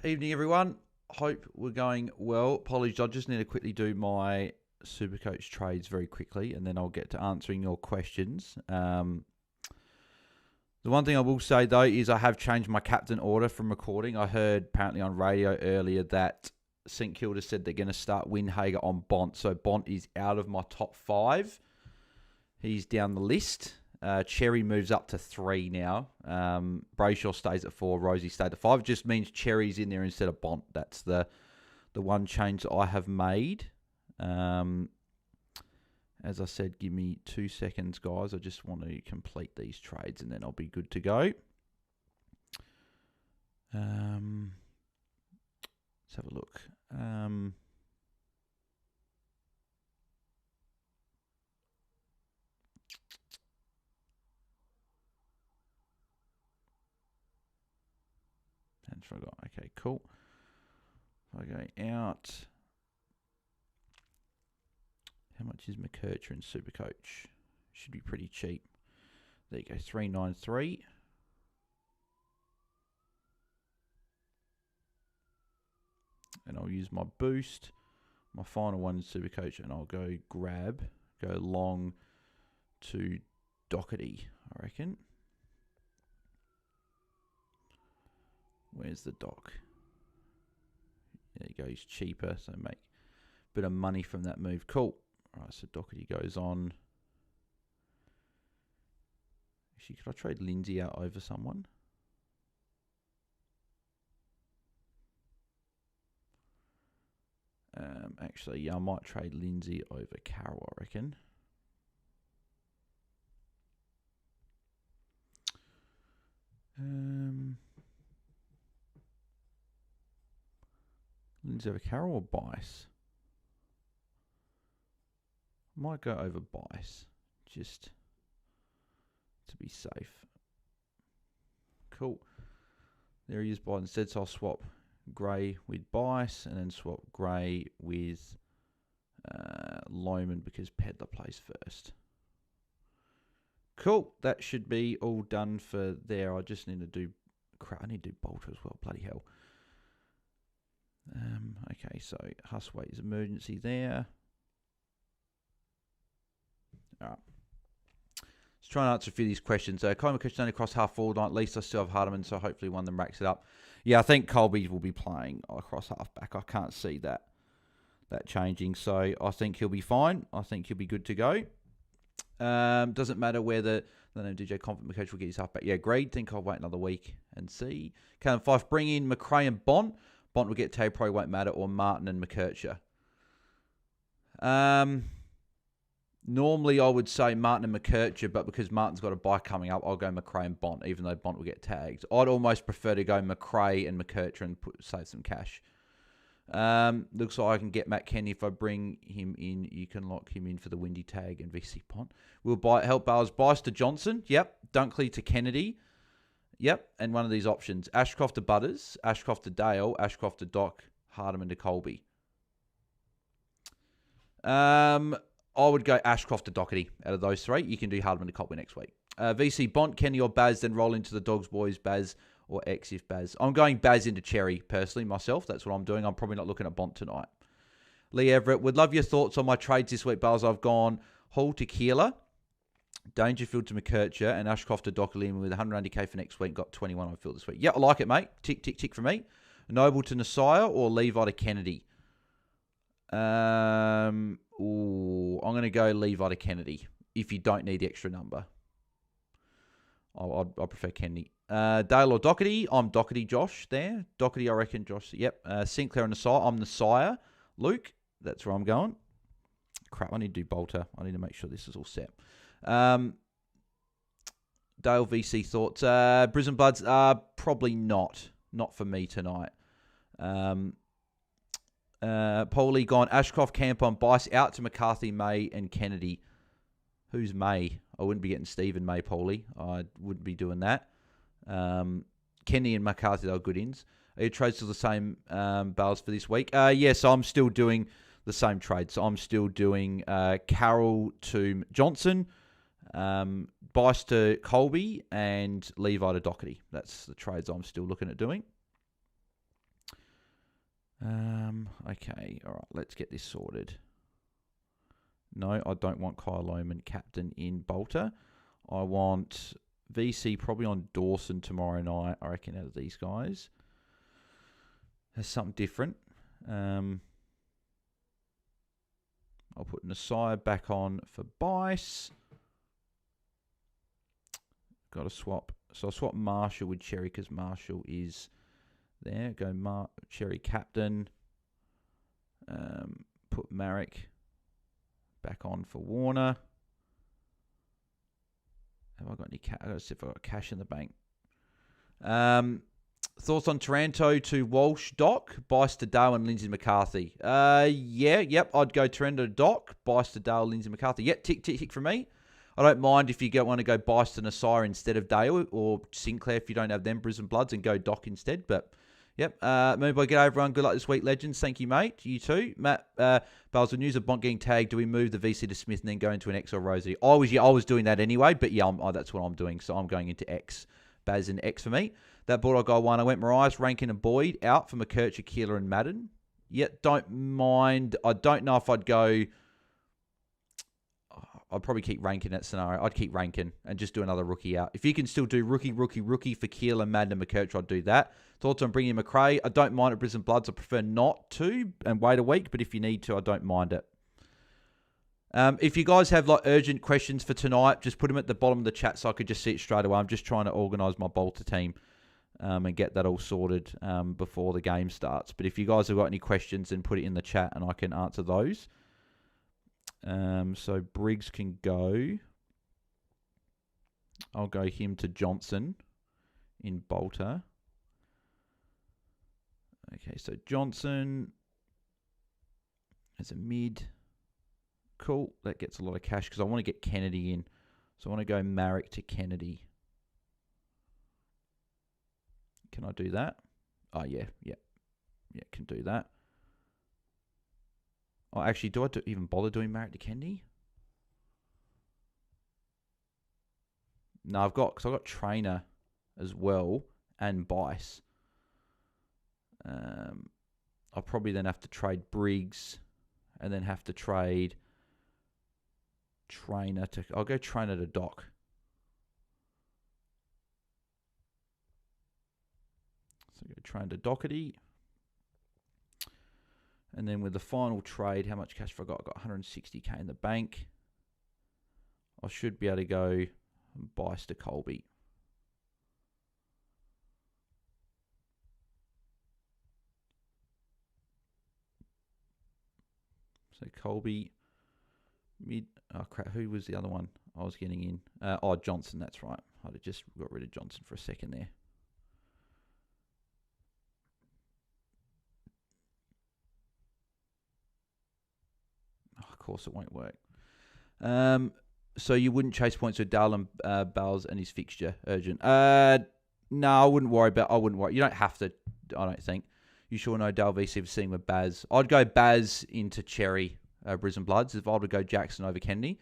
Evening, everyone. Hope we're going well. Apologies, I just need to quickly do my Supercoach trades very quickly, and then I'll get to answering your questions. The one thing I will say, though, is I have changed my captain order from recording. I heard apparently on radio earlier that St Kilda said they're going to start Windhager on Bont. So Bont is out of my top 5. He's down the list. Cherry moves up to 3 now. Brayshaw stays at 4. Rosie stays at 5. It just means Cherry's in there instead of Bont. That's the one change that I have made. As I said, give me 2 seconds, guys. I just want to complete these trades and then I'll be good to go. Let's have a look. Forgot. Okay, cool. If I go out, how much is McKercher in Supercoach? Should be pretty cheap. There you go, 393. And I'll use my boost, my final one in Supercoach, and I'll go long to Doherty, I reckon. Where's the dock? There you go, he's cheaper, so make a bit of money from that move. Cool. All right, so Doherty goes on. Actually, could I trade Lindsay out over someone? Actually, yeah, I might trade Lindsay over Carroll, I reckon. Lindsay over Carroll or Bice? Might go over Bice, just to be safe. Cool. There he is, Biden instead, so I'll swap Gray with Bice and then swap Gray with Loman because Pedler plays first. Cool. That should be all done for there. I just need to do... Crap, I need to do Bolter as well. Bloody hell. Okay, so Husway is emergency there. All right. Let's try and answer a few of these questions. Colby McCutcheon only across half forward line. At least I still have Hardiman, so hopefully one of them racks it up. Yeah, I think Colby will be playing across half back. I can't see that changing, so I think he'll be fine. I think he'll be good to go. Doesn't matter whether DJ Confident McCoach will get his half back. Yeah, agreed. Think I'll wait another week and see. Callum Fife, bring in McRae and Bont. Bont will get Tay, probably won't matter, or Martin and McKercher. Normally I would say Martin and McKercher, but because Martin's got a bye coming up, I'll go McRae and Bont, even though Bont will get tagged. I'd almost prefer to go McRae and McKercher and save some cash. Looks like I can get Matt Kenny if I bring him in. You can lock him in for the Windy tag and VC Bont. We'll help Bales Bice to Johnson. Yep. Dunkley to Kennedy. Yep. And one of these options. Ashcroft to Butters. Ashcroft to Dale. Ashcroft to Doc. Hardiman to Colby. I would go Ashcroft to Doherty out of those 3. You can do Hardiman to Colby next week. VC Bont, Kenny or Baz, then roll into the Dogs boys, Baz or X if Baz. I'm going Baz into Cherry, personally, myself. That's what I'm doing. I'm probably not looking at Bont tonight. Lee Everett, would love your thoughts on my trades this week, Bales. I've gone Hall to Keeler, Dangerfield to McKercher, and Ashcroft to Doherty with 180k for next week. Got 21 I feel this week. Yeah, I like it, mate. Tick, tick, tick for me. Noble to Nasiah or Levi to Kennedy. I'm going to go Levi to Kennedy if you don't need the extra number. I prefer Kennedy. Dale or Doherty? I'm Doherty, Josh, there. Doherty, I reckon, Josh. Yep. Sinclair and Nasiah. I'm Nasiah. Luke, that's where I'm going. Crap, I need to do Bolter. I need to make sure this is all set. Dale VC thoughts. Brisbane Bloods are probably not. Not for me tonight. Paulie gone. Ashcroft, Campon, Bice out to McCarthy, May, and Kennedy. Who's May? I wouldn't be getting Stephen May, Paulie. I wouldn't be doing that. Kennedy and McCarthy, they were good ins. Are your trades still the same, Bales, for this week? Yes, I'm still doing the same trades. So I'm still doing Carroll to Johnson, Bice to Colby, and Levi to Doherty. That's the trades I'm still looking at doing. Okay, all right, let's get this sorted. No, I don't want Kyle Lohmann captain in Bolter. I want VC probably on Dawson tomorrow night, I reckon, out of these guys. Has something different. I'll put Nasai back on for Bice. Got to swap. So I'll swap Marshall with Cherry because Marshall is there. Go Cherry captain. Put Marek back on for Warner. Have I got any cash? I've got to see if I've got cash in the bank. Thoughts on Taranto to Walsh, Doc, Bice to Dale and Lindsay McCarthy? Yep. I'd go Taranto to Doc, Bice to Dale, Lindsay McCarthy. Yep, tick for me. I don't mind if you want to go Bice to Nasir instead of Dale or Sinclair if you don't have them Brisbane Bloods and go Doc instead. But, yep. Moonboy, get everyone. Good luck this week, legends. Thank you, mate. You too. Matt, Bales, the news of Bont getting tagged. Do we move the VC to Smith and then go into an X or Rosie? I was doing that anyway, but yeah, that's what I'm doing. So I'm going into X. Baz and X for me. That Bulldog guy won. I went Marias, Rankin and Boyd out for McKercher, Keeler and Madden. Yet don't mind. I don't know if I'd go. I'd probably keep Rankin in that scenario. I'd keep Rankin and just do another rookie out. If you can still do rookie for Keeler, Madden and McKercher, I'd do that. Thoughts on bringing McRae? I don't mind at Brisbane Bloods. I prefer not to and wait a week. But if you need to, I don't mind it. If you guys have urgent questions for tonight, just put them at the bottom of the chat so I could just see it straight away. I'm just trying to organise my Bolter team and get that all sorted before the game starts. But if you guys have got any questions, then put it in the chat and I can answer those. So Briggs can go. I'll go him to Johnson in Bolter. Okay, so Johnson as a mid. Cool. That gets a lot of cash because I want to get Kennedy in. So I want to go Marek to Kennedy. Can I do that? Oh, yeah, can do that. Oh, actually, do I even bother doing Marek to Kennedy? No, I've got Trainer as well and Bice. I'll probably then have to trade Briggs and then have to trade Trainer to... I'll go Trainer to Doc. So go Trainer to Doherty. And then with the final trade, how much cash have I got? I've got 160k in the bank. I should be able to go Bice to Colby. So Colby, mid. Oh crap! Who was the other one I was getting in? Johnson. That's right. I'd have just got rid of Johnson for a second there. Oh, of course, it won't work. So you wouldn't chase points with Dale and Bales and his fixture urgent? No, I wouldn't worry about. I wouldn't worry. You don't have to. I don't think. You sure know Dale VC for seeing with Baz. I'd go Baz into Cherry, Brisbane Bloods. If I would go Jackson over Kennedy.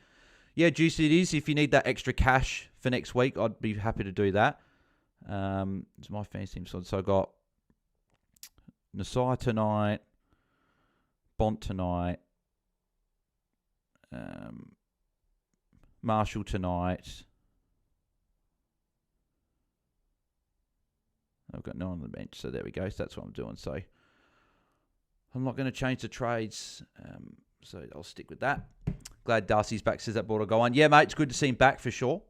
Yeah, juicy it is. If you need that extra cash for next week, I'd be happy to do that. It's my fancy team. So I got Nasai tonight, Bont tonight, Marshall tonight. I've got no one on the bench, so there we go. So that's what I'm doing. So I'm not going to change the trades, so I'll stick with that. Glad Darcy's back, says that board will go on. Yeah, mate, it's good to see him back for sure.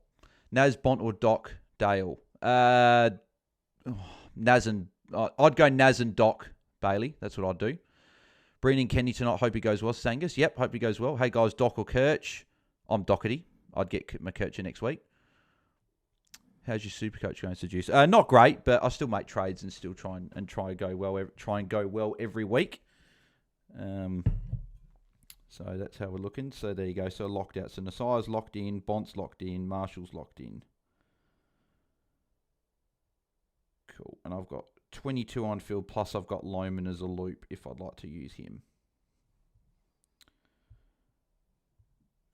Naz, Bont or Doc Dale? Naz and... I'd go Naz and Doc Bailey. That's what I'd do. Breen and Kenny tonight. Hope he goes well. Sangus. Yep, hope he goes well. Hey, guys, Doc or Kirch? I'm Doherty. I'd get McKercher next week. How's your super coach going, Seduce? Not great, but I still make trades and still try and go well every week. So that's how we're looking. So there you go. So locked out. So Nasai's locked in, Bont's locked in, Marshall's locked in. Cool. And I've got 22 on field, plus I've got Lohmann as a loop if I'd like to use him.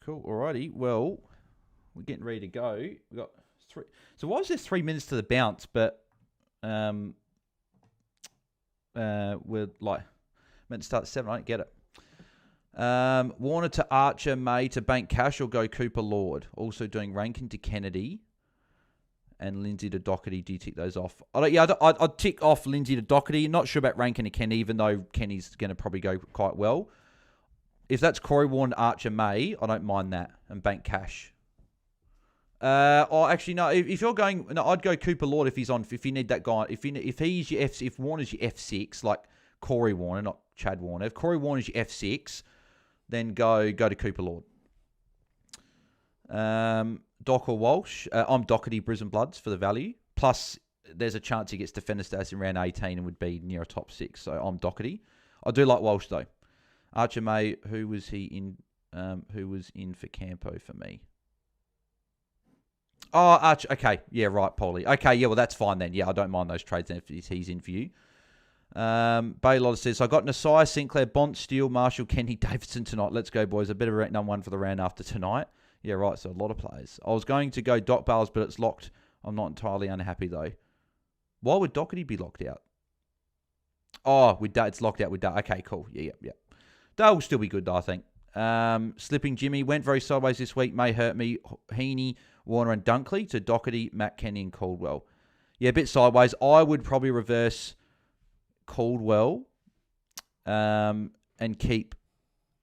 Cool. Alrighty. Well, we're getting ready to go. We've got 3. So why is there 3 minutes to the bounce? But we're like Meant to start at 7. I don't get it. Warner to Archer, May to Bank Cash, or go Cooper Lord. Also doing Rankin to Kennedy and Lindsay to Doherty. Do you tick those off? I'd tick off Lindsay to Doherty. Not sure about Rankin to Kennedy, even though Kenny's going to probably go quite well. If that's Corey Warner, Archer, May, I don't mind that. And Bank Cash. Actually, no. If you're going, no, I'd go Cooper Lord if he's on. If you need that guy, if he's your if Warner's your F6, like Corey Warner, not Chad Warner. If Corey Warner's your F6, then go to Cooper Lord. Doc or Walsh. I'm Doherty Brisbane Bloods for the value. Plus, there's a chance he gets defender status in round 18 and would be near a top 6. So I'm Doherty. I do like Walsh though. Archer May, who was in for Campo for me? Oh, Archer. Okay, yeah, right, Paulie. Okay, yeah, well that's fine then. Yeah, I don't mind those trades then if he's in for you. Baylor says, I got Nasai, Sinclair, Bont, Steele, Marshall, Kenny, Davidson tonight. Let's go, boys. A bit of a number one for the round after tonight. Yeah, right. So a lot of players. I was going to go Doc Bales, but it's locked. I'm not entirely unhappy, though. Why would Doherty be locked out? Oh, it's locked out with Dale. Okay, cool. Yeah. Dale will still be good, though, I think. Slipping Jimmy. Went very sideways this week. May hurt me. Heaney, Warner, and Dunkley to Doherty, Matt Kenny, and Caldwell. Yeah, a bit sideways. I would probably reverse Caldwell and keep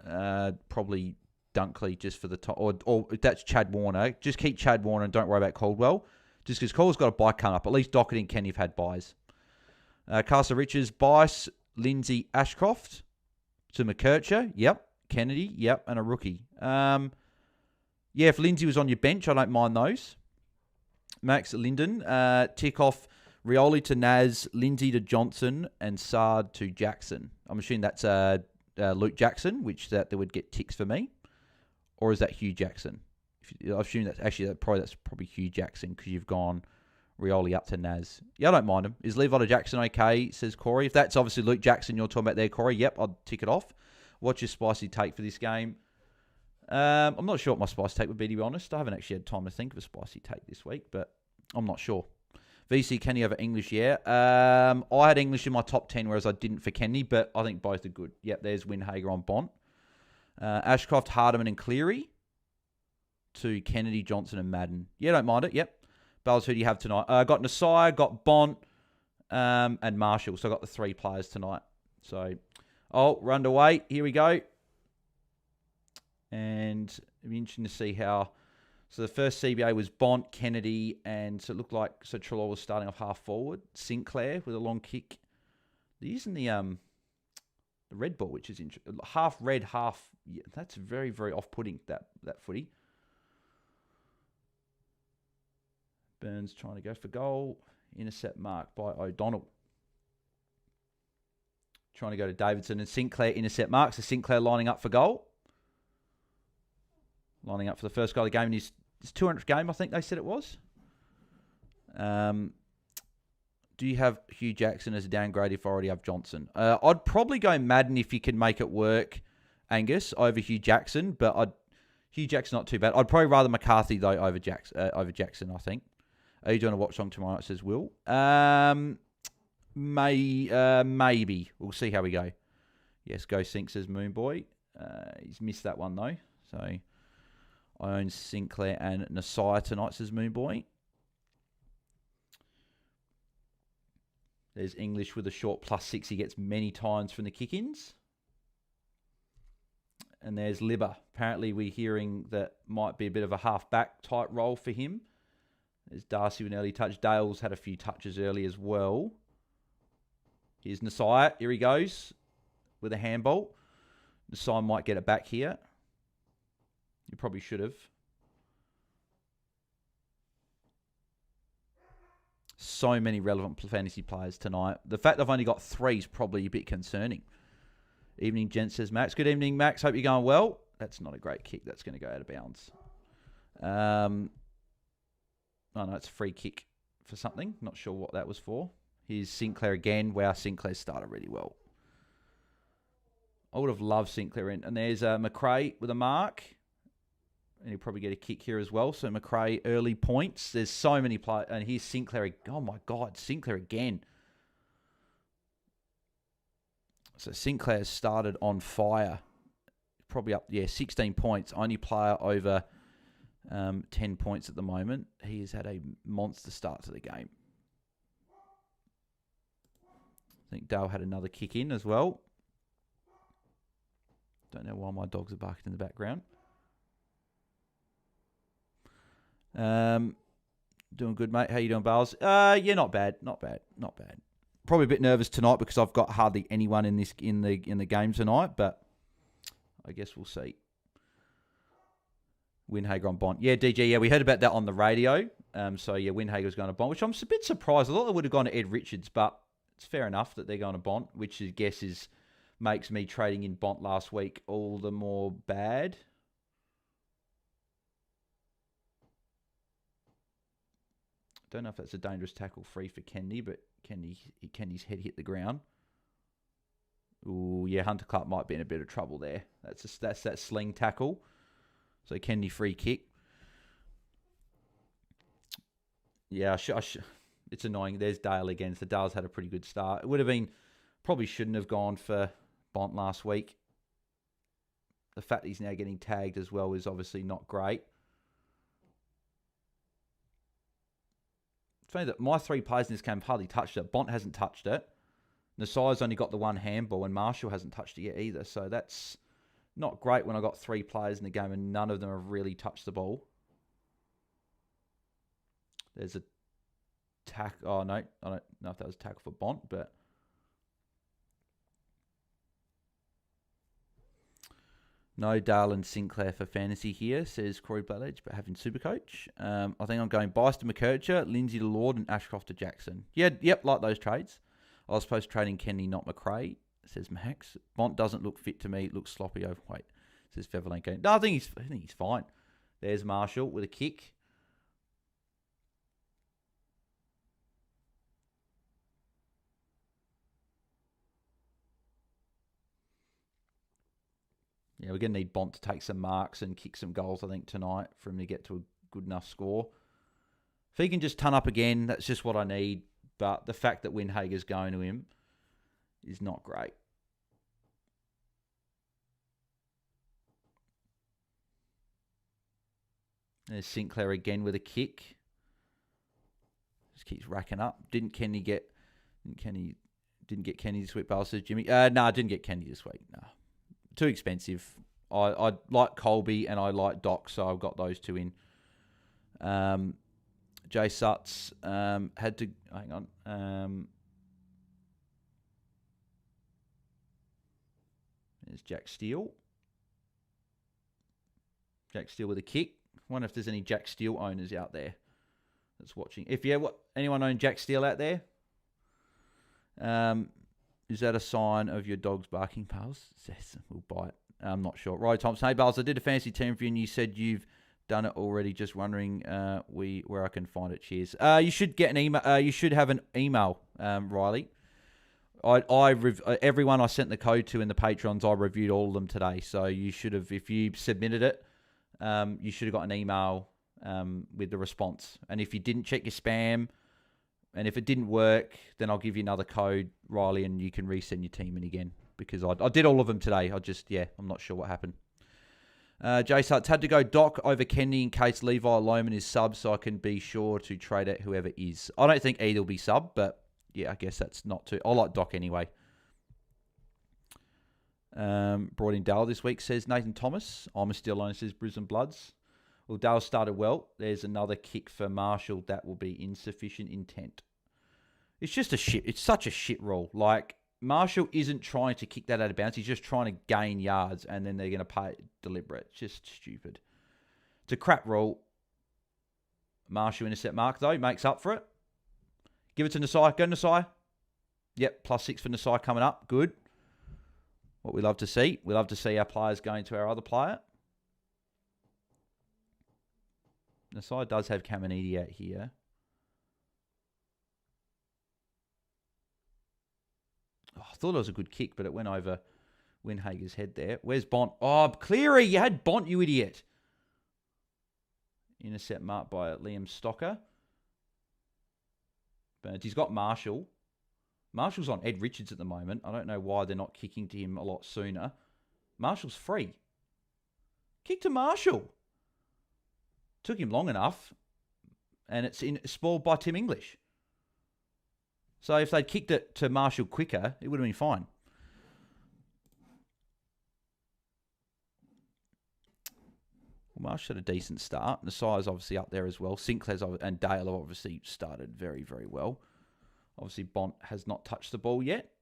probably Dunkley just for the top. Or if that's Chad Warner, just keep Chad Warner and don't worry about Caldwell. Just because Caldwell's got a bye coming up. At least Doherty and Kenny have had buys. Castle Richards, Bice, Lindsay, Ashcroft to McKercher. Yep. Kennedy. Yep. And a rookie. Yeah, if Lindsay was on your bench, I don't mind those. Max Linden. Tick off Rioli to Naz, Lindsay to Johnson, and Sard to Jackson. I'm assuming that's Luke Jackson, which that would get ticks for me. Or is that Hugh Jackson? I assume that's probably Hugh Jackson because you've gone Rioli up to Naz. Yeah, I don't mind him. Is Levi to Jackson okay, says Corey. If that's obviously Luke Jackson you're talking about there, Corey, yep, I'd tick it off. What's your spicy take for this game? I'm not sure what my spicy take would be, to be honest. I haven't actually had time to think of a spicy take this week, but I'm not sure. VC Kenny over English, yeah. I had English in my top 10, whereas I didn't for Kenny, but I think both are good. Yep, there's Windhager on Bont. Ashcroft, Hardiman, and Cleary to Kennedy, Johnson, and Madden. Yeah, don't mind it. Yep. Bells, who do you have tonight? Got Nasai, got Bont, and Marshall. So I got the 3 players tonight. So, run away. Here we go. And it'll be interesting to see how. So the first CBA was Bont, Kennedy, and so it looked like Trelaw was starting off half forward. Sinclair with a long kick. They're using the red ball, which is half red, half. Yeah, that's very, very off-putting, that footy. Burns trying to go for goal. Intercept mark by O'Donnell. Trying to go to Davidson and Sinclair intercept mark. So Sinclair lining up for goal. Lining up for the first goal of the game in his 200th game, I think they said it was. Do you have Hugh Jackson as a downgrade if I already have Johnson? I'd probably go Madden if you can make it work, Angus, over Hugh Jackson. But Hugh Jackson not too bad. I'd probably rather McCarthy though over Jackson. I think. Are you doing a watch song tomorrow? It says Will. Maybe we'll see how we go. Yes, go Sink says Moonboy. He's missed that one though. So I own Sinclair and Nasai tonight, says Moonboy. There's English with a short +6 he gets many times from the kick-ins. And there's Libba. Apparently we're hearing that might be a bit of a half-back type role for him. There's Darcy with an early touch. Dale's had a few touches early as well. Here's Nasai. Here he goes with a handball. Nasai might get it back here. You probably should have. So many relevant fantasy players tonight. The fact I've only got 3 is probably a bit concerning. Evening, gent, says Max. Good evening, Max. Hope you're going well. That's not a great kick. That's going to go out of bounds. Oh, no, it's a free kick for something. Not sure what that was for. Here's Sinclair again. Wow, Sinclair started really well. I would have loved Sinclair in. And there's McRae with a mark. And he'll probably get a kick here as well. So McRae, early points. There's so many players. And here's Sinclair. Oh, my God. Sinclair again. So Sinclair started on fire. Probably up, 16 points. Only player over 10 points at the moment. He has had a monster start to the game. I think Dale had another kick in as well. Don't know why my dogs are barking in the background. Doing good, mate. How you doing, Bales? Yeah, not bad. Probably a bit nervous tonight because I've got hardly anyone in the game tonight, but I guess we'll see. Windhager on Bont. Yeah, DG, yeah, we heard about that on the radio. So, yeah, Windhager's going to Bont, which I'm a bit surprised. I thought they would have gone to Ed Richards, but it's fair enough that they're going to Bont, which I guess makes me trading in Bont last week all the more bad. Don't know if that's a dangerous tackle free for Kennedy, but Kennedy's head hit the ground. Ooh, yeah, Hunter Clark might be in a bit of trouble there. That's that sling tackle. So Kennedy free kick. Yeah, it's annoying. There's Dale again. So Dale's had a pretty good start. It would have been, probably shouldn't have gone for Bont last week. The fact that he's now getting tagged as well is obviously not great. It's funny that my 3 players in this game have hardly touched it. Bont hasn't touched it. Nasai's only got the 1 handball, and Marshall hasn't touched it yet either. So that's not great when I got 3 players in the game and none of them have really touched the ball. There's a tack. Oh, no. I don't know if that was a tackle for Bont, but no Dale and Sinclair for fantasy here, says Corey Bladledge, but having Supercoach. I think I'm going Bice to McKercher, Lindsay to Lord, and Ashcroft to Jackson. Yeah, yep, like those trades. I was supposed to trade in Kennedy, not McRae, says Max. Bont doesn't look fit to me. It looks sloppy overweight, says Feverlenko. No, I think he's fine. There's Marshall with a kick. Yeah, we're going to need Bont to take some marks and kick some goals, I think, tonight for him to get to a good enough score. If he can just ton up again, that's just what I need. But the fact that Windhager's going to him is not great. There's Sinclair again with a kick. Just keeps racking up. Didn't get Kennedy this week, Bale, says Jimmy. No, I didn't get Kennedy this week. No. Too expensive. I like Colby and I like Doc, so I've got those 2 in. Jay Sutts had to... Hang on. There's Jack Steele. Jack Steele with a kick. Wonder if there's any Jack Steele owners out there that's watching. If anyone own Jack Steele out there? Is that a sign of your dog's barking, pals? We'll bite. I'm not sure. Roy Thompson. Hey, Bales, I did a fancy team for you and you said you've done it already. Just wondering where I can find it. Cheers. You should get an email. You should have an email, Riley. Everyone I sent the code to in the Patrons, I reviewed all of them today. So you should have, if you submitted it, you should have got an email with the response. And if you didn't check your spam, and if it didn't work, then I'll give you another code, Riley, and you can resend your team in again. Because I did all of them today. I'm not sure what happened. Jay Sutts had to go Doc over Kennedy in case Levi Loman is sub, so I can be sure to trade out whoever is. I don't think either will be sub, but yeah, I guess that's not too... I like Doc anyway. Brought in Dale this week, says Nathan Thomas. I'm still alone, says Brisbane Bloods. Well, Dale started well. There's another kick for Marshall. That will be insufficient intent. It's just it's such a shit rule. Like, Marshall isn't trying to kick that out of bounds. He's just trying to gain yards, and then they're going to pay it deliberate. It's just stupid. It's a crap rule. Marshall intercept mark, though. Makes up for it. Give it to Nasai. Go Nasai. Yep, +6 for Nasai coming up. Good. What we love to see. We love to see our players going to our other player. Nasai does have Caminiti out here. Oh, I thought it was a good kick, but it went over Windhager's head there. Where's Bont? Oh, Cleary, you had Bont, you idiot. Intercept marked by Liam Stocker. But he's got Marshall. Marshall's on Ed Richards at the moment. I don't know why they're not kicking to him a lot sooner. Marshall's free. Kick to Marshall. Took him long enough, and it's spoiled by Tim English. So if they'd kicked it to Marshall quicker, it would have been fine. Well, Marshall had a decent start. Nasai's obviously up there as well. Sinclair's and Dale have obviously started very, very well. Obviously, Bont has not touched the ball yet.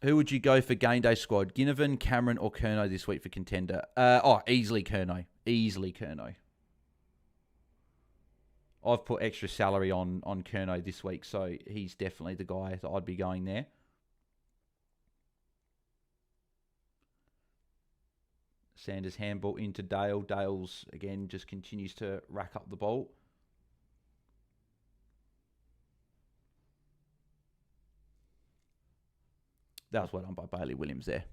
Who would you go for game day squad? Ginnivan, Cameron, or Curnow this week for contender? Easily Curnow. Easily Curnow. I've put extra salary on Curnow this week, so he's definitely the guy that I'd be going there. Sanders handball into Dale. Dale's, again, just continues to rack up the ball. That was well done by Bailey Williams there.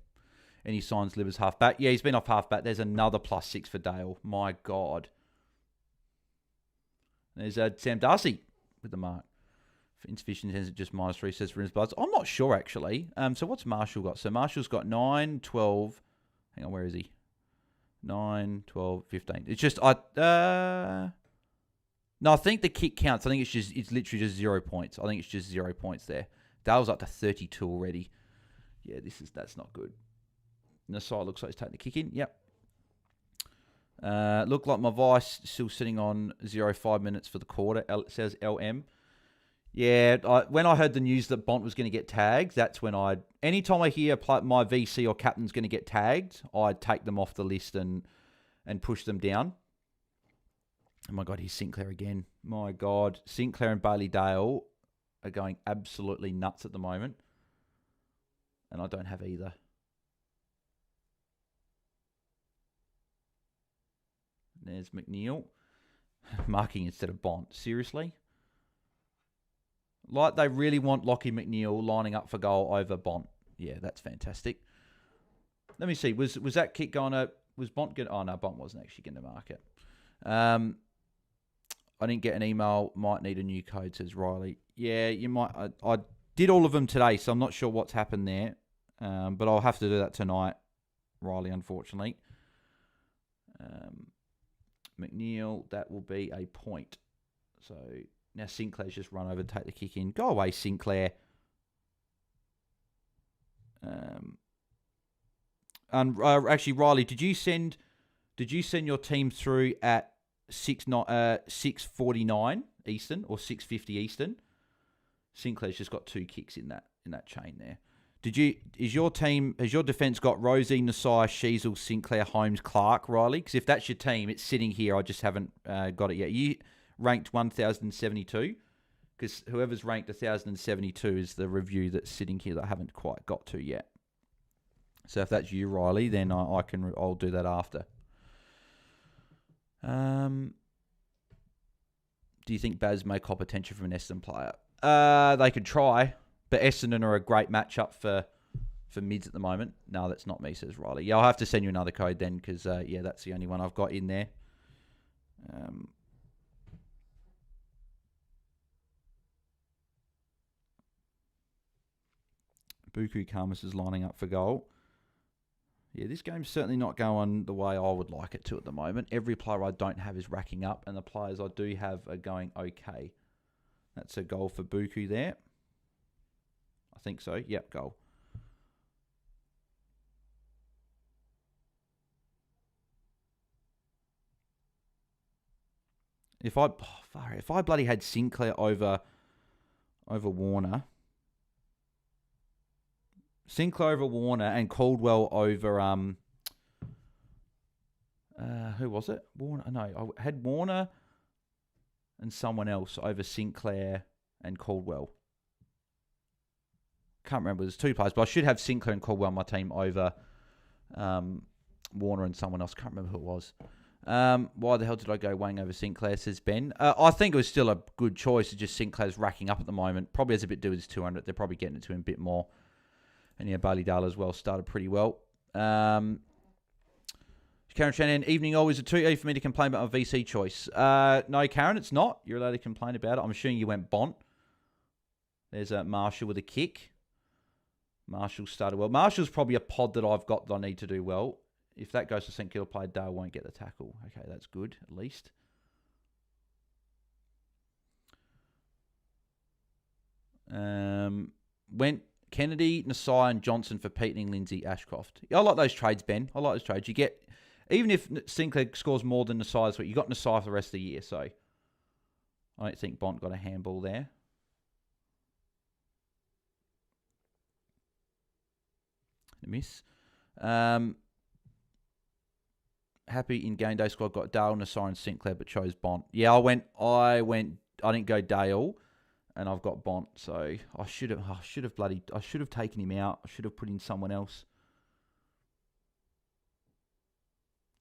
And he signs Livers halfback. Yeah, he's been off halfback. There's another +6 for Dale. My God. There's Sam Darcy with the mark. Insufficient intensity just -3, says Rims Bloods. I'm not sure, actually. So what's Marshall got? So Marshall's got 9, 12. Hang on, where is he? 9, 12, 15. It's just... no, I think the kick counts. I think it's literally just 0 points. I think it's just 0 points there. Dale's up to 32 already. Yeah, that's not good. Nasai looks like he's taking the kick in. Yep. Look like my Vice still sitting on 0.5 minutes for the quarter. It says LM. Yeah, when I heard the news that Bont was going to get tagged, that's when anytime I hear my VC or captain's going to get tagged, I'd take them off the list and push them down. Oh my God, here's Sinclair again. My God, Sinclair and Bailey Dale are going absolutely nuts at the moment. And I don't have either. There's McNeil. Marking instead of Bont. Seriously? Like they really want Lockie McNeil lining up for goal over Bont. Yeah, that's fantastic. Let me see. Was that kick going to... Was Bont going to... Oh, no, Bont wasn't actually going to mark it. I didn't get an email. Might need a new code, says Riley. Yeah, you might... I did all of them today, so I'm not sure what's happened there. But I'll have to do that tonight, Riley, unfortunately. McNeil, that will be a point. So now Sinclair's just run over and take the kick in. Go away, Sinclair. Actually, Riley, did you send your team through at 6:49 Eastern or 6:50 Eastern? Sinclair's just got 2 kicks in that chain there. Has your defence got Rosie, Nasai, Sheasel, Sinclair, Holmes, Clark, Riley? Because if that's your team, it's sitting here. I just haven't got it yet. You ranked 1,072? Because whoever's ranked 1,072 is the review that's sitting here that I haven't quite got to yet. So if that's you, Riley, then I'll do that after. Do you think Baz may cop attention from an Essendon player? They could try. But Essendon are a great matchup for mids at the moment. No, that's not me, says Riley. Yeah, I'll have to send you another code then because, that's the only one I've got in there. Buku Karmas is lining up for goal. Yeah, this game's certainly not going the way I would like it to at the moment. Every player I don't have is racking up, and the players I do have are going okay. That's a goal for Buku there. I think so. Yep, goal. If I bloody had Sinclair over Warner, and Caldwell over who was it? Warner? No, I had Warner and someone else over Sinclair and Caldwell. Can't remember. There's 2 players, but I should have Sinclair and Caldwell on my team over Warner and someone else. Can't remember who it was. Why the hell did I go Wang over Sinclair, says Ben. I think it was still a good choice. It's just Sinclair's racking up at the moment. Probably has a bit to do with his 200. They're probably getting it to him a bit more. And yeah, Bailey Dale as well started pretty well. Karen Shannon, evening all. Is it too early for me to complain about my VC choice? No, Karen, it's not. You're allowed to complain about it. I'm assuming you went Bont. There's a Marshall with a kick. Marshall started well. Marshall's probably a pod that I've got that I need to do well. If that goes to St Kilda, played Dale won't get the tackle. Okay, that's good, at least. Went Kennedy, Nasai, and Johnson for Peating, Lindsay, Ashcroft. Yeah, I like those trades, Ben. I like those trades. You get, even if Sinclair scores more than Nasai this week, you got Nasai for the rest of the year. So I don't think Bont got a handball there. A miss. Happy in game day squad got Dale, Nasai, and Sinclair, but chose Bont. Yeah, I didn't go Dale, and I've got Bont. So I should have taken him out. I should have put in someone else.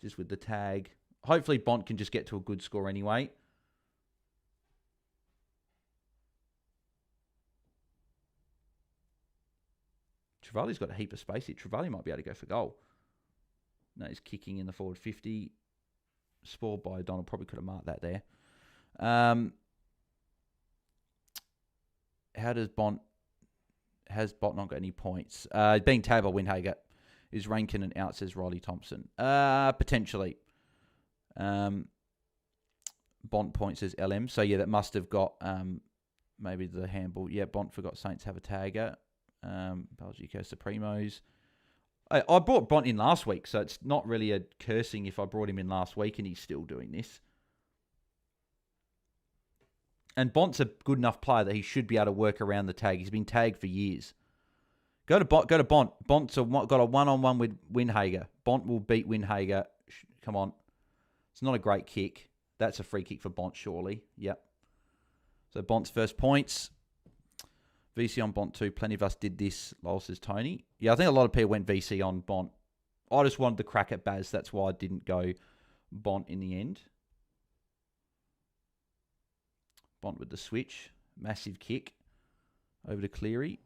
Just with the tag. Hopefully Bont can just get to a good score anyway. Travali's got a heap of space here. Travali might be able to go for goal. No, he's kicking in the forward 50. Spoiled by Donald. Probably could have marked that there. How does Bont... Has Bont not got any points? Being tagged by Windhager. Is Rankin and out, says Riley Thompson. Potentially. Bont points says LM. So, yeah, that must have got maybe the handball. Yeah, Bont forgot Saints have a tagger. BAILSDT goes to Primos. I brought Bont in last week, so it's not really a cursing if I brought him in last week and he's still doing this. And Bont's a good enough player that he should be able to work around the tag. He's been tagged for years. Go to Bont. Bont's got a one-on-one with Windhager. Bont will beat Windhager. Come on. It's not a great kick. That's a free kick for Bont, surely. Yep. So Bont's first points. VC on Bont too. Plenty of us did this, lol, says Tony. Yeah, I think a lot of people went VC on Bont. I just wanted the crack at Baz. That's why I didn't go Bont in the end. Bont with the switch. Massive kick. Over to Cleary.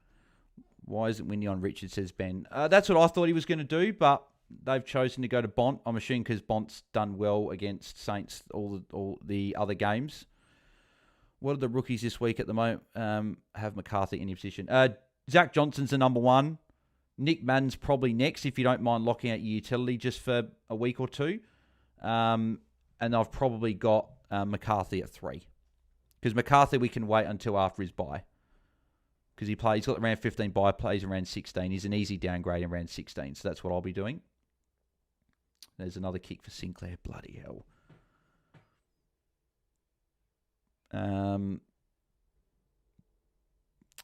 Why isn't Windy on Richard, says Ben. That's what I thought he was going to do, but they've chosen to go to Bont. I'm assuming because Bont's done well against Saints all the other games. What are the rookies this week at the moment? Have McCarthy in your position. Zach Johnson's the number one. Nick Madden's probably next if you don't mind locking out your utility just for a week or two. And I've probably got McCarthy at 3. Because McCarthy we can wait until after his bye. Because he's got around 15 bye, plays around 16. He's an easy downgrade in round 16. So that's what I'll be doing. There's another kick for Sinclair. Bloody hell.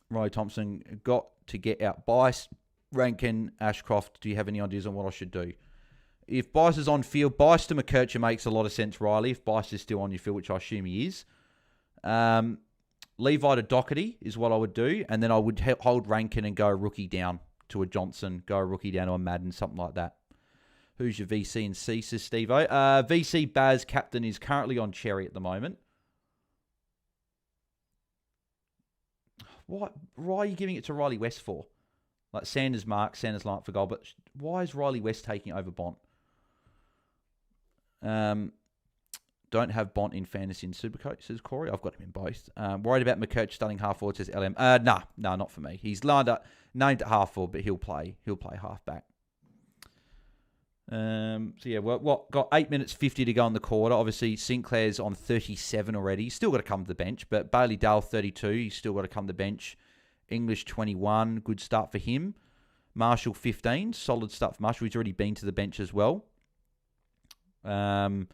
Riley Thompson got to get out Bice, Rankin, Ashcroft. Do you have any ideas on what I should do? If Bice is on field, Bice to McKercher makes a lot of sense, Riley. If Bice is still on your field, which I assume he is. Levi to Doherty is what I would do. And then I would hold Rankin and go a rookie down to a Johnson, go a rookie down to a Madden, something like that. Who's your VC and C, says Steve-O? VC Baz, captain, is currently on Cherry at the moment. Why are you giving it to Riley West for? Like Sanders mark, Sanders line for goal, but why is Riley West taking over Bont? Don't have Bont in fantasy and Supercoach, says Corey. I've got him in both. Worried about McKerch starting half forward, says LM. Nah, not for me. He's named at half forward, but he'll play half back. So yeah, got 8 minutes 50 to go in the quarter. Obviously, Sinclair's on 37 already. He's still got to come to the bench, but Bailey Dale 32. He's still got to come to the bench. English 21. Good start for him. Marshall 15. Solid start for Marshall. He's already been to the bench as well. Nasai's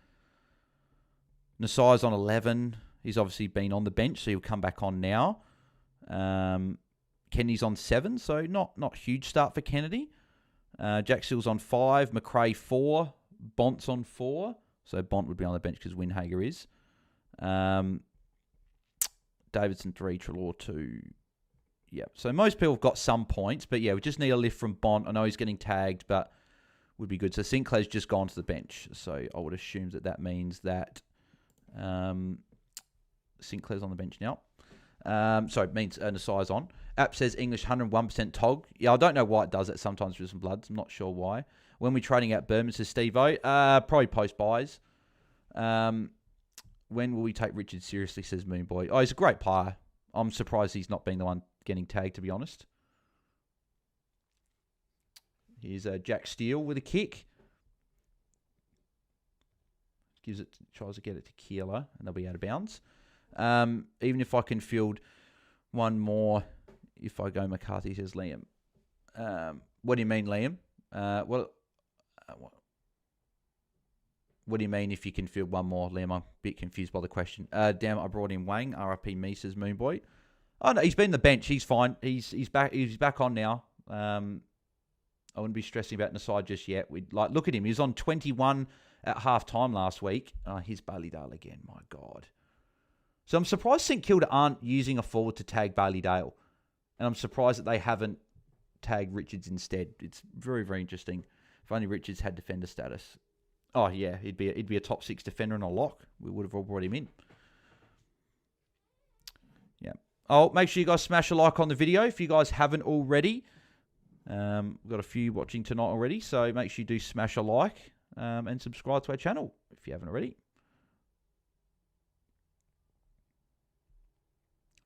on 11. He's obviously been on the bench, so he'll come back on now. Kennedy's on 7, so not huge start for Kennedy. Jack Seal's on 5. McRae 4. Bont's on 4. So Bont would be on the bench because Windhager is. Davidson 3. Treloar 2. Yep. So most people have got some points, but yeah, we just need a lift from Bont. I know he's getting tagged, but would be good. So Sinclair's just gone to the bench. So I would assume that means that Sinclair's on the bench now. Sorry, means Nasai's on. App says English 101% TOG. Yeah, I don't know why it does that sometimes with some bloods. I'm not sure why. When we're trading out Berman, says Steve-O. Probably post-buys. When will we take Richard seriously, says Moonboy. Oh, he's a great player. I'm surprised he's not being the one getting tagged, to be honest. Here's Jack Steele with a kick. Tries to get it to Keeler, and they'll be out of bounds. Even if I can field one more, if I go McCarthy, says Liam. What do you mean, Liam? What do you mean if you can field one more, Liam? I'm a bit confused by the question. Damn, I brought in Wang. RIP me, says Moonboy. Oh no, he's been on the bench. He's fine. He's back. He's back on now. I wouldn't be stressing about Nasai just yet. Look at him. He was on 21 at half time last week. Here's Bailey-Dale again. My God. So I'm surprised St Kilda aren't using a forward to tag Bailey-Dale. And I'm surprised that they haven't tagged Richards instead. It's very, very interesting. If only Richards had defender status. Oh, yeah. He'd be a top 6 defender and a lock. We would have all brought him in. Yeah. Oh, make sure you guys smash a like on the video if you guys haven't already. We've got a few watching tonight already, so make sure you do smash a like and subscribe to our channel if you haven't already.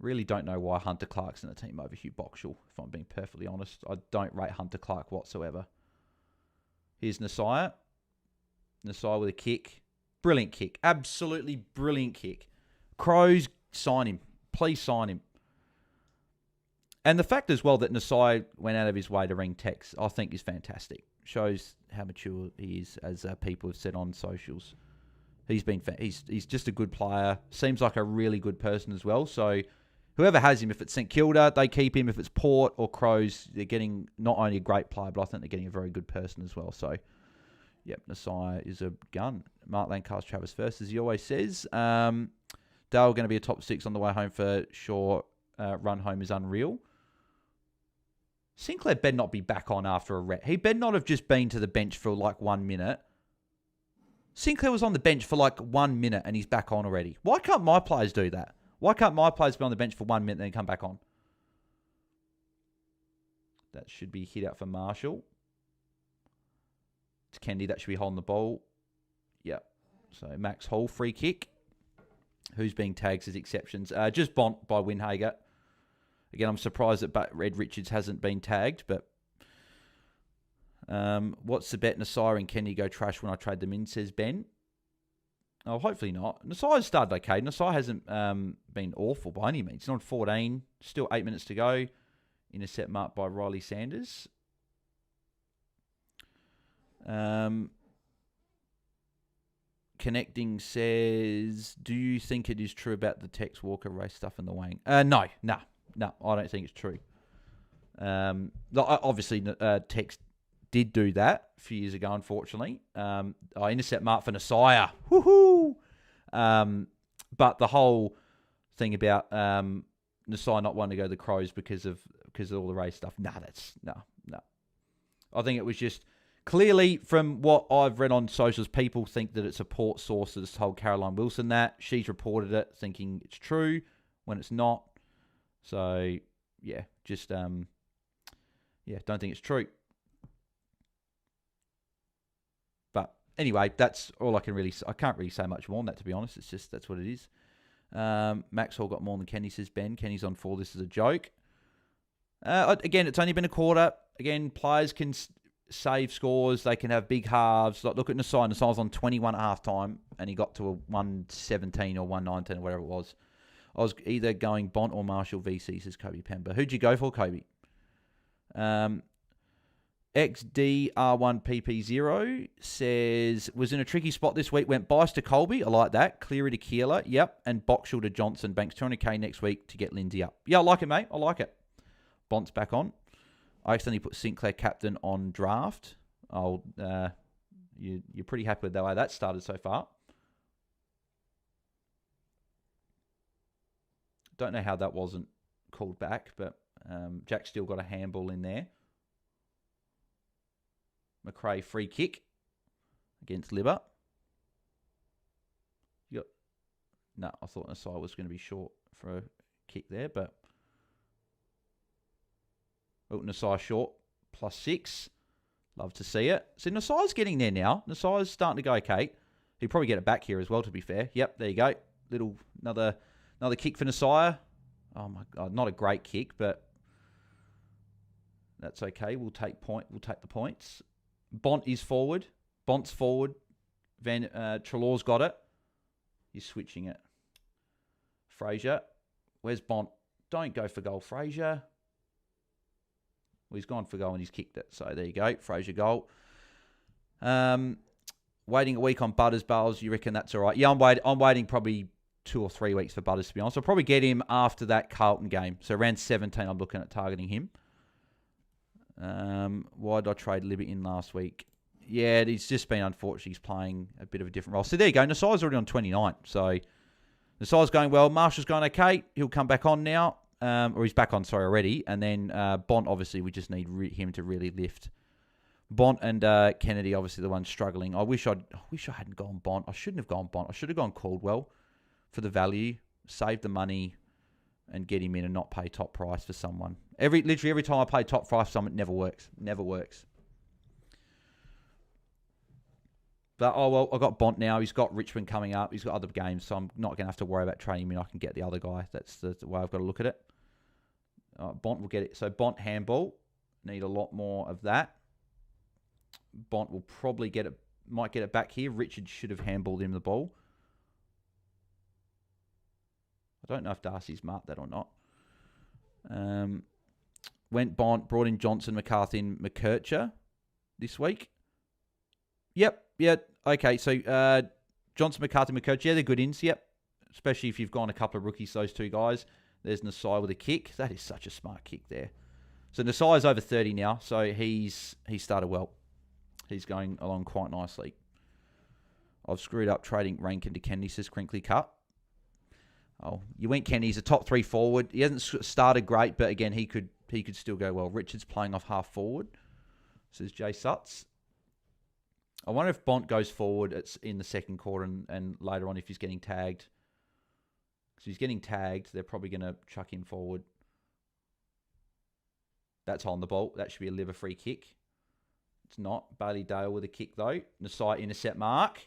Really don't know why Hunter Clark's in the team over Hugh Boxall, if I'm being perfectly honest. I don't rate Hunter Clark whatsoever. Here's Nasai. Nasai with a kick. Brilliant kick. Absolutely brilliant kick. Crows, sign him. Please sign him. And the fact as well that Nasai went out of his way to ring Tex, I think is fantastic. Shows how mature he is, as people have said on socials. He's just a good player. Seems like a really good person as well. So whoever has him, if it's St Kilda, they keep him. If it's Port or Crows, they're getting not only a great player, but I think they're getting a very good person as well. So, yep, Nasai is a gun. Mark Lancaster, Travis first, as he always says. Dale going to be a top 6 on the way home for sure. Run home is unreal. Sinclair better not be back on after a rest. He better not have just been to the bench for like 1 minute. Sinclair was on the bench for like 1 minute and he's back on already. Why can't my players do that? Why can't my players be on the bench for 1 minute and then come back on? That should be hit out for Marshall. It's Kendi. That should be holding the ball. Yep. So Max Hall, free kick. Who's being tagged as exceptions? Just Bont by Winhager. Again, I'm surprised that Red Richards hasn't been tagged, but what's the bet? Nasai and Kenny go trash when I trade them in, says Ben. Oh, hopefully not. Nasai's started okay. Nasai hasn't been awful by any means. He's on 14. Still 8 minutes to go. Intercept marked by Riley Sanders. Connecting says, do you think it is true about the Tex Walker race stuff in the Wang? No, I don't think it's true. Obviously, Tex did do that a few years ago, unfortunately. I intercept mark for Nasai. Woohoo! But the whole thing about Nasai not wanting to go to the Crows because of all the race stuff, no. I think it was just clearly from what I've read on socials, people think that it's a Port source that has told Caroline Wilson that. She's reported it thinking it's true when it's not. So, yeah, just, don't think it's true. But anyway, that's all I can't really say much more than that, to be honest. It's just, that's what it is. Max Hall got more than Kenny, says Ben. Kenny's on 4. This is a joke. Again, it's only been a quarter. Again, players can save scores. They can have big halves. Like, look at Nasai. Nasai was on 21 at half time, and he got to a 117 or 119 or whatever it was. I was either going Bont or Marshall VC, says Kobe Pember. Who'd you go for, Kobe? XDR1PP0 says, was in a tricky spot this week. Went Bice to Colby. I like that. Cleary to Keeler. Yep. And Boxall to Johnson. Banks 200k next week to get Lindsay up. Yeah, I like it, mate. I like it. Bont's back on. I accidentally put Sinclair captain on draft. You're pretty happy with the way that started so far. Don't know how that wasn't called back, but Jack still got a handball in there. McRae free kick against Libber. No, I thought Nasai was going to be short for a kick there, but Nasai short, +6. Love to see it. So Nasai's getting there now. Nasai's starting to go okay. He'll probably get it back here as well, to be fair. Yep, there you go. Another kick for Nasai. Oh my God, not a great kick, but that's okay. We'll take the points. Bont is forward. Bont's forward. Trelaw's got it. He's switching it. Fraser. Where's Bont? Don't go for goal, Fraser. Well, he's gone for goal and he's kicked it. So there you go. Fraser goal. Waiting a week on Butters, Bales. You reckon that's all right? Yeah, I'm waiting probably 2 or 3 weeks for Butters, to be honest. I'll probably get him after that Carlton game. So around 17, I'm looking at targeting him. Why did I trade Libby in last week? Yeah, it's just been unfortunate. He's playing a bit of a different role. So there you go. Nasai's already on 29. So Nasai's going well. Marshall's going okay. He'll come back on now. Or he's back on, already. And then Bont, obviously, we just need him to really lift. Bont and Kennedy, obviously, the ones struggling. I wish I hadn't gone Bont. I shouldn't have gone Bont. I should have gone Caldwell for the value, save the money, and get him in and not pay top price for someone. Literally every time I pay top price for someone, it never works. Never works. But, I got Bont now. He's got Richmond coming up. He's got other games, so I'm not going to have to worry about trading him in. I can get the other guy. That's the way I've got to look at it. Bont will get it. So, Bont handball. Need a lot more of that. Bont will probably might get it back here. Richard should have handballed him the ball. I don't know if Darcy's marked that or not. Went Bont, brought in Johnson, McCarthy, and McKercher this week. Yep. Yeah. Okay. So Johnson, McCarthy, McKercher. Yeah, they're good ins. Yep. Especially if you've gone a couple of rookies, those two guys. There's Nasai with a kick. That is such a smart kick there. So Nasai's over 30 now. So he started well. He's going along quite nicely. I've screwed up trading Rankin to Kennedy, says Crinkly Cut. Oh, you went Kenny. He's a top 3 forward. He hasn't started great, but again, he could still go well. Richard's playing off half forward, says Jay Sutts. I wonder if Bont goes forward. It's in the second quarter and later on if he's getting tagged. Because he's getting tagged, they're probably going to chuck him forward. That's on the ball. That should be a liver free kick. It's not. Bailey Dale with a kick though. Nasai intercept mark.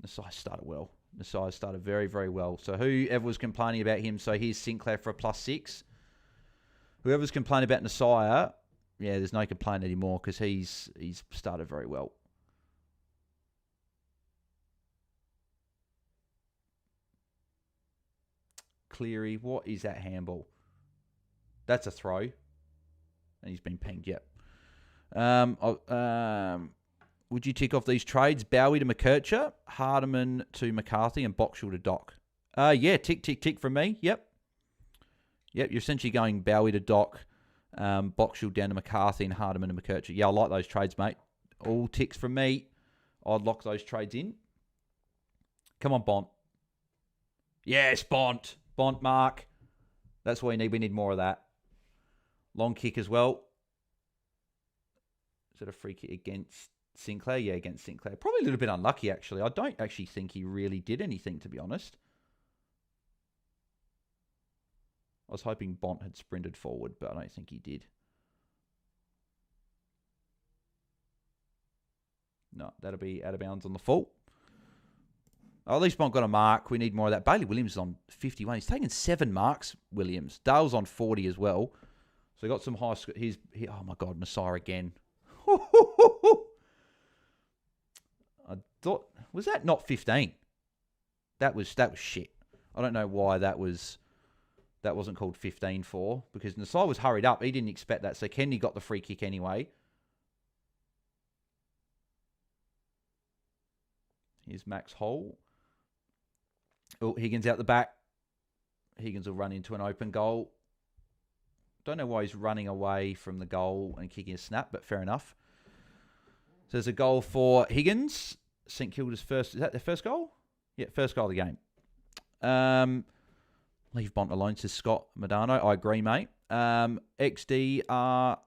Nasai started well. Nasai started very, very well. So whoever was complaining about him, so here's Sinclair for a +6. Whoever's complaining about Nasai, yeah, there's no complaint anymore because he's started very well. Cleary, what is that handball? That's a throw. And he's been pinged, yep. Would you tick off these trades? Bowie to McKercher, Hardiman to McCarthy, and Boxall to Doc. Yeah, tick from me. Yep, you're essentially going Bowie to Doc, Boxall down to McCarthy, and Hardiman to McKercher. Yeah, I like those trades, mate. All ticks from me. I'd lock those trades in. Come on, Bont. Yes, Bont. Bont, Mark. That's what we need. We need more of that. Long kick as well. Is that a free kick against Sinclair? Yeah, against Sinclair. Probably a little bit unlucky, actually. I don't actually think he really did anything, to be honest. I was hoping Bont had sprinted forward, but I don't think he did. No, that'll be out of bounds on the full. Oh, at least Bont got a mark. We need more of that. Bailey Williams is on 51. He's taken 7 marks, Williams. Dale's on 40 as well. So he got some high... oh, my God, Nasai again. I thought... Was that not 15? That was shit. I don't know why that wasn't called 15 for, because Nasai was hurried up. He didn't expect that. So Kennedy got the free kick anyway. Here's Max Hole. Oh, Higgins out the back. Higgins will run into an open goal. Don't know why he's running away from the goal and kicking a snap, but fair enough. So there's a goal for Higgins. St Kilda's first... Is that their first goal? Yeah, first goal of the game. Leave Bont alone, says Scott Madano. I agree, mate. XDR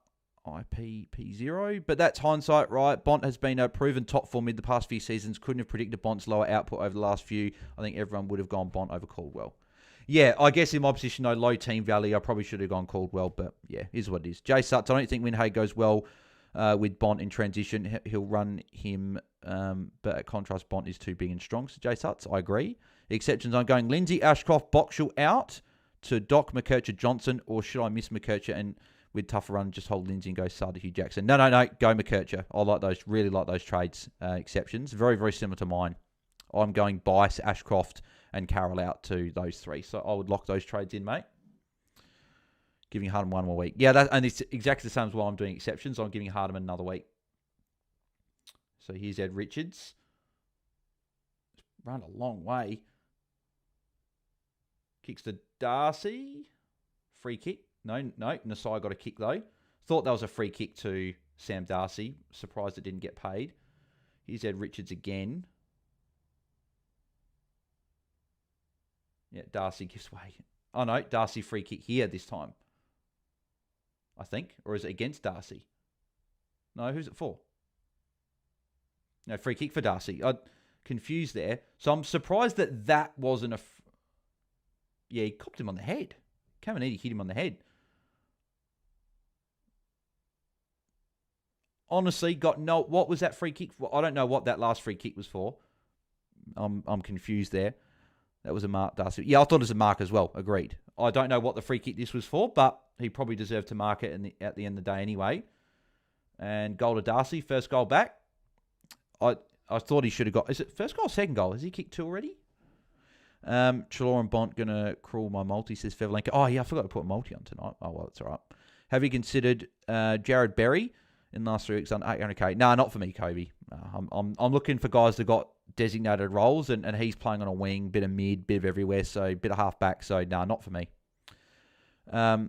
IPP0. But that's hindsight, right? Bont has been a proven top form mid the past few seasons. Couldn't have predicted Bont's lower output over the last few. I think everyone would have gone Bont over Caldwell. Yeah, I guess in my position, though, low team value, I probably should have gone Caldwell, but yeah, is what it is. Jay Sutts, I don't think Winhay goes well with Bont in transition. He'll run him, but at contrast, Bont is too big and strong. So Jay Sutts, I agree. Exceptions, I'm going Lindsay, Ashcroft, Boxall out to Doc, McKercher, Johnson, or should I miss McKercher and with tougher run, just hold Lindsay and go Sarda, Hugh Jackson? No, go McKercher. I like those, really like those trades exceptions. Very, very similar to mine. I'm going Bice, Ashcroft, and Carroll out to those three. So I would lock those trades in, mate. Giving Hardman one more week. Yeah, and it's exactly the same as why I'm doing exceptions. I'm giving Hardman another week. So here's Ed Richards. Run a long way. Kicks to Darcy. Free kick. No, Nasai got a kick though. Thought that was a free kick to Sam Darcy. Surprised it didn't get paid. Here's Ed Richards again. Yeah, Darcy gives way. Oh no, Darcy free kick here this time. I think. Or is it against Darcy? No, who's it for? No, free kick for Darcy. I'm confused there. So I'm surprised that wasn't a... Yeah, he copped him on the head. Caminiti hit him on the head. Honestly, what was that free kick for? I don't know what that last free kick was for. I'm confused there. That was a mark, Darcy. Yeah, I thought it was a mark as well. Agreed. I don't know what the free kick this was for, but he probably deserved to mark it at the end of the day anyway. And goal to Darcy. First goal back. I thought he should have got... Is it first goal or second goal? Has he kicked two already? Chalor and Bont going to crawl my multi, says Fevelenka. Oh, yeah, I forgot to put a multi on tonight. Oh, well, that's all right. Have you considered Jared Berry in the last 3 weeks on 800k? No, not for me, Kobe. I'm looking for guys that got designated roles, and he's playing on a wing, bit of mid, bit of everywhere, so bit of half back. So, no, not for me. Has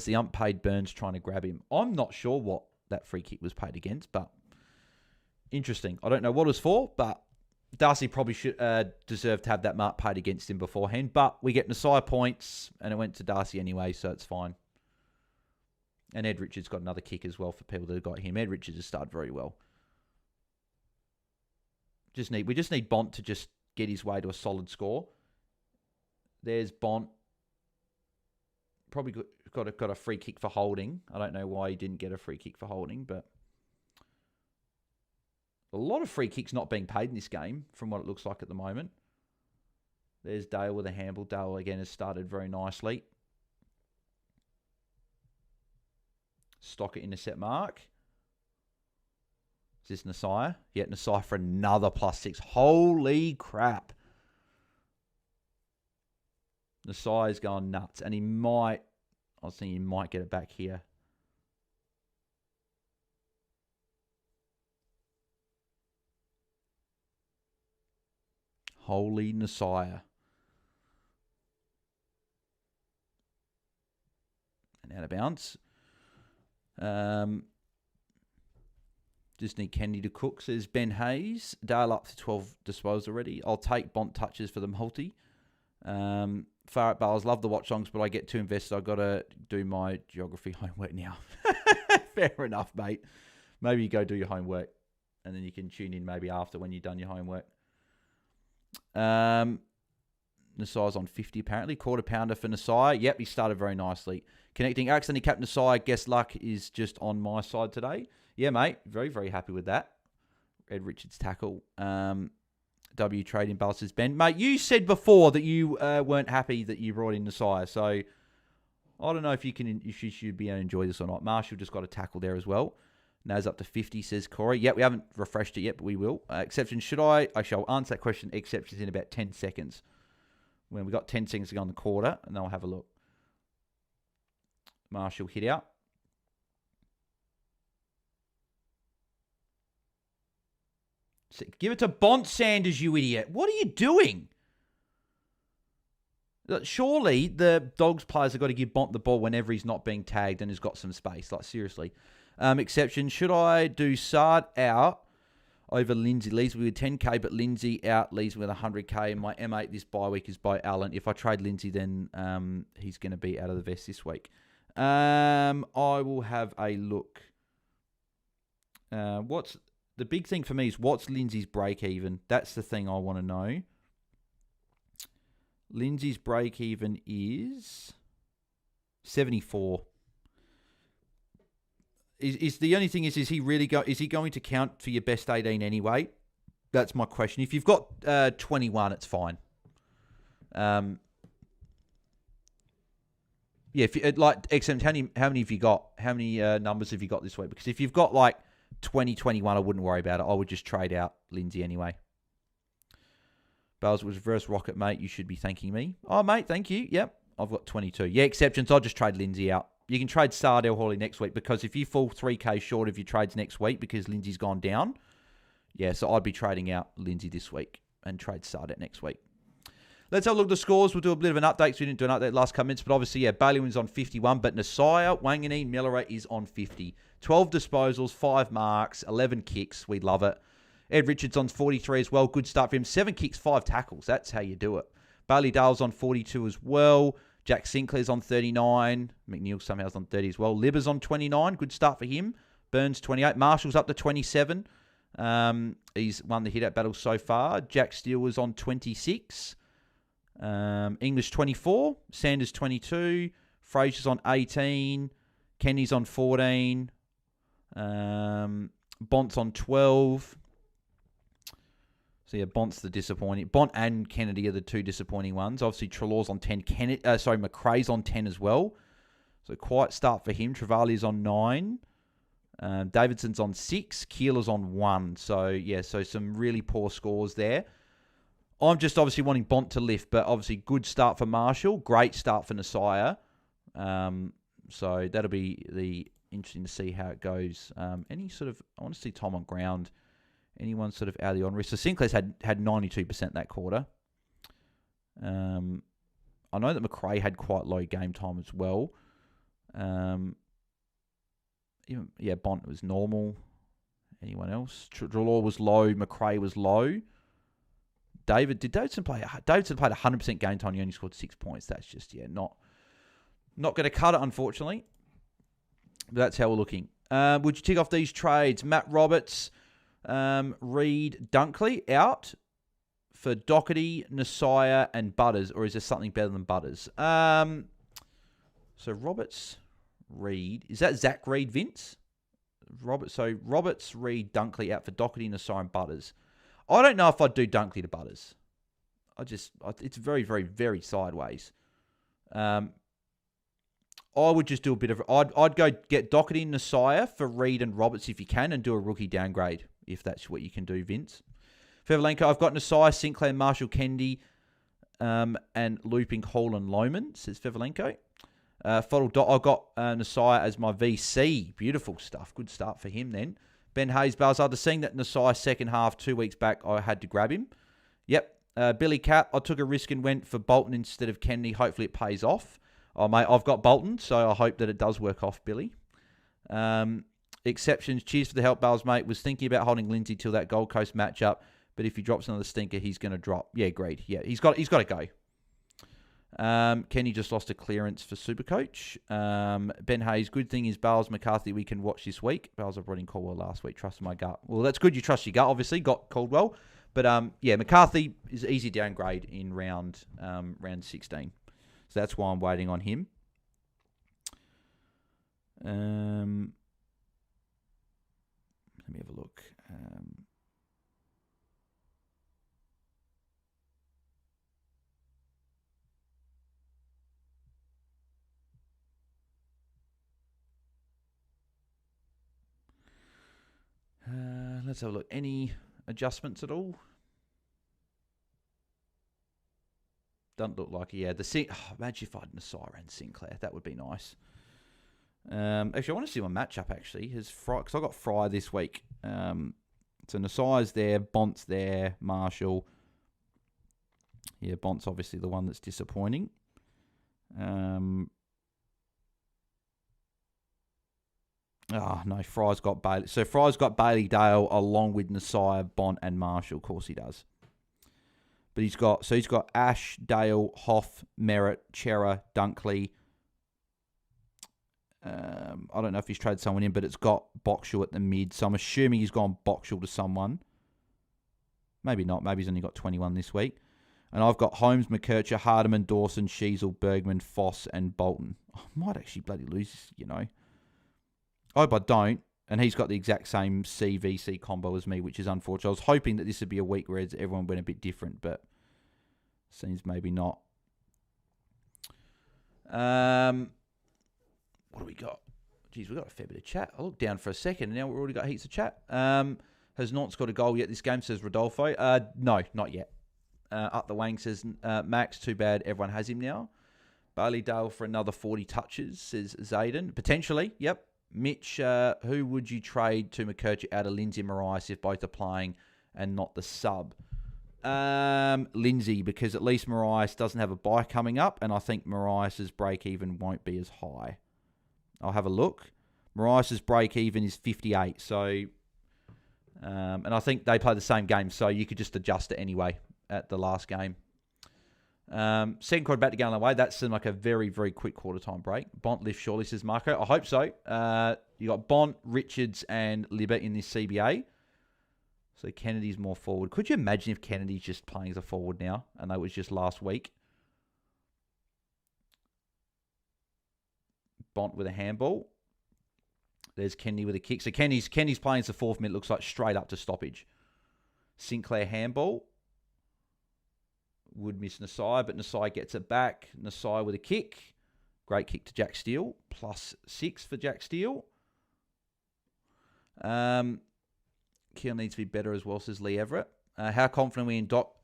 the ump paid Burns trying to grab him? I'm not sure what that free kick was paid against, but interesting. I don't know what it was for, but Darcy probably should deserve to have that mark paid against him beforehand. But we get Nasai points, and it went to Darcy anyway, so it's fine. And Ed Richards got another kick as well for people that have got him. Ed Richards has started very well. We just need Bont to just get his way to a solid score. There's Bont. Probably got a free kick for holding. I don't know why he didn't get a free kick for holding, but a lot of free kicks not being paid in this game from what it looks like at the moment. There's Dale with a handball. Dale again has started very nicely. Stocker intercept mark. Is this Nasai? Yeah, Nasai for another +6. Holy crap. Nasai's going nuts. And I was thinking he might get it back here. Holy Nasai. And out of bounds. Just need Kennedy to cook, says Ben Hayes. Dale up to 12 disposals already. I'll take Bont touches for the multi. Far at Bales, love the Watchalongs, but I get too invested. I've got to do my geography homework now. Fair enough, mate. Maybe you go do your homework, and then you can tune in maybe after when you've done your homework. Nasai's on 50 apparently. Quarter pounder for Nasai. Yep, he started very nicely. Connecting accidentally Captain Nasai. Guess luck is just on my side today. Yeah, mate. Very, very happy with that. Ed Richards tackle. W trading balances Ben. Mate, you said before that you weren't happy that you brought in Nasai. So I don't know if you should be able to enjoy this or not. Marshall just got a tackle there as well. Naz up to 50, says Corey. Yep, we haven't refreshed it yet, but we will. Exceptions, should I? I shall answer that question. Exceptions in about 10 seconds. When we got 10 seconds to go on the quarter, and then I'll have a look. Marshall hit out. Give it to Bont Sanders, you idiot. What are you doing? Surely the Dogs players have got to give Bont the ball whenever he's not being tagged and has got some space. Like, seriously. Exception, should I do Sard out over Lindsay? Leaves me with 10k, but Lindsay out leaves me with 100k. My M8 this bye week is by Allen. If I trade Lindsay, then he's going to be out of the vest this week. I will have a look. The big thing for me is what's Lindsay's break even? That's the thing I want to know. Lindsay's break even is 74. Is the only thing is he really is he going to count for your best 18 anyway? That's my question. If you've got 21, it's fine. Yeah, except how many have you got? How many numbers have you got this week? Because if you've got like 20, 21, I wouldn't worry about it. I would just trade out Lindsay anyway. Bales was reverse rocket, mate. You should be thanking me. Oh, mate, thank you. Yep, I've got 22. Yeah, exceptions. I'll just trade Lindsay out. You can trade Sardell Hawley next week because if you fall 3K short of your trades next week because Lindsay's gone down, yeah, so I'd be trading out Lindsay this week and trade Sardell next week. Let's have a look at the scores. We'll do a bit of an update. So we didn't do an update last couple minutes, but obviously, yeah, Bailey wins on 51, but Nasiah, Wangani, Millera is on 50. 12 disposals, 5 marks, 11 kicks. We love it. Ed Richards on 43 as well. Good start for him. 7 kicks, 5 tackles. That's how you do it. Bailey Dale's on 42 as well. Jack Sinclair's on 39. McNeil somehow's on 30 as well. Libber's on 29. Good start for him. Burns 28. Marshall's up to 27. He's won the hit-out battle so far. Jack Steele was on 26. English 24. Sanders 22. Fraser's on 18. Kenny's on 14. Bont's on 12. So, yeah, Bont's the disappointing. Bont and Kennedy are the two disappointing ones. Obviously, Trelaw's on 10. McRae's on 10 as well. So, quite start for him. Travali's on 9. Davidson's on 6. Keeler's on 1. So, yeah, so some really poor scores there. I'm just obviously wanting Bont to lift, but obviously good start for Marshall. Great start for Nasiah. So, that'll be interesting to see how it goes. I want to see Tom on ground. Anyone sort of out of the on-risk. So Sinclair's had 92% that quarter. I know that McRae had quite low game time as well. Bont was normal. Anyone else? Trelaw was low. McRae was low. Did Davidson play? Davidson played 100% game time. He only scored 6 points. That's just, not going to cut it, unfortunately. But that's how we're looking. Would you tick off these trades? Matt Roberts... Reed Dunkley out for Doherty, Nasiah, and Butters, or is there something better than Butters? So Roberts, Reed, is that Zach Reed, Vince? Roberts, Reed, Dunkley out for Doherty, Nasiah, and Butters. I don't know if I'd do Dunkley to Butters. It's very, very, very sideways. I would just do a bit of... I'd go get Doherty and Nasiah for Reed and Roberts if you can and do a rookie downgrade, if that's what you can do, Vince. Fevelenko, I've got Nasiah, Sinclair, Marshall, Kennedy, and looping Hall and Lohman, says Fevelenko. I've got Nasiah as my VC. Beautiful stuff. Good start for him then. Ben Hayes, Balzar, seeing that Nasiah second half 2 weeks back, I had to grab him. Yep. Billy Cat, I took a risk and went for Bolton instead of Kennedy. Hopefully it pays off. Oh, mate, I've got Bolton, so I hope that it does work off, Billy. Exceptions. Cheers for the help, Bales, mate. Was thinking about holding Lindsay till that Gold Coast matchup, but if he drops another stinker, he's going to drop. Yeah, agreed. Yeah, he's got to go. Kenny just lost a clearance for Supercoach. Ben Hayes, good thing is Bales McCarthy we can watch this week. Bales I brought in Caldwell last week. Trusted my gut. Well, that's good. You trust your gut, obviously. Got Caldwell. But, McCarthy is an easy downgrade in round 16. So that's why I'm waiting on him. Let me have a look. Let's have a look. Any adjustments at all? Doesn't look like it. Yeah, imagine if I had Nasiah and Sinclair. That would be nice. Actually, I want to see my matchup, actually. Because I got Fry this week. So Nasiah's there, Bont's there, Marshall. Yeah, Bont's obviously the one that's disappointing. No, Fry's got Bailey. So Fry's got Bailey Dale along with Nasiah, Bont, and Marshall. Of course he does. But he's got Ash, Dale, Hoff, Merritt, Chera, Dunkley. I don't know if he's traded someone in, but it's got Boxall at the mid. So I'm assuming he's gone Boxall to someone. Maybe not. Maybe he's only got 21 this week. And I've got Holmes, McKercher, Hardiman, Dawson, Sheasel, Bergman, Foss, and Bolton. I might actually bloody lose, I hope I don't. And he's got the exact same CVC combo as me, which is unfortunate. I was hoping that this would be a week where everyone went a bit different, but seems maybe not. What do we got? Geez, we've got a fair bit of chat. I looked down for a second, and now we've already got heaps of chat. Has Naught scored a goal yet this game, says Rodolfo? No, not yet. Up the Wang says, Max, too bad everyone has him now. Bailey Dale for another 40 touches, says Jaiden. Potentially, yep. Mitch, who would you trade to McKercher out of Lindsay and Marais if both are playing and not the sub? Lindsay, because at least Marais doesn't have a bye coming up, and I think Marais' break-even won't be as high. I'll have a look. Marais' break-even is 58, so... and I think they play the same game, so you could just adjust it anyway at the last game. Second quarter back to go on the way. That seemed like a very, very quick quarter time break. Bont lift surely, says Marco. I hope so. You got Bont, Richards, and Libber in this CBA. So Kennedy's more forward. Could you imagine if Kennedy's just playing as a forward now, and that was just last week? Bont with a handball. There's Kennedy with a kick. So Kennedy's playing as the 4th minute. Looks like straight up to stoppage. Sinclair handball. Would miss Nasai, but Nasai gets it back. Nasai with a kick. Great kick to Jack Steele. +6 for Jack Steele. Keel needs to be better as well, says Lee Everett. How confident are we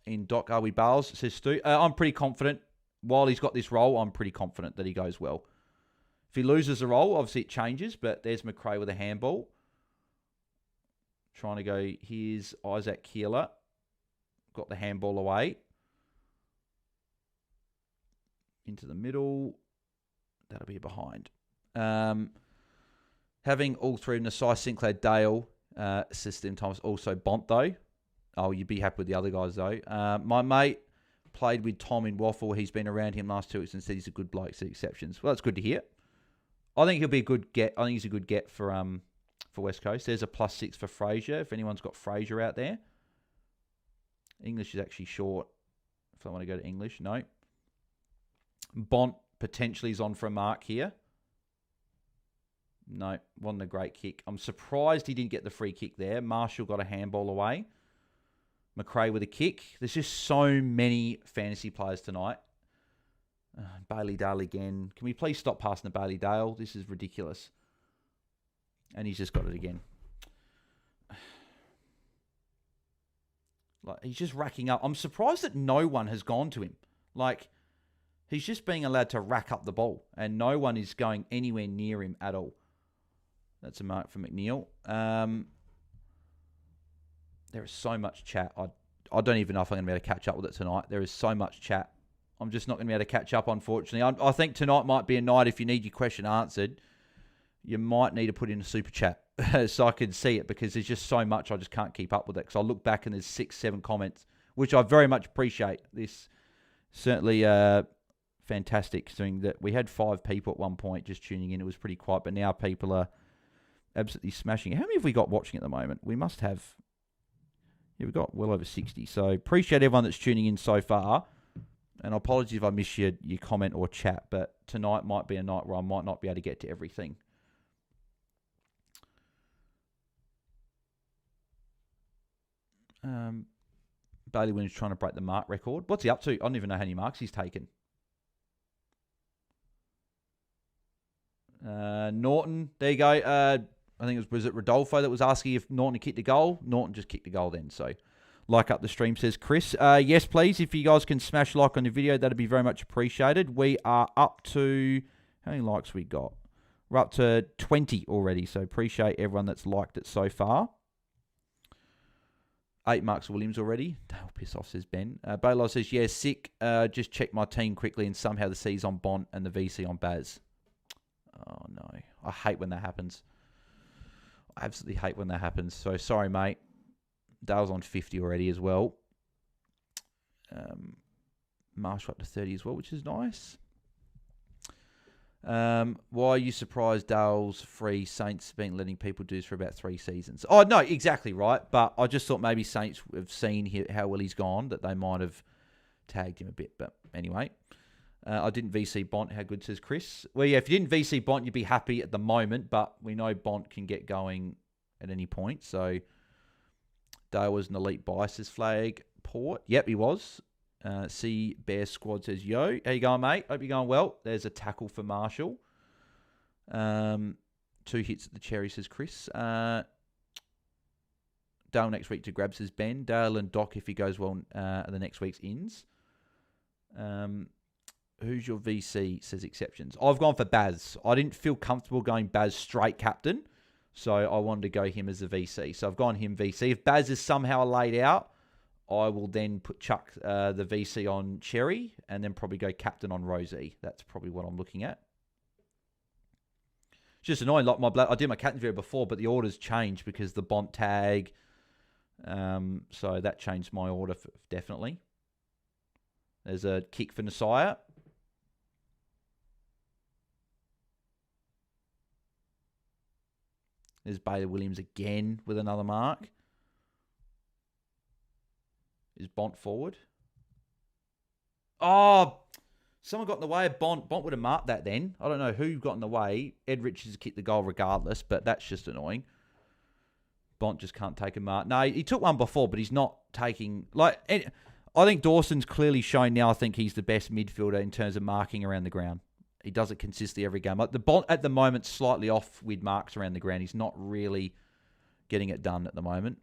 in Doc are we, Bales, says Stu. I'm pretty confident. While he's got this role, I'm pretty confident that he goes well. If he loses the role, obviously it changes, but there's McRae with a handball. Trying to go, here's Isaac Keeler. Got the handball away. Into the middle. That'll be behind. Having all three of Nasai, Sinclair, Dale, system times also Bont, though. Oh, you'd be happy with the other guys, though. My mate played with Tom in Waffle. He's been around him last 2 weeks and said he's a good bloke, said exceptions. Well, that's good to hear. I think he'll be a good get. I think he's a good get for West Coast. There's a +6 for Fraser, if anyone's got Fraser out there. English is actually short. If I want to go to English, no. Bont potentially is on for a mark here. No, wasn't a great kick. I'm surprised he didn't get the free kick there. Marshall got a handball away. McRae with a kick. There's just so many fantasy players tonight. Bailey Dale again. Can we please stop passing to Bailey Dale? This is ridiculous. And he's just got it again. Like, he's just racking up. I'm surprised that no one has gone to him. Like, he's just being allowed to rack up the ball, and no one is going anywhere near him at all. That's a mark for McNeil. There is so much chat. I don't even know if I'm going to be able to catch up with it tonight. There is so much chat. I'm just not going to be able to catch up, unfortunately. I think tonight might be a night, if you need your question answered, you might need to put in a super chat so I can see it, because there's just so much I just can't keep up with it. Because I look back and there's 6, 7 comments, which I very much appreciate. This certainly fantastic, considering that we had 5 people at one point just tuning in. It was pretty quiet, but now people are absolutely smashing it. How many have we got watching at the moment? We must have... Yeah, we've got well over 60. So appreciate everyone that's tuning in so far. And apologies if I miss your comment or chat, but tonight might be a night where I might not be able to get to everything. Bailey Williams trying to break the mark record. What's he up to? I don't even know how many marks he's taken. Norton, there you go. I think was it Rodolfo that was asking if Norton had kicked a goal? Norton just kicked a goal then, so... Like up the stream, says Chris. Yes, please. If you guys can smash like on the video, that'd be very much appreciated. We are up to... How many likes we got? We're up to 20 already, so appreciate everyone that's liked it so far. 8 marks Williams already. They'll piss off, says Ben. Baylor says, yeah, sick. Just check my team quickly and somehow the C's on Bont and the VC on Baz. Oh, no. I hate when that happens. I absolutely hate when that happens. So, sorry, mate. Dale's on 50 already as well. Marshall up to 30 as well, which is nice. Why are you surprised Dale's free? Saints been letting people do this for about 3 seasons. Oh, no, exactly right. But I just thought maybe Saints have seen how well he's gone, that they might have tagged him a bit. But anyway, I didn't VC Bont. How good, says Chris. Well, yeah, if you didn't VC Bont, you'd be happy at the moment. But we know Bont can get going at any point. So Dale was an elite buy, says Flag Port. Yep, he was. C Bear Squad says, yo, how you going, mate? Hope you're going well. There's a tackle for Marshall. 2 hits at the cherry, says Chris. Dale next week to grab, says Ben. Dale and Doc if he goes well the next week's ins. Who's your VC, says Exceptions. I've gone for Baz. I didn't feel comfortable going Baz straight captain, so I wanted to go him as a VC. So I've gone him VC. If Baz is somehow laid out, I will then chuck the VC on Cherry and then probably go captain on Rosie. That's probably what I'm looking at. It's just annoying. Like I did my captain video before, but the orders changed because the Bont tag. So that changed my order definitely. There's a kick for Nasiah. There's Bailey Williams again with another mark. Is Bont forward? Oh, someone got in the way of Bont. Bont would have marked that then. I don't know who got in the way. Ed Richards kicked the goal regardless, but that's just annoying. Bont just can't take a mark. No, he took one before, but he's not taking... I think Dawson's clearly shown now, I think he's the best midfielder in terms of marking around the ground. He does it consistently every game. Like the Bont at the moment slightly off with marks around the ground. He's not really getting it done at the moment.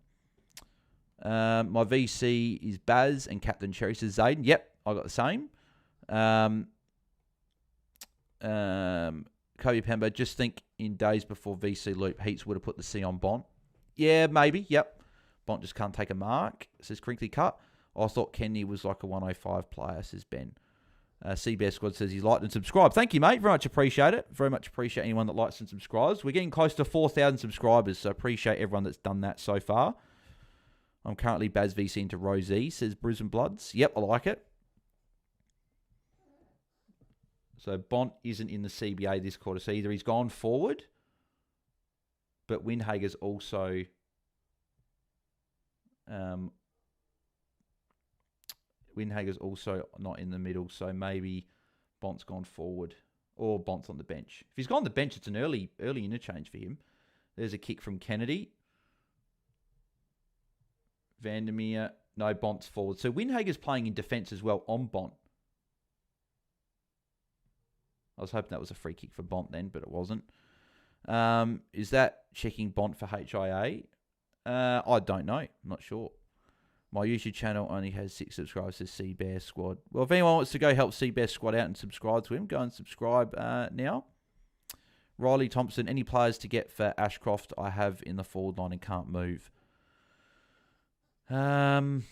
My VC is Baz and Captain Cherry says Jaiden. Yep, I got the same. Kobe Pemba, just think in days before VC Loop, Heats would have put the C on Bont. Yeah, maybe. Yep. Bont just can't take a mark, says Crinkly Cut. I thought Kenny was like a 105 player, says Ben. CBS Squad says he's liked and subscribed. Thank you, mate. Very much appreciate it. Very much appreciate anyone that likes and subscribes. We're getting close to 4,000 subscribers, so appreciate everyone that's done that so far. I'm currently Baz VC into Rosie, says Brisbane Bloods. Yep, I like it. So Bont isn't in the CBA this quarter, so either he's gone forward, but Windhager's also... Windhager's also not in the middle, so maybe Bont's gone forward or Bont's on the bench. If he's gone on the bench, it's an early interchange for him. There's a kick from Kennedy. Vandermeer, no, Bont's forward. So Windhager's playing in defence as well on Bont. I was hoping that was a free kick for Bont then, but it wasn't. Is that checking Bont for HIA? I don't know. I'm not sure. My YouTube channel only has 6 subscribers to C Bear Squad. Well, if anyone wants to go help C Bear Squad out and subscribe to him, go and subscribe now. Riley Thompson, any players to get for Ashcroft I have in the forward line and can't move? I'm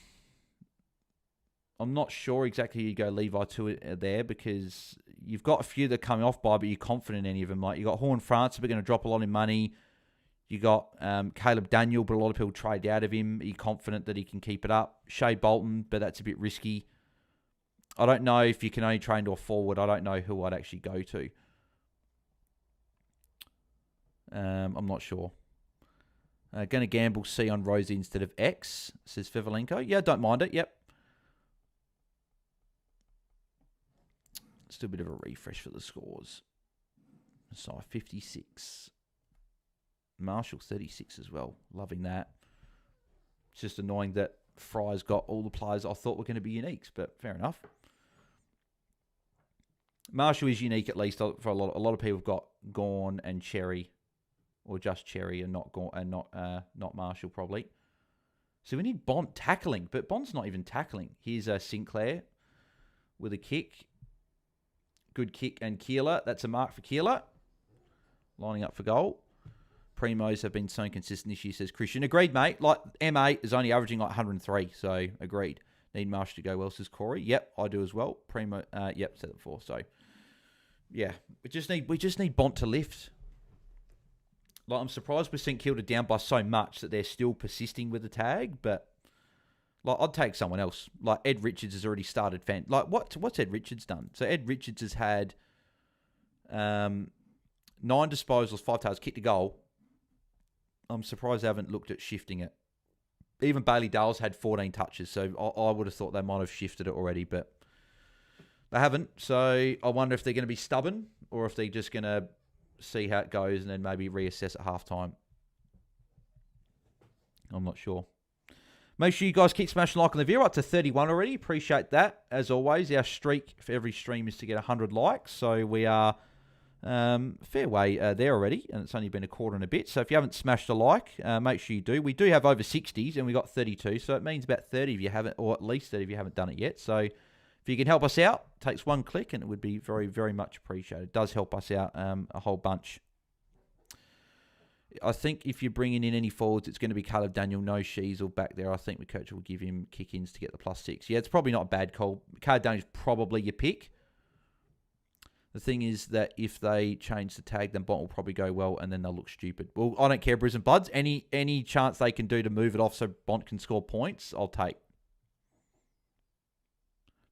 not sure exactly who you go Levi to there because you've got a few that are coming off by, but you're confident in any of them. Like you got Horn France, but going to drop a lot in money. You got Caleb Daniel, but a lot of people trade out of him. Are you confident that he can keep it up? Shea Bolton, but that's a bit risky. I don't know if you can only train to a forward. I don't know who I'd actually go to. I'm not sure. Going to gamble C on Rosie instead of X, says Fevelenko. Yeah, don't mind it. Yep. Let's do a bit of a refresh for the scores. So 56. Marshall 36 as well. Loving that. It's just annoying that Fry's got all the players I thought were going to be uniques, but fair enough. Marshall is unique at least for a lot. A lot of people have got Gorn and Cherry, or just Cherry and not Gorn and not Marshall probably. So we need Bont tackling, but Bont's not even tackling. Here's Sinclair with a kick. Good kick and Keeler. That's a mark for Keeler. Lining up for goal. Primos have been so inconsistent this year, says Christian. Agreed, mate. Like, M8 is only averaging like 103, so agreed. Need Marsh to go well, says Corey. Yep, I do as well. Primo, yep, said it before. So, yeah, we just need Bont to lift. Like, I'm surprised with St Kilda down by so much that they're still persisting with the tag, but like, I'd take someone else. Like, Ed Richards has already started Like, what's Ed Richards done? So, Ed Richards has had 9 disposals, 5 tails, kicked a goal. I'm surprised they haven't looked at shifting it. even Bailey Dales had 14 touches, so I would have thought they might have shifted it already, but they haven't. So I wonder if they're going to be stubborn or if they're just going to see how it goes and then maybe reassess at halftime. I'm not sure. Make sure you guys keep smashing like on the video. Up to 31 already. Appreciate that. As always, our streak for every stream is to get 100 likes. So we are fair way there already, and it's only been a quarter and a bit. So if you haven't smashed a like, make sure you do. We do have over 60s, and we got 32. So it means about 30 if you haven't, or at least 30 if you haven't done it yet. So if you can help us out, it takes one click, and it would be very, very much appreciated. It does help us out a whole bunch. I think if you're bringing in any forwards, it's going to be Caleb Daniel, no Sheasel back there. I think the coach will give him kick-ins to get the +6. Yeah, it's probably not a bad call. Caleb Daniel's probably your pick. The thing is that if they change the tag, then Bont will probably go well, and then they'll look stupid. Well, I don't care, Brisbane Buds. Any chance they can do to move it off so Bont can score points, I'll take.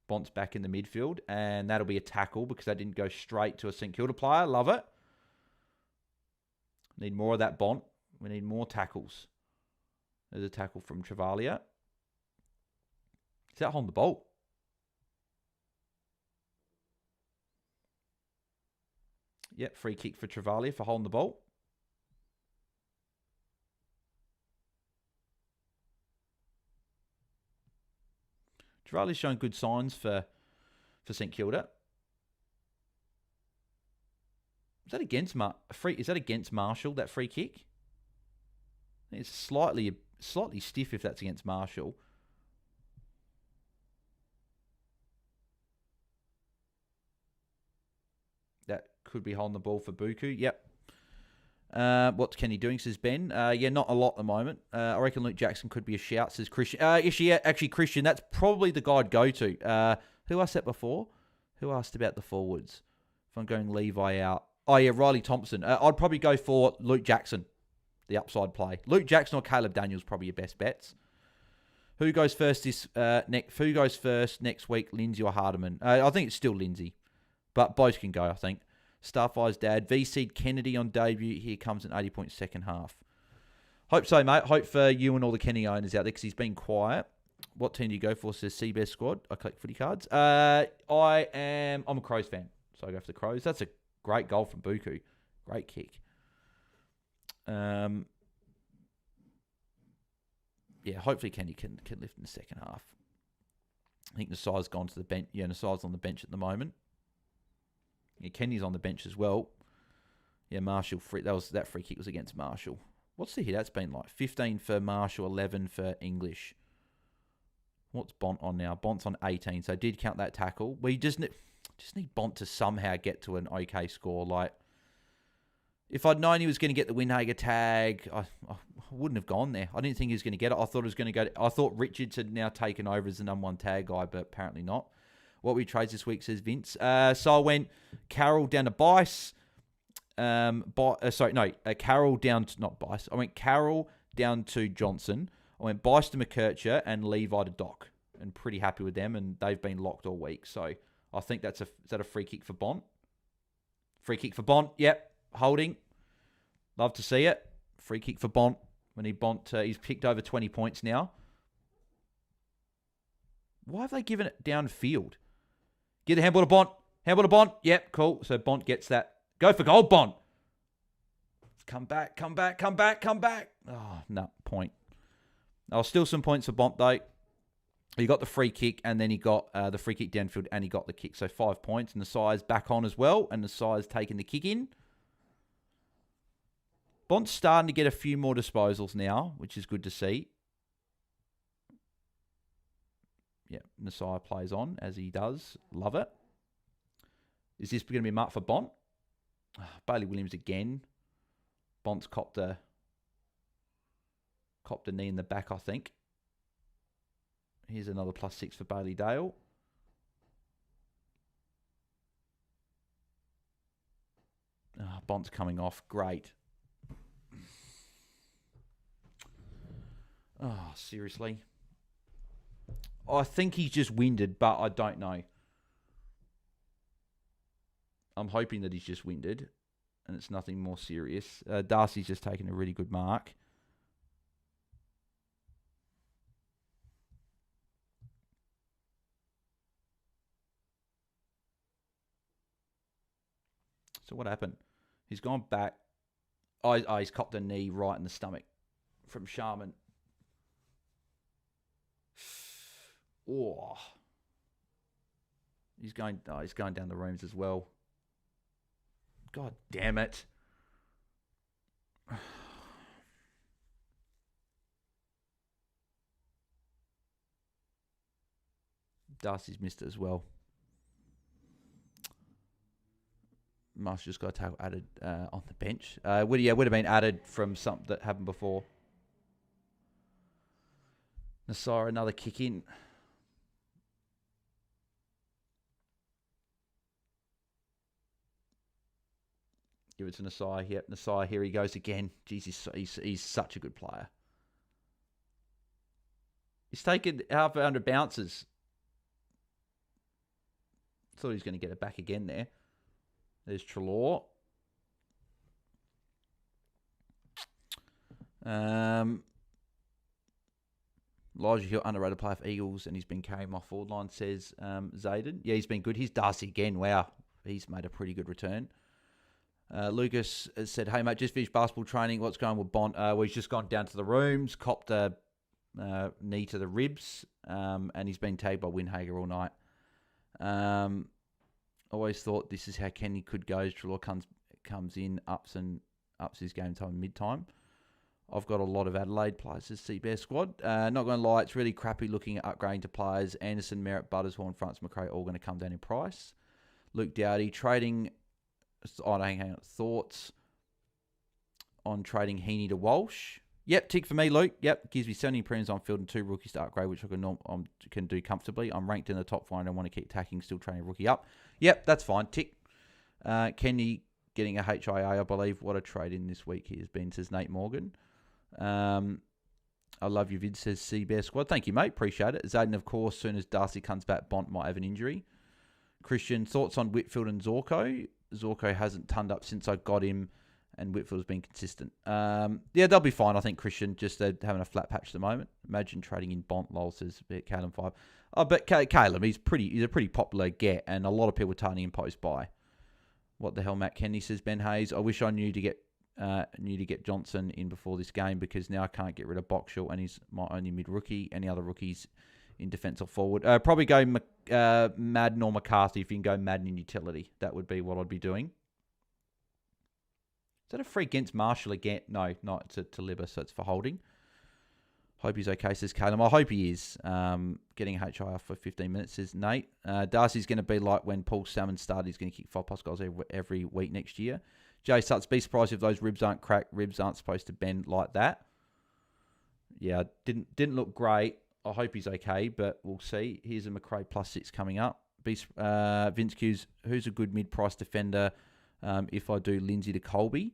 Bont's back in the midfield, and that'll be a tackle because they didn't go straight to a St Kilda player. Love it. Need more of that, Bont. We need more tackles. There's a tackle from Travalia. Is that holding the ball? Yep, free kick for Travalia for holding the ball. Travalia's shown good signs for St Kilda. Is that against Is that against Marshall, that free kick? It's slightly stiff if that's against Marshall. That could be holding the ball for Buku. Yep. What can he doing, says Ben. Yeah, not a lot at the moment. I reckon Luke Jackson could be a shout, says Christian. Actually, Christian, that's probably the guy I'd go to. Who asked that before? Who asked about the forwards? If I'm going Levi out. Oh, yeah, Riley Thompson. I'd probably go for Luke Jackson, the upside play. Luke Jackson or Caleb Daniels probably your best bets. Who goes first Who goes first next week, Lindsay or Hardiman? I think it's still Lindsay, but both can go, I think. Starfire's dad. VC Kennedy on debut. Here comes an 80 point second half. Hope so, mate. Hope for you and all the Kenny owners out there because he's been quiet. What team do you go for, says Seabear Squad. I collect footy cards. I'm a Crows fan, so I go for the Crows. That's a great goal from Buku. Great kick. Yeah, hopefully Kenny can lift in the second half. I think Nasai's gone to the bench. Yeah, Nasai's on the bench at the moment. Yeah, Kenny's on the bench as well. Yeah, Marshall. That free kick was against Marshall. What's the hit? That's been like 15 for Marshall, 11 for English. What's Bont on now? Bont's on 18, so I did count that tackle. We just need Bont to somehow get to an okay score. Like, if I'd known he was going to get the Windhager tag, I wouldn't have gone there. I didn't think he was going to get it. I thought it was going to go. I thought Richards had now taken over as the number 1 tag guy, but apparently not. What we trades this week, says Vince. So I went Carroll down to Bice. Carroll down to, not Bice. I went Carroll down to Johnson. I went Bice to McKercher and Levi to Doc. And pretty happy with them, and they've been locked all week. So I think is that a free kick for Bont? Free kick for Bont. Yep. Holding. Love to see it. Free kick for Bont. He's picked over 20 points now. Why have they given it downfield? Get the handball to Bont. Handball to Bont. Yep, cool. So Bont gets that. Go for goal, Bont. Come back. Oh, no, point. Still some points for Bont, though. He got the free kick, and then he got the free kick downfield, and he got the kick. So 5 points, and the size back on as well, and the size taking the kick in. Bont's starting to get a few more disposals now, which is good to see. Yeah, Nasai plays on as he does. Love it. Is this going to be a mark for Bont? Bailey Williams again. Bont's copped a knee in the back, I think. Here's another +6 for Bailey Dale. Bont's coming off. Great. Oh, seriously. I think he's just winded, but I don't know. I'm hoping that he's just winded and it's nothing more serious. Darcy's just taken a really good mark. So what happened? He's gone back. Oh, he's copped a knee right in the stomach from Sharman. Oh. He's going down the rooms as well. God damn it. Darcy's missed it as well. Must just got tackle added on the bench. Would have been added from something that happened before. Nasara, another kick in. Give it to Nasai. Yep, Nasai, here he goes again. Jeez, he's such a good player. He's taken half under bounces. Thought he was going to get it back again there. There's Trelaw. Elijah Hill, underrated player for Eagles, and he's been carrying my forward line, says Jaiden. Yeah, he's been good. He's Darcy again. Wow, he's made a pretty good return. Lucas said, hey, mate, just finished basketball training. What's going with Bont? Well, he's just gone down to the rooms, copped a knee to the ribs, and he's been tagged by Windhager all night. Always thought this is how Kenny could go. Trelaw comes in, ups his game time mid-time. I've got a lot of Adelaide players as CBS squad. Not going to lie, it's really crappy looking at upgrading to players. Anderson, Merritt, Buttershorn, Francis McRae all going to come down in price. Luke Dowdy, trading... hang on. Thoughts on trading Heaney to Walsh? Yep, tick for me, Luke. Yep, gives me 70 premiums on field and 2 rookies to upgrade, which I can do comfortably. I'm ranked in the top 5 and I want to keep attacking, still training a rookie up. Yep, that's fine. Tick. Kenny getting a HIA, I believe. What a trade in this week he has been, says Nate Morgan. I love your vid, says CBS Squad. Thank you, mate. Appreciate it. Jaiden, of course, soon as Darcy comes back, Bont might have an injury. Christian, thoughts on Whitfield and Zorko? Zorko hasn't turned up since I got him, and Whitfield's been consistent. Yeah, they'll be fine, I think, Christian. Just they're having a flat patch at the moment. Imagine trading in Bont, lol, says Caleb 5. Oh, but Caleb, he's a pretty popular get, and a lot of people are turning him post-buy. What the hell, Matt Kennedy, says Ben Hayes. I wish I knew to get Johnson in before this game, because now I can't get rid of Boxall, and he's my only mid-rookie. Any other rookies in defence or forward? Probably go Madden or McCarthy if you can go Madden in utility. That would be what I'd be doing. Is that a free against Marshall again? No, not. It's a Taliba, so it's for holding. Hope he's okay, says Caleb. I hope he is. Getting a HIR for 15 minutes, says Nate. Darcy's going to be like when Paul Salmon started. He's going to kick 5+ goals every week next year. Jay Sutts, be surprised if those ribs aren't cracked. Ribs aren't supposed to bend like that. Yeah, didn't look great. I hope he's okay, but we'll see. Here's a McRae +6 coming up. Vince Hughes, who's a good mid-price defender if I do Lindsay to Colby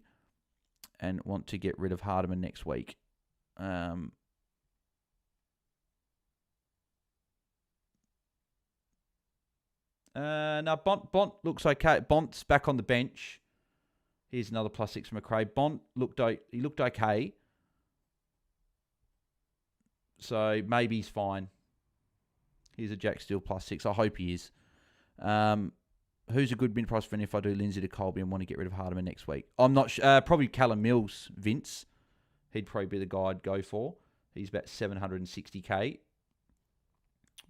and want to get rid of Hardiman next week. Now, Bont looks okay. Bont's back on the bench. Here's another +6 from McRae. Bont looked okay. So maybe he's fine. Here's a Jack Steele +6. I hope he is. Who's a good mid price friend if I do Lindsay to Colby and want to get rid of Hardiman next week? I'm not sure. Probably Callum Mills, Vince. He'd probably be the guy I'd go for. He's about 760k.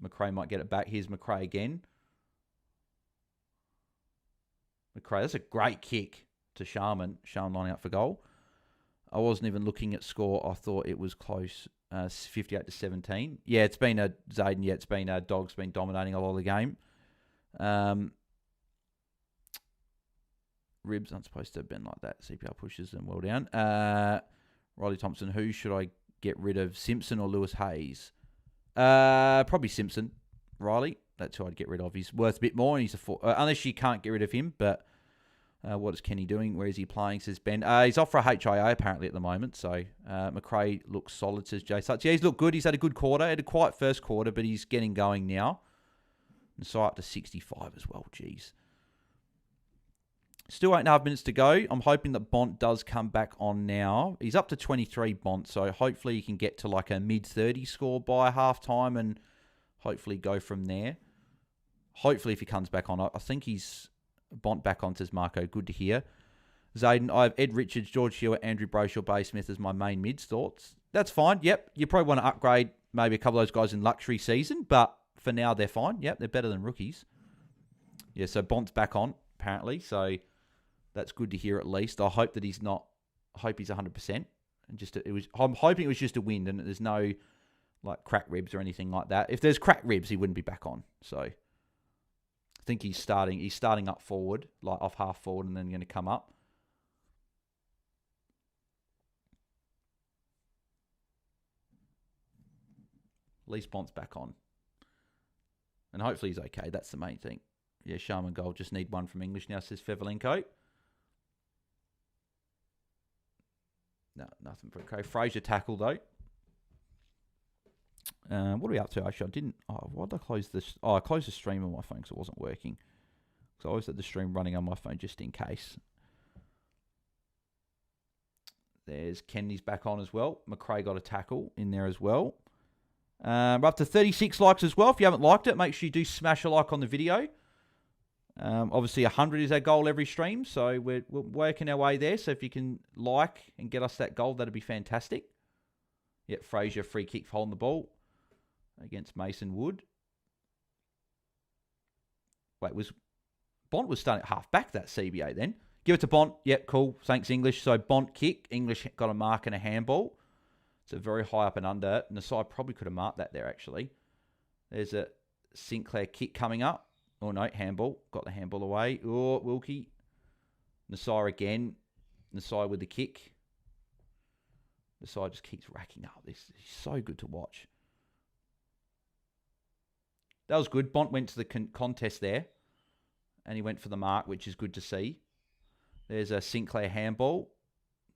McRae might get it back. Here's McRae again. McRae, that's a great kick to Sharman. Sharman lining up for goal. I wasn't even looking at score. I thought it was close. 58-17. Yeah, it's been a Jaiden. Yeah, it's been a Dogs been dominating a lot of the game. Ribs aren't supposed to have been like that. CPR pushes them well down. Riley Thompson. Who should I get rid of? Simpson or Lewis Hayes? Probably Simpson. Riley. That's who I'd get rid of. He's worth a bit more, and he's unless you can't get rid of him. But what is Kenny doing? Where is he playing? Says Ben. He's off for a HIA apparently at the moment. So McRae looks solid, says Jay Sutts. Yeah, he's looked good. He's had a good quarter. He had a quiet first quarter, but he's getting going now. And so up to 65 as well. Jeez. Still 8.5 minutes to go. I'm hoping that Bont does come back on now. He's up to 23 Bont, so hopefully he can get to like a mid-30 score by half-time and hopefully go from there. Hopefully if he comes back on, I think he's Bont back on, says Marco. Good to hear. Jaiden, I have Ed Richards, George Hewitt, Andrew Brayshaw, Bay Smith as my main mids. Thoughts? That's fine. Yep. You probably want to upgrade maybe a couple of those guys in luxury season, but for now they're fine. Yep, they're better than rookies. Yeah, so Bont's back on, apparently. So that's good to hear at least. I hope that he's not. I hope he's 100%. And I'm hoping it was just a wind and there's no like crack ribs or anything like that. If there's crack ribs, he wouldn't be back on. So I think he's starting up forward, like off half forward, and then going to come up. At least Bont's back on. And hopefully he's okay. That's the main thing. Yeah, Sharman goal. Just need one from English now, says Fevelenko. No, nothing for okay. Fraser tackle, though. What are we up to? Actually, I didn't... Oh, why did I close this? Oh, I closed the stream on my phone because it wasn't working. So I always had the stream running on my phone just in case. There's Kennedy's back on as well. McRae got a tackle in there as well. We're up to 36 likes as well. If you haven't liked it, make sure you do smash a like on the video. Obviously, 100 is our goal every stream, so we're working our way there. So if you can like and get us that goal, that'd be fantastic. Yep, Fraser, free kick for holding the ball against Mason Wood. Wait, Bont was starting at half back that CBA then? Give it to Bont. Yep, cool. Thanks, English. So Bont kick. English got a mark and a handball. So very high up and under. Nasai probably could have marked that there, actually. There's a Sinclair kick coming up. Oh, no, handball. Got the handball away. Oh, Wilkie. Nasai again. Nasai with the kick. Nasai just keeps racking up. This is so good to watch. That was good. Bont went to the contest there. And he went for the mark, which is good to see. There's a Sinclair handball.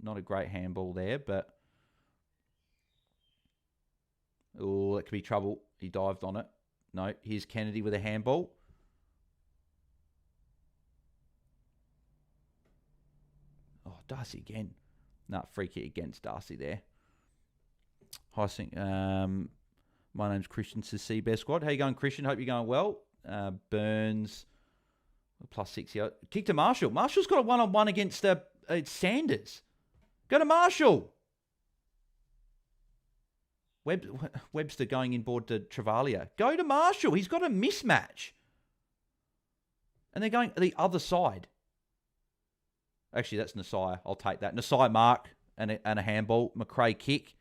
Not a great handball there, but... Oh, that could be trouble. He dived on it. No, here's Kennedy with a handball. Oh, Darcy again. No, free kick against Darcy there. Hi, my name's Christian, says Seabear Squad. How you going, Christian? Hope you're going well. Burns, +6 here. Kick to Marshall. Marshall's got a one-on-one against Sanders. Go to Marshall. Webster going inboard to Travalia. Go to Marshall. He's got a mismatch. And they're going the other side. Actually, that's Nasai. I'll take that. Nasai mark and a handball. McRae kick.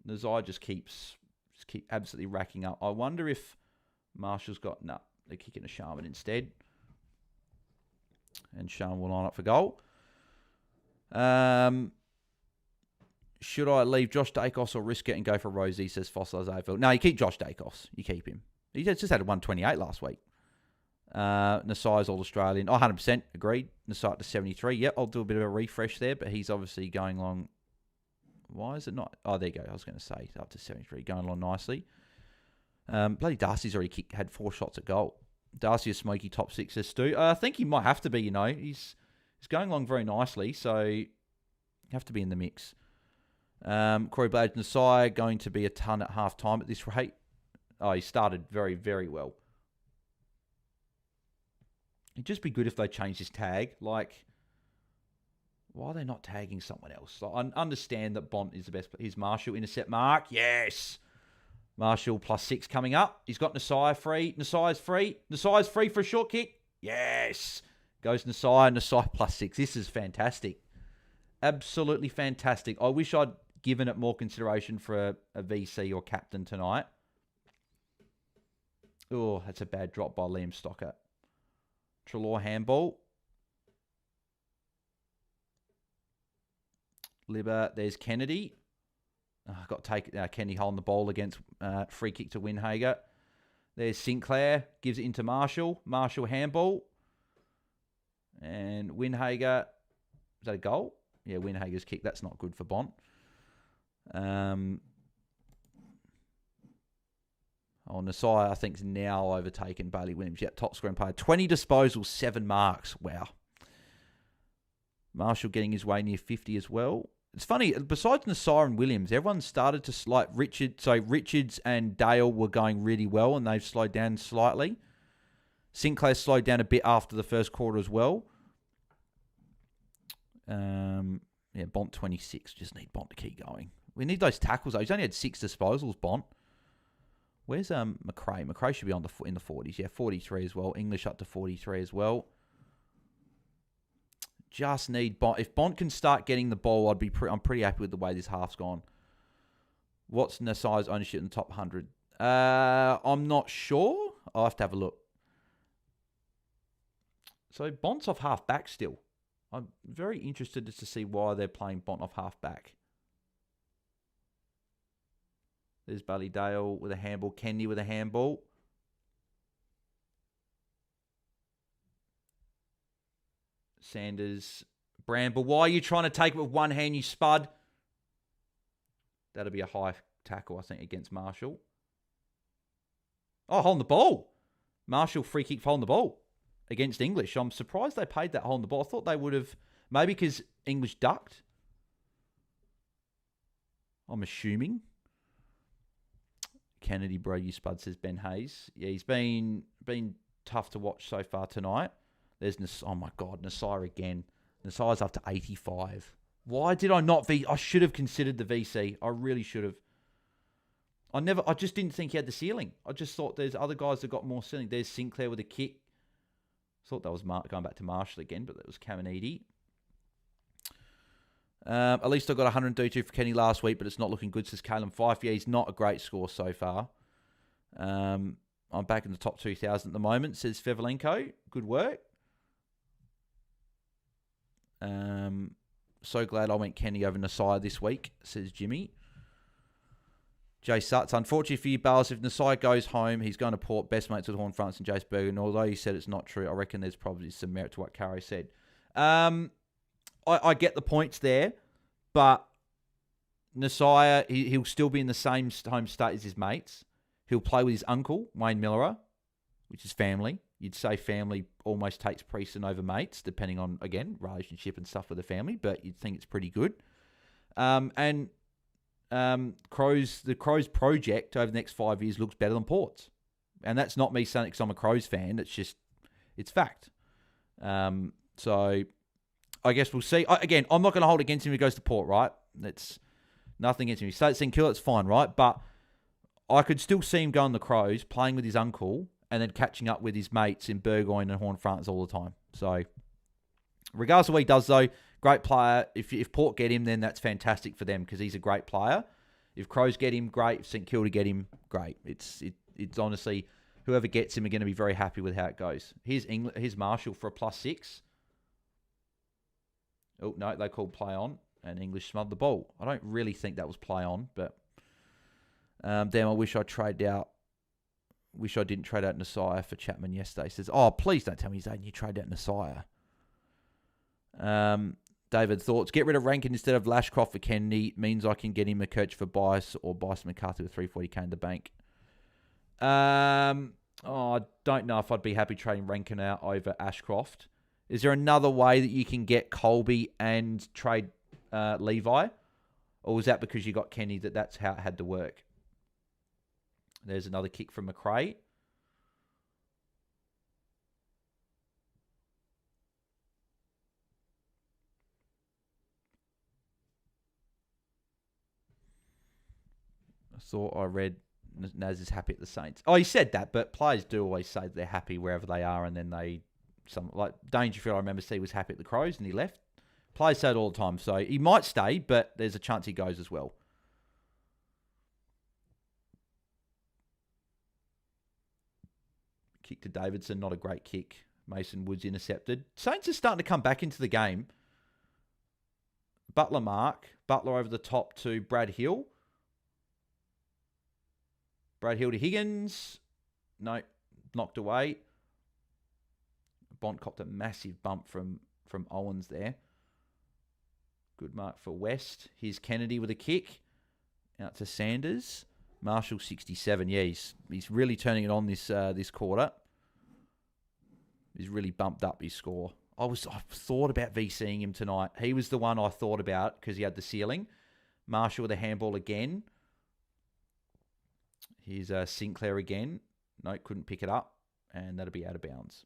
Nasai just keep absolutely racking up. I wonder if Marshall's got... No, they're kicking to Sharman instead. And Sharman will line up for goal. Should I leave Josh Dacos or risk it and go for Rosie, says Fossilized AFL. No, you keep Josh Dacos. You keep him. He just had a 128 last week. Nasai's All-Australian. 100% agreed. Nasai to 73. Yep, I'll do a bit of a refresh there, but he's obviously going along. Why is it not? Oh, there you go. I was going to say up to 73. Going along nicely. Bloody Darcy's already had 4 shots at goal. Darcy a smoky top 6, says Stu. I think he might have to be, you know. He's going along very nicely, so you have to be in the mix. Corey Blades, Nasai going to be a ton at half time at this rate. Oh, he started very, very well. It'd just be good if they changed his tag. Like, why are they not tagging someone else? I understand that Bont is the best. Here's Marshall, intercept mark. Yes. Marshall +6 coming up. He's got Nasai free. Nasai's free. Nasai's free for a short kick. Yes. Goes Nasai. Nasai +6. This is fantastic. Absolutely fantastic. I wish I'd given it more consideration for a VC or captain tonight. Oh, that's a bad drop by Liam Stocker. Trelaw handball. Libber, there's Kennedy. Got to take Kennedy holding the ball against free kick to Winhager. There's Sinclair. Gives it into Marshall. Marshall handball. And Winhager. Is that a goal? Yeah, Winhager's kick. That's not good for Bont. Nasai, I think, is now overtaken Bailey Williams. Yep, top scoring player. 20 disposals, 7 marks. Wow. Marshall getting his way near 50 as well. It's funny, besides Nasai and Williams, everyone started to like Richards and Dale were going really well and they've slowed down slightly. Sinclair slowed down a bit after the first quarter as well. Bont 26. Just need Bont to keep going. We need those tackles, though. He's only had 6 disposals, Bont. Where's McRae? McRae should be in the 40s. Yeah, 43 as well. English up to 43 as well. Just need Bont. If Bont can start getting the ball, I'm pretty happy with the way this half's gone. What's Nasai's ownership in the top 100? I'm not sure. I'll have to have a look. So Bont's off half back still. I'm very interested just to see why they're playing Bont off half back. There's Ballydale with a handball. Kennedy with a handball. Sanders. Bramble. Why are you trying to take it with one hand, you spud? That'll be a high tackle, I think, against Marshall. Oh, holding the ball. Marshall free kick for holding the ball against English. I'm surprised they paid that holding the ball. I thought they would have, maybe because English ducked. I'm assuming. Kennedy, bro, you spud, says Ben Hayes. Yeah, he's been tough to watch so far tonight. There's oh my God, Nasai again. Nasai's up to 85. Why did I not I should have considered the VC. I really should have. I just didn't think he had the ceiling. I just thought there's other guys that got more ceiling. There's Sinclair with a kick. Thought that was going back to Marshall again, but that was Caminiti. At least I got 132 for Kenny last week, but it's not looking good, says Caleb Fife. Yeah, he's not a great score so far. I'm back in the top 2,000 at the moment, says Fevelenko. Good work. So glad I went Kenny over Nasai this week, says Jimmy. Jay Sutts, unfortunately for you, Bales, if Nasai goes home, he's going to Port, best mates with Horn France and Jace Berger. And although he said it's not true, I reckon there's probably some merit to what Caro said. I get the points there, but Nasai, he'll still be in the same home state as his mates. He'll play with his uncle, Wayne Millerer, which is family. You'd say family almost takes precedent over mates, depending on, again, relationship and stuff with the family, but you'd think it's pretty good. The Crows project over the next 5 years looks better than Port's. And that's not me saying it because I'm a Crows fan. It's fact. So I guess we'll see. Again, I'm not going to hold against him if he goes to Port, right? That's nothing against him. He stays at St Kilda, it's fine, right? But I could still see him going the Crows, playing with his uncle, and then catching up with his mates in Burgoyne and Horn France all the time. So regardless of what he does, though, great player. If Port get him, then that's fantastic for them because he's a great player. If Crows get him, great. If St Kilda get him, great. It's honestly, whoever gets him are going to be very happy with how it goes. Here's Marshall for a +6. Oh, no, they called play on, and English smothered the ball. I don't really think that was play on, but damn, I wish I didn't trade out Nasai for Chapman yesterday. He says, oh, please don't tell me, Jaiden, you trade out Nasai. David, thoughts? Get rid of Rankin instead of Lashcroft for Kennedy. Means I can get him a coach for Bice or Bice McCarthy with 340k in the bank. I don't know if I'd be happy trading Rankin out over Ashcroft. Is there another way that you can get Colby and trade Levi? Or was that because you got Kenny that's how it had to work? There's another kick from McRae. I thought I read Naz is happy at the Saints. Oh, he said that, but players do always say they're happy wherever they are, and then like Dangerfield, I remember he was happy at the Crows and he left. Players say it all the time, so he might stay, but there's a chance he goes as well. Kick to Davidson, not a great kick. Mason Woods intercepted. Saints are starting to come back into the game. Butler over the top to Brad Hill. Brad Hill to Higgins. No, knocked away. Bont copped a massive bump from Owens there. Good mark for West. Here's Kennedy with a kick. Out to Sanders. Marshall 67. Yeah, he's really turning it on this quarter. He's really bumped up his score. I thought about VCing him tonight. He was the one I thought about because he had the ceiling. Marshall with a handball again. Here's Sinclair again. No, couldn't pick it up. And that'll be out of bounds.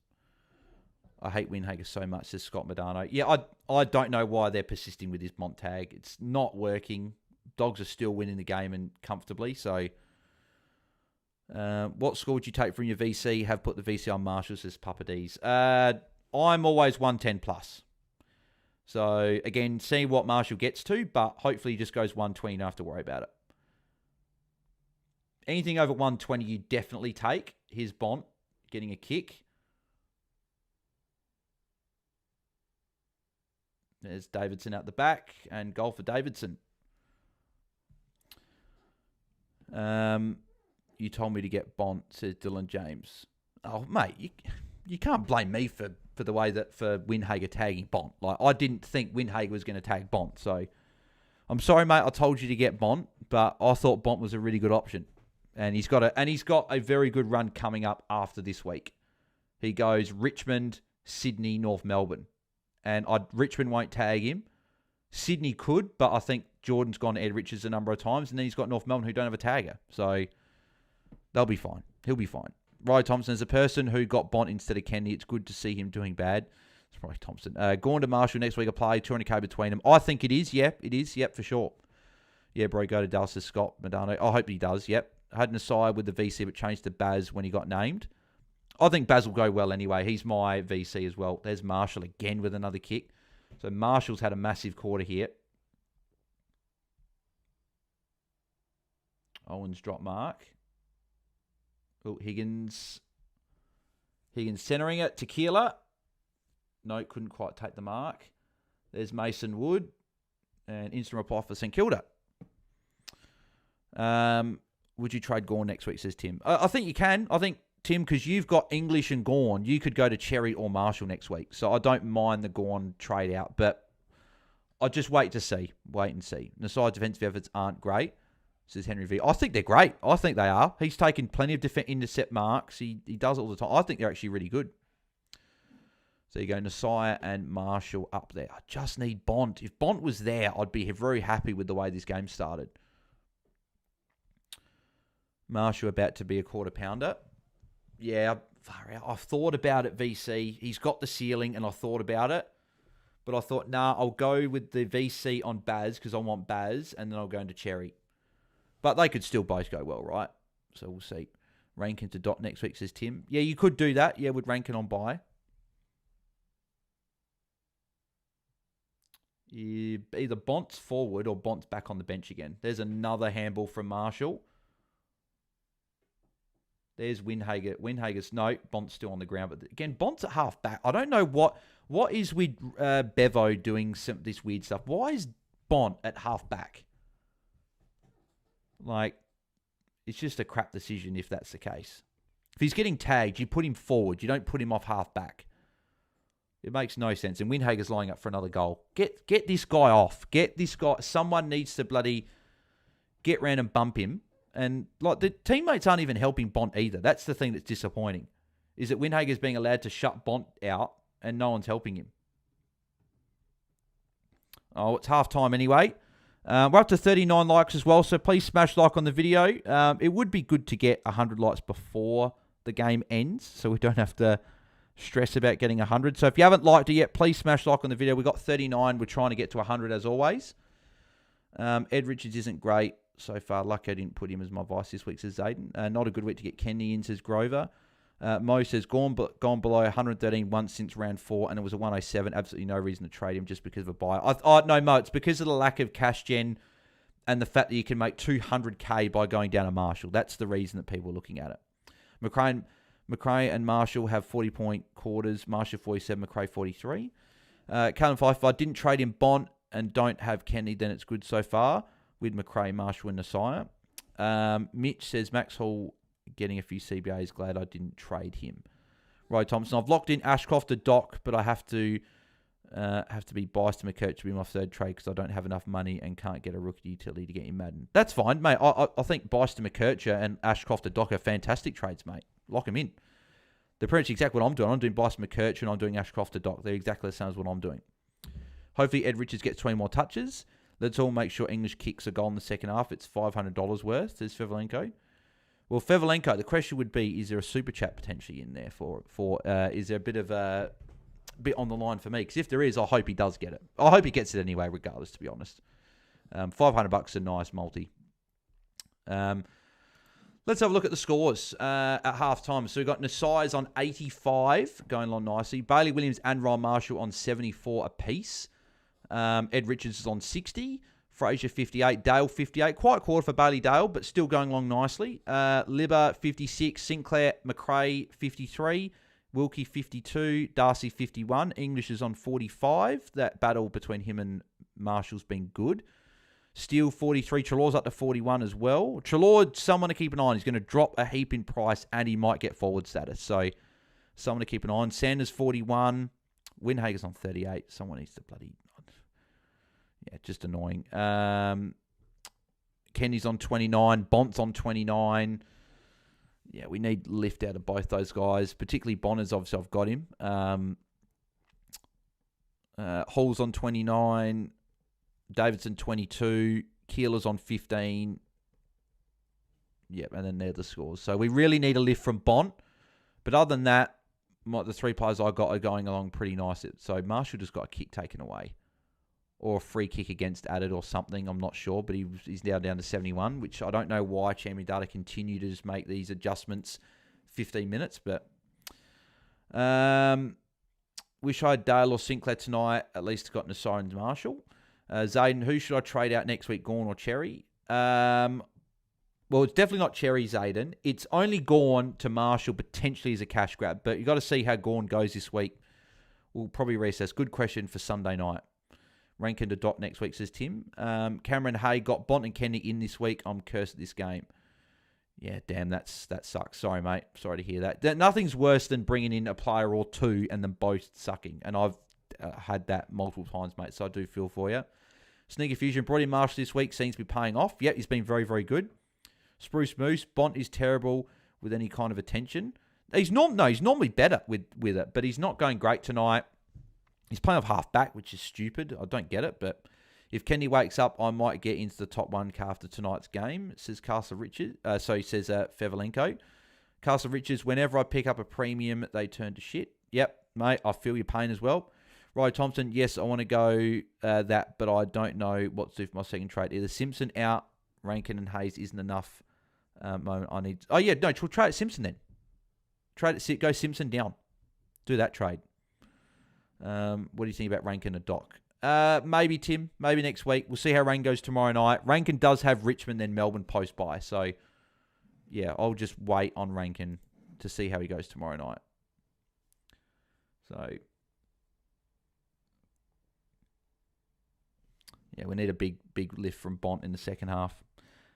I hate Windhager so much, says Scott Medano. Yeah, I don't know why they're persisting with this Bont tag. It's not working. Dogs are still winning the game and comfortably. So, what score would you take from your VC? Have put the VC on Marshall, says Papa D's. I'm always 110 plus. So, again, see what Marshall gets to, but hopefully he just goes 120. You don't have to worry about it. Anything over 120, you definitely take. Here's Bont getting a kick. There's Davidson out the back and goal for Davidson. You told me to get Bont, says Dylan James. Oh, mate, you can't blame me for the way that for Windhager tagging Bont. Like, I didn't think Windhager was going to tag Bont, so I'm sorry, mate. I told you to get Bont, but I thought Bont was a really good option, and he's got a very good run coming up after this week. He goes Richmond, Sydney, North Melbourne. And Richmond won't tag him. Sydney could, but I think Jordan's gone to Ed Richards a number of times. And then he's got North Melbourne who don't have a tagger. So they'll be fine. He'll be fine. Riley Thompson, as a person who got Bont instead of Kennedy, it's good to see him doing bad. It's probably Thompson. Going to Marshall next week, a play, 200k between them. I think it is. Yep, it is. Yep, for sure. Yeah, bro, go to Dallas, says Scott Medano. I hope he does. Yep. I had an aside with the VC, but changed to Baz when he got named. I think Baz will go well anyway. He's my VC as well. There's Marshall again with another kick. So Marshall's had a massive quarter here. Owens drop mark. Oh, Higgins centering it. Tequila. No, couldn't quite take the mark. There's Mason Wood. And instant reply for St Kilda. Would you trade Gawn next week, says Tim. I think you can. I think, Tim, because you've got English and Gawn, you could go to Cherry or Marshall next week. So I don't mind the Gawn trade out, but I'll just wait to see. Wait and see. Nasai's defensive efforts aren't great, says Henry V. I think they're great. I think they are. He's taken plenty of intercept marks. He does it all the time. I think they're actually really good. So you go Nasai and Marshall up there. I just need Bont. If Bont was there, I'd be very happy with the way this game started. Marshall about to be a quarter pounder. Yeah, I've thought about it, VC. He's got the ceiling, and I thought about it. But I thought, nah, I'll go with the VC on Baz, because I want Baz, and then I'll go into Cherry. But they could still both go well, right? So we'll see. Rankin to Dot next week, says Tim. Yeah, you could do that. Yeah, with Rankin on bye. Either Bont's forward or Bont's back on the bench again. There's another handball from Marshall. There's Windhager. Windhager's no, Bont's still on the ground. But again, Bont's at half back. I don't know what is with Bevo doing this weird stuff. Why is Bont at half back? Like, it's just a crap decision if that's the case. If he's getting tagged, you put him forward. You don't put him off half back. It makes no sense. And Windhager's lining up for another goal. Get this guy off. Get this guy. Someone needs to bloody get round and bump him. And like the teammates aren't even helping Bont either. That's the thing that's disappointing. Is that Windhager's being allowed to shut Bont out and no one's helping him. Oh, it's half time anyway. We're up to 39 likes as well, so please smash like on the video. It would be good to get 100 likes before the game ends, so we don't have to stress about getting 100. So if you haven't liked it yet, please smash like on the video. We've got 39. We're trying to get to 100 as always. Ed Richards isn't great so far. Lucky I didn't put him as my vice this week, says Jaiden. Not a good week to get Kenny in, says Grover. Mo says, gone below 113 once since round 4, and it was a 107. Absolutely no reason to trade him just because of a buy. No, Mo, it's because of the lack of cash gen and the fact that you can make 200k by going down to Marshall. That's the reason that people are looking at it. McRae and Marshall have 40-point quarters. Marshall 47, McRae 43. Callum Fife, if I didn't trade him Bont and don't have Kenny, then it's good so far with McRae, Marshall, and Nasaya. Mitch says, Max Hall getting a few CBAs. Glad I didn't trade him. Roy Thompson, I've locked in Ashcroft to Doc, but I have to be biased to McKirch to be my third trade because I don't have enough money and can't get a rookie utility to get in Madden. That's fine, mate. I think biased to McKirch and Ashcroft to Doc are fantastic trades, mate. Lock them in. They're pretty much exactly what I'm doing. I'm doing biased to McKirch and I'm doing Ashcroft to Doc. They're exactly the same as what I'm doing. Hopefully Ed Richards gets 20 more touches. Let's all make sure English kicks a goal in the second half. It's $500 worth, says Fevelenko. Well, Fevelenko, the question would be, is there a super chat potentially in there is there a bit on the line for me? Because if there is, I hope he does get it. I hope he gets it anyway, regardless, to be honest. $500 a nice multi. Let's have a look at the scores at halftime. So we've got Nasai's on 85, going along nicely. Bailey Williams and Ryan Marshall on 74 apiece. Ed Richards is on 60. Fraser 58, Dale 58. Quite a quarter for Bailey Dale, but still going along nicely. Libba 56, Sinclair McRae 53, Wilkie 52, Darcy 51. English is on 45. That battle between him and Marshall's been good. Steele 43, Trelaw's up to 41 as well. Trelaw, someone to keep an eye on. He's going to drop a heap in price and he might get forward status. So someone to keep an eye on. Sanders 41, Windhager's on 38. Someone needs to bloody... Yeah, just annoying. Kenny's on 29. Bont's on 29. Yeah, we need lift out of both those guys, particularly Bonners. Obviously, I've got him. Hall's on 29. Davidson 22. Keeler's on 15. Yep, and then they're the scores. So we really need a lift from Bont. But other than that, the three players I got are going along pretty nice. So Marshall just got a kick taken away. Or a free kick against added or something. I'm not sure. But he's now down to 71, which I don't know why Champion Data continue to just make these adjustments 15 minutes. But wish I had Dale or Sinclair tonight. At least got Nasai and Marshall. Jaiden, who should I trade out next week? Gorn or Cherry? Well, it's definitely not Cherry, Jaiden. It's only Gorn to Marshall potentially as a cash grab. But you've got to see how Gorn goes this week. We'll probably reassess. Good question for Sunday night. Rankin to Dot next week, says Tim. Cameron Hay got Bont and Kenny in this week. I'm cursed at this game. Yeah, damn, that sucks. Sorry, mate. Sorry to hear that. Nothing's worse than bringing in a player or two and them both sucking. And I've had that multiple times, mate, so I do feel for you. Sneaker Fusion brought in Marshall this week. Seems to be paying off. Yep, he's been very, very good. Spruce Moose. Bont is terrible with any kind of attention. He's normally better with it, but he's not going great tonight. He's playing off half back, which is stupid. I don't get it, but if Kenny wakes up, I might get into the top 1K after tonight's game, says Castle Richards. He says Fevelenko. Castle Richards, whenever I pick up a premium, they turn to shit. Yep, mate, I feel your pain as well. Ry Thompson, yes, I want to go that, but I don't know what to do for my second trade. Either Simpson out, Rankin and Hayes isn't enough. Moment I need... Oh, yeah, no, we'll trade Simpson then. Go Simpson down. Do that trade. What do you think about Rankin and Doc? Maybe, Tim. Maybe next week. We'll see how Rain goes tomorrow night. Rankin does have Richmond, then Melbourne post-bye. So, yeah, I'll just wait on Rankin to see how he goes tomorrow night. So, yeah, we need a big lift from Bont in the second half.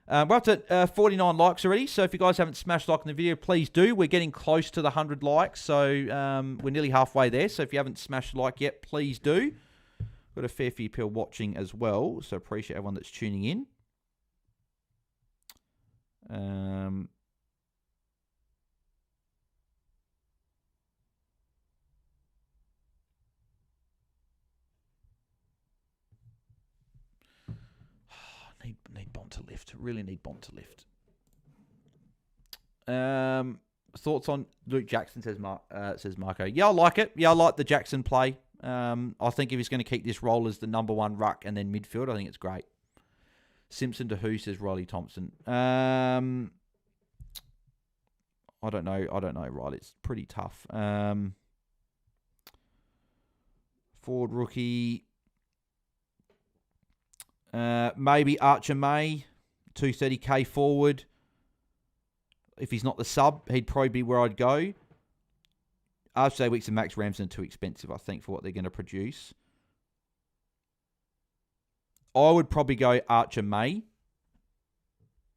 We're up to 49 likes already, so if you guys haven't smashed like in the video, please do. We're getting close to the 100 likes, so we're nearly halfway there. So if you haven't smashed like yet, please do. Got a fair few people watching as well, so appreciate everyone that's tuning in. Need Bont to lift. Really need Bont to lift. Thoughts on Luke Jackson, says Marco. Yeah, I like it. Yeah, I like the Jackson play. I think if he's going to keep this role as the number one ruck and then midfield, I think it's great. Simpson to who, says Riley Thompson. I don't know, Riley. It's pretty tough. Forward rookie. Maybe Archer May, 230k forward. If he's not the sub, he'd probably be where I'd go. RJ Weeks and Max Ramsden are too expensive, I think, for what they're going to produce. I would probably go Archer May.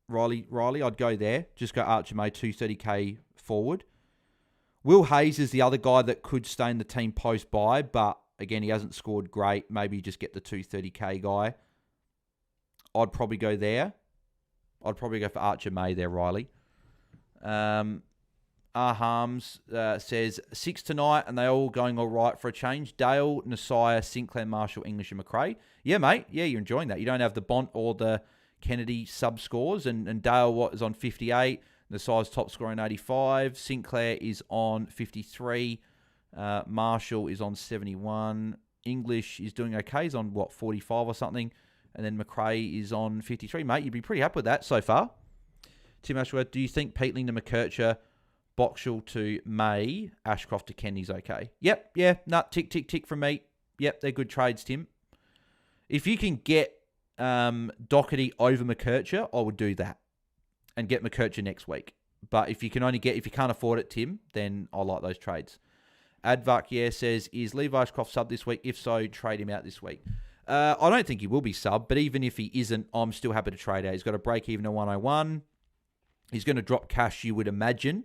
Riley, I'd go there. Just go Archer May, 230k forward. Will Hayes is the other guy that could stay in the team post-bye, but again, he hasn't scored great. Maybe you just get the 230k guy. I'd probably go there. I'd probably go for Archer May there, Riley. Harms says 6 tonight, and they're all going all right for a change. Dale, Nasai, Sinclair, Marshall, English, and McRae. Yeah, mate. Yeah, you're enjoying that. You don't have the Bont or the Kennedy sub scores, and Dale is on 58. Nasai's top scorer in 85. Sinclair is on 53. Marshall is on 71. English is doing okay. He's on, 45 or something. And then McRae is on 53. Mate, you'd be pretty happy with that so far. Tim Ashworth, do you think Peatling to McKercher, Boxall to May, Ashcroft to Kenny's okay? Yep, yeah, tick, tick, tick from me. Yep, they're good trades, Tim. If you can get Doherty over McKercher, I would do that. And get McKercher next week. But if you can't afford it, Tim, then I like those trades. Advak, says, is Levi Ashcroft sub this week? If so, trade him out this week. I don't think he will be sub, but even if he isn't, I'm still happy to trade out. He's got a break even at 101. He's going to drop cash, you would imagine.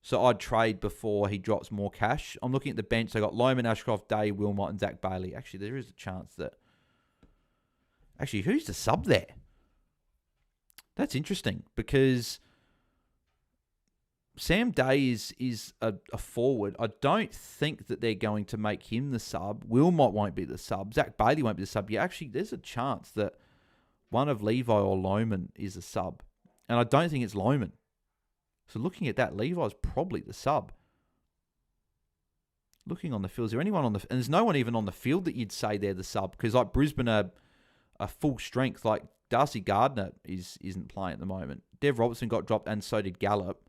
So I'd trade before he drops more cash. I'm looking at the bench. They got Loman, Ashcroft, Day, Wilmot, and Zach Bailey. Actually, there is a chance that... Actually, who's the sub there? That's interesting because Sam Day is a forward. I don't think that they're going to make him the sub. Wilmot won't be the sub. Zach Bailey won't be the sub. Yeah, actually, there's a chance that one of Levi or Loman is a sub. And I don't think it's Loman. So looking at that, Levi's probably the sub. Looking on the field, is there anyone on the... And there's no one even on the field that you'd say they're the sub. Because like Brisbane are full strength. Like Darcy Gardner isn't playing at the moment. Dev Robertson got dropped and so did Gallup.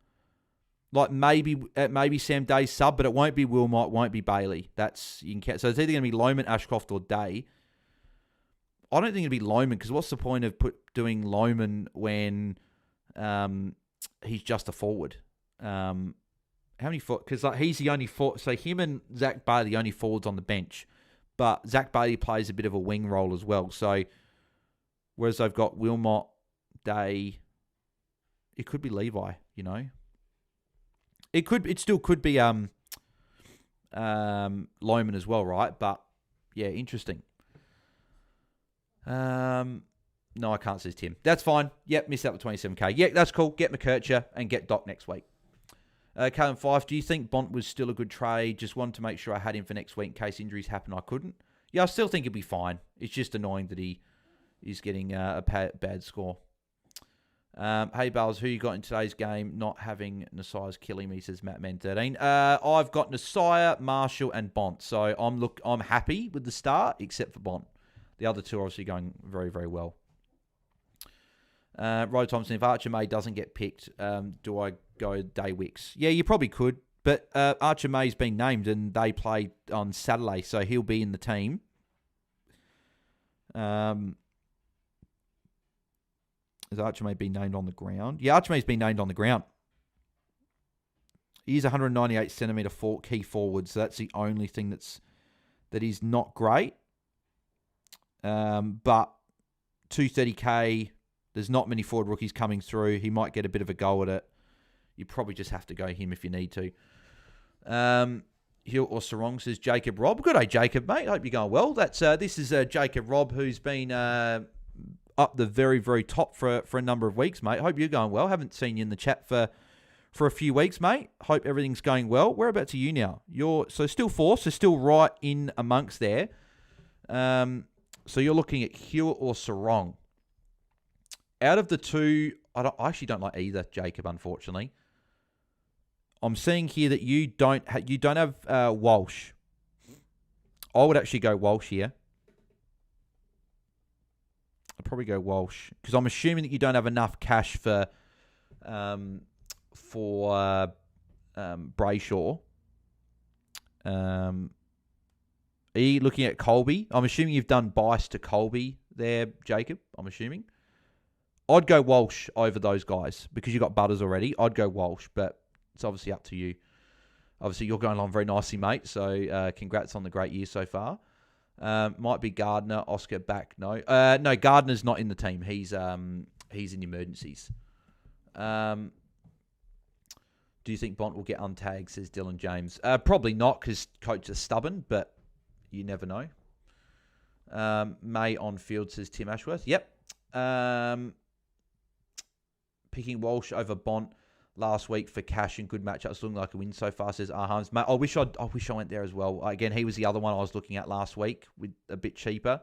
Like maybe Sam Day's sub, but it won't be Wilmot, won't be Bailey. So it's either going to be Loman, Ashcroft or Day. I don't think it'd be Loman because what's the point of doing Loman when... he's just a forward. How many forwards? Because like he's the only forward. So him and Zach Bailey, the only forwards on the bench. But Zach Bailey plays a bit of a wing role as well. So whereas they've got Wilmot, Day, it could be Levi. You know, it still could be Loman as well, right? But yeah, interesting. No, I can't, says Tim. That's fine. Yep, missed out with 27k. Yeah, that's cool. Get McKercher and get Doc next week. Callum Fife, do you think Bont was still a good trade? Just wanted to make sure I had him for next week in case injuries happen. I couldn't. Yeah, I still think he'd be fine. It's just annoying that he is getting a bad score. Hey, Bales, who you got in today's game? Not having Nasai's killing me, says MattMan13. I've got Nasai, Marshall, and Bont. So I'm happy with the start, except for Bont. The other two are obviously going very, very well. Rod Thompson, if Archer May doesn't get picked, do I go Day Wicks? Yeah, you probably could, but Archer May's been named and they play on Saturday, so he'll be in the team. Has Archer May been named on the ground? Yeah, Archer May's been named on the ground. He's 198 centimetre key forward, so that's the only thing that is not great. But 230k. There's not many forward rookies coming through. He might get a bit of a go at it. You probably just have to go him if you need to. Hill or Sarong says Jacob Robb. Good day, Jacob, mate. Hope you're going well. This is Jacob Robb, who's been up the very, very top for a number of weeks, mate. Hope you're going well. Haven't seen you in the chat for a few weeks, mate. Hope everything's going well. Whereabouts are you now? You're still fourth, so still right in amongst there. So you're looking at Hewitt or Sarong. Out of the two, I actually don't like either, Jacob, unfortunately. I'm seeing here that you don't have Walsh. I would actually go Walsh here. I'd probably go Walsh because I'm assuming that you don't have enough cash for Brayshaw. Are you looking at Colby? I'm assuming you've done Bice to Colby there, Jacob. I'm assuming. I'd go Walsh over those guys because you got Butters already. I'd go Walsh, but it's obviously up to you. Obviously, you're going along very nicely, mate. So, congrats on the great year so far. Might be Gardner, Oscar back. No, Gardner's not in the team. He's in emergencies. Do you think Bont will get untagged? Says Dylan James. Probably not because coach is stubborn, but you never know. May on field, says Tim Ashworth. Yep. Picking Walsh over Bont last week for cash and good matchups, looking like a win so far, says Arhams. Mate, I wish I went there as well. Again, he was the other one I was looking at last week with a bit cheaper.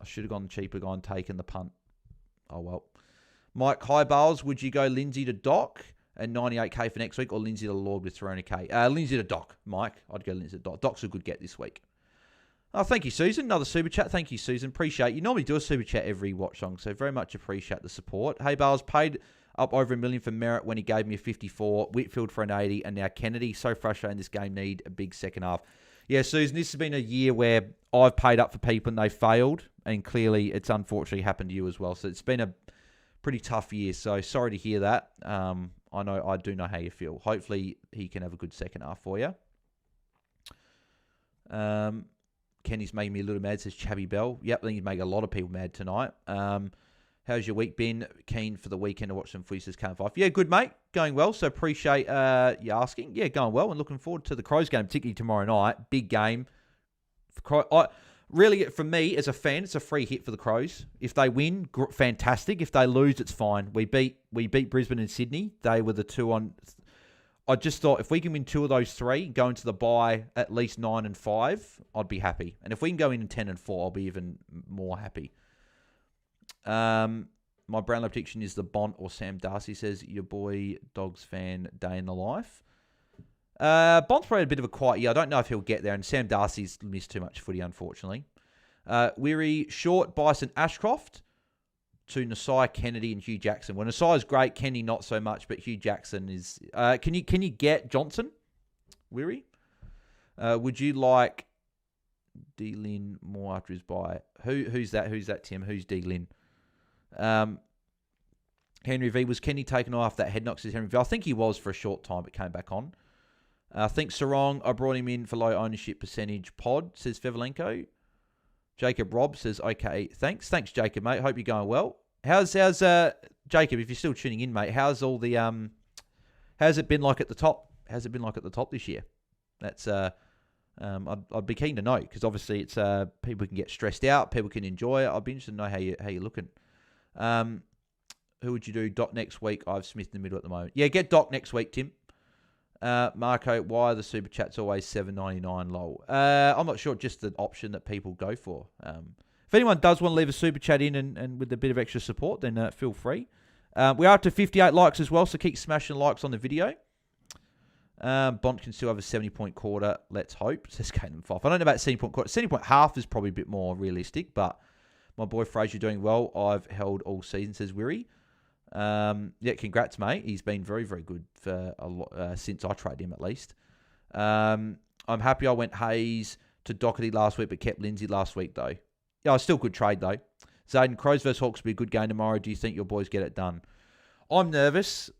I should have gone cheaper, taken the punt. Oh well. Mike Highbales, would you go Lindsay to Doc and 98k for next week, or Lindsay to Lord with 300k? Lindsay to Doc, Mike. I'd go Lindsay to Doc. Doc's a good get this week. Oh, thank you, Susan. Another super chat. Thank you, Susan. Appreciate you. Normally do a super chat every Watchalong, so very much appreciate the support. Hey, Bales paid up over $1 million for Merritt when he gave me a 54, Whitfield for an 80, and now Kennedy. So frustrating. This game need a big second half. Yeah, Susan, this has been a year where I've paid up for people and they failed, and clearly it's unfortunately happened to you as well. So it's been a pretty tough year. So sorry to hear that. I do know how you feel. Hopefully he can have a good second half for you. Kenny's making me a little mad, says Chabby Bell. Yep, I think he's making a lot of people mad tonight. How's your week been? Keen for the weekend to watch some footy, says Cam 5. Yeah, good, mate. Going well, so appreciate you asking. Yeah, going well, and looking forward to the Crows game, particularly tomorrow night. Big game. Really, for me, as a fan, it's a free hit for the Crows. If they win, fantastic. If they lose, it's fine. We beat Brisbane and Sydney. They were the two on... I just thought if we can win 2 of those 3, go into the bye at least 9-5, I'd be happy. And if we can go in 10-4, I'll be even more happy. My Brownlow prediction is the Bont or Sam Darcy, says your boy Dogs fan day in the life. Bont's probably a bit of a quiet year. I don't know if he'll get there. And Sam Darcy's missed too much footy, unfortunately. Weary, Short, Bison, Ashcroft to Nasai, Kennedy, and Hugh Jackson. Well, Nasai's great. Kennedy, not so much. But Hugh Jackson is... Can you get Johnson? Weary? Would you like D. Lynn more after his bye? Who's that? Who's that, Tim? Who's D. Lynn? Henry V. Was Kenny taken off that head knock, says Henry V. I think he was for a short time, but came back on. I think Sarong, I brought him in for low ownership percentage pod, says Fevelenko. Jacob Robb says, okay, thanks. Thanks, Jacob, mate. Hope you're going well. How's Jacob, if you're still tuning in, mate, how's all the, how's it been like at the top? How's it been like at the top this year? That's, I'd be keen to know, because obviously it's, people can get stressed out, people can enjoy it. I'd be interested to know how you're looking. Who would you do? Doc next week. I have Smith in the middle at the moment. Yeah, get Doc next week, Tim. Marco, why are the super chats always $7.99 low? I'm not sure, just the option that people go for. If anyone does want to leave a super chat in and with a bit of extra support, then feel free. We are up to 58 likes as well, so keep smashing likes on the video. Bont can still have a 70-point quarter. Let's hope, says Caden Fife. I don't know about 70-point quarter. 70-point half is probably a bit more realistic, but my boy Fraser doing well. I've held all season, says Weary. Yeah, congrats, mate. He's been very, very good for a lot, since I traded him, at least. I'm happy I went Hayes to Doherty last week, but kept Lindsay last week, though. Yeah, I still good trade, though. Jaiden, Crows vs Hawks will be a good game tomorrow. Do you think your boys get it done? I'm nervous.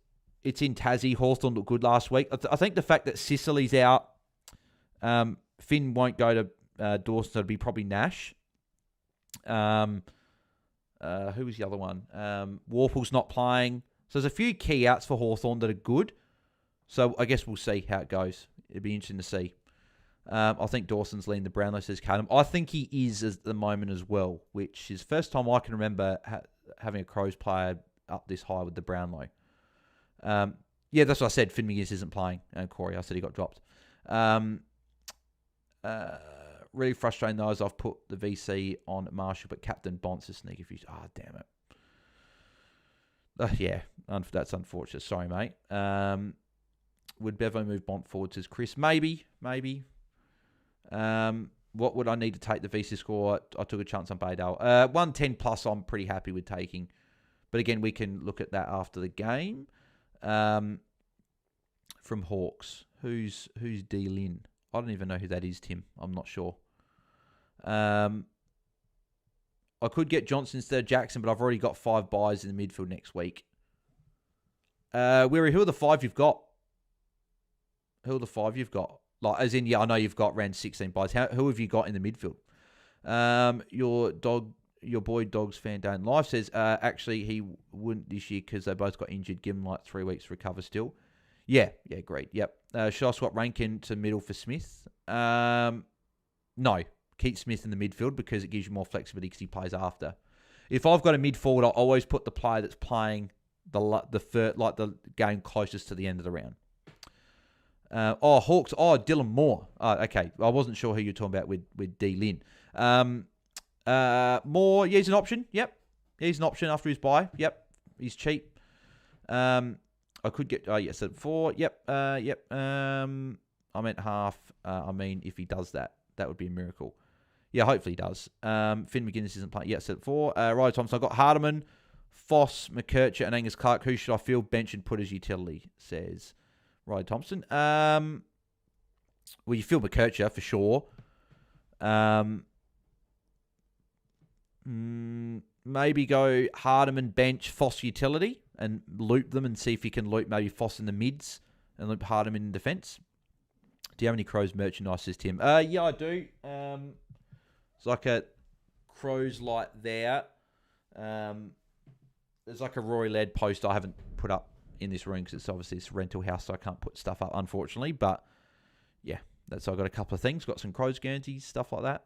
It's in Tassie. Hawthorn looked good last week. I think the fact that Sicily's out, Finn won't go to Dawson, so it'll be probably Nash. Who was the other one? Warple's not playing. So there's a few key outs for Hawthorn that are good. So I guess we'll see how it goes. It'd be interesting to see. I think Dawson's leading the Brownlow, says Cadam. I think he is at the moment as well, which is first time I can remember having a Crows player up this high with the Brownlow. Yeah, that's what I said. Finn McGuinness isn't playing. Corey, I said he got dropped. Really frustrating though, as I've put the VC on Marshall, but Captain Bont's a sneaky fish. Ah, oh, damn it. Yeah, that's unfortunate. Sorry, mate. Would Bevo move Bont forward, says Chris? Maybe. What would I need to take the VC score? I took a chance on Baydale. 110 plus I'm pretty happy with taking. But again, we can look at that after the game. From Hawks. Who's D. Lynn? I don't even know who that is, Tim. I'm not sure. I could get Johnson instead of Jackson, but I've already got 5 buys in the midfield next week. Weary, who are the 5 you've got? Who are the 5 you've got? Like, as in, yeah, I know you've got around 16 buys. Who have you got in the midfield? Your boy Dogs fan Day in Life says, actually, he wouldn't this year because they both got injured. Give him like 3 weeks to recover still. Yeah, great. Yep. Should I swap Rankin to middle for Smith? No. Keep Smith in the midfield because it gives you more flexibility because he plays after. If I've got a mid forward, I always put the player that's playing the third, like the game closest to the end of the round. Hawks. Dylan Moore. Okay. I wasn't sure who you're talking about with D. Lynn. Moore. Yeah, he's an option. Yep. Yeah, he's an option after his bye. Yep. He's cheap. I could get. Oh, yes, at 4. Yep. Yep. I meant half. I mean, if he does that, that would be a miracle. Yeah, hopefully he does. Finn McGuinness isn't playing. Yes, at 4. Ryder Thompson. I've got Hardiman, Foss, McKercher, and Angus Clark. Who should I field, bench, and put as utility? Says Ryder Thompson. Well, you field McKercher for sure. Maybe go Hardiman, bench, Foss utility, and loop them and see if you can loop maybe Foss in the mids and loop Hardiman in defence. Do you have any Crows merchandise, says Tim? Yeah, I do. It's like a Crows light there. There's like a Rory Laird post I haven't put up in this room because it's obviously this rental house, so I can't put stuff up, unfortunately. But yeah, so I've got a couple of things. Got some Crows Guernseys, stuff like that.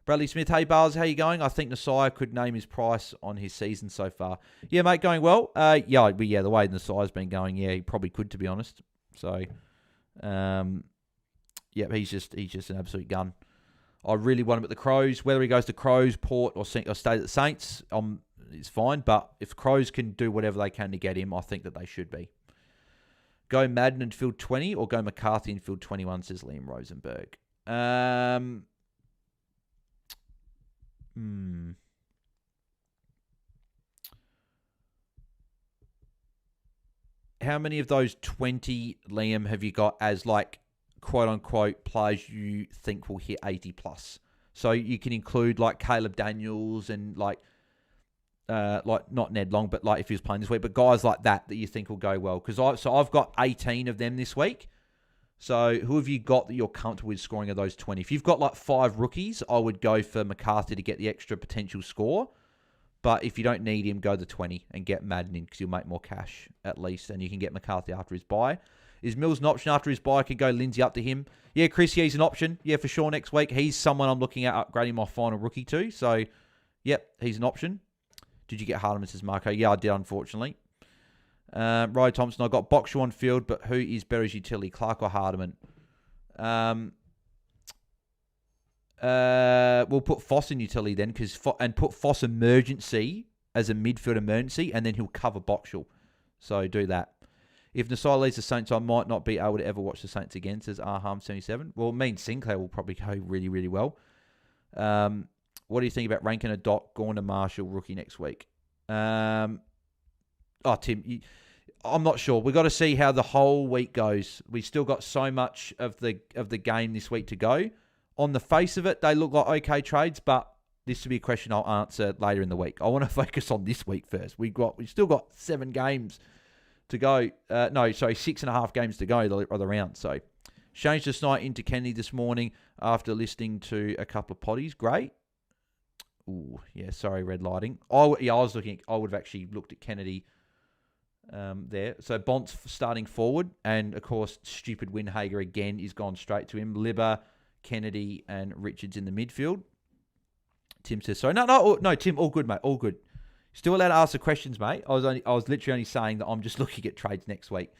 Bradley Smith, hey Bars, how you going? I think Nasai could name his price on his season so far. Yeah, mate, going well. Yeah, the way Nasai's been going, yeah, he probably could, to be honest. So, yeah, he's just an absolute gun. I really want him at the Crows. Whether he goes to Crows, Port, or stays at the Saints, it's fine. But if Crows can do whatever they can to get him, I think that they should be. Go Madden and field 20, or go McCarthy and field 21, says Liam Rosenberg. How many of those 20, Liam, have you got as like quote-unquote players you think will hit 80 plus? So you can include like Caleb Daniels and like not Ned Long, but like if he was playing this week, but guys like that you think will go well. Because I've got 18 of them this week. So who have you got that you're comfortable with scoring of those 20? If you've got like 5 rookies, I would go for McCarthy to get the extra potential score. But if you don't need him, go the 20 and get Madden in because you'll make more cash at least. And you can get McCarthy after his bye. Is Mills an option after his bye? I could go Lindsay up to him. Yeah, Chris, he's an option. Yeah, for sure next week. He's someone I'm looking at upgrading my final rookie to. So, yep, he's an option. Did you get Hardiman, says Marco? Yeah, I did, unfortunately. Ryder Thompson, I got Boxer on field, but who is better as utility, Clark or Hardiman? We'll put Foss in utility then, and put Foss emergency as a midfield emergency, and then he'll cover Boxall. So do that. If Nasai leads the Saints, I might not be able to ever watch the Saints again, says Arham77. Well, me and Sinclair will probably go really, really well. What do you think about ranking a Doc, Gordon Marshall rookie next week? Tim, I'm not sure. We've got to see how the whole week goes. We've still got so much of the game this week to go. On the face of it, they look like okay trades, but this will be a question I'll answer later in the week. I want to focus on this week first. We've still got 7 games to go. 6.5 games to go the other round. So, changed this night into Kennedy this morning after listening to a couple of potties. Great. Ooh, yeah, sorry, red lighting. I would have actually looked at Kennedy there. So, Bont's starting forward. And, of course, stupid Windhager again is gone straight to him. Libber, Kennedy, and Richards in the midfield. Tim says, sorry. No, Tim, all good, mate. All good. Still allowed to ask the questions, mate. I was literally only saying that I'm just looking at trades next week.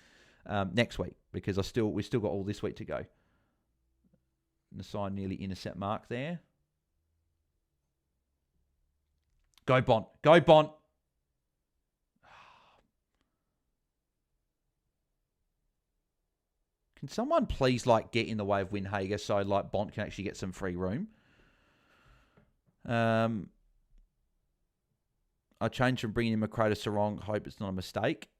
Because we still got all this week to go. Nasai nearly intercept mark there. Go Bont. Go Bont. Can someone please get in the way of Windhager so Bont can actually get some free room? I changed from bringing in McRae to Sarong. Hope it's not a mistake.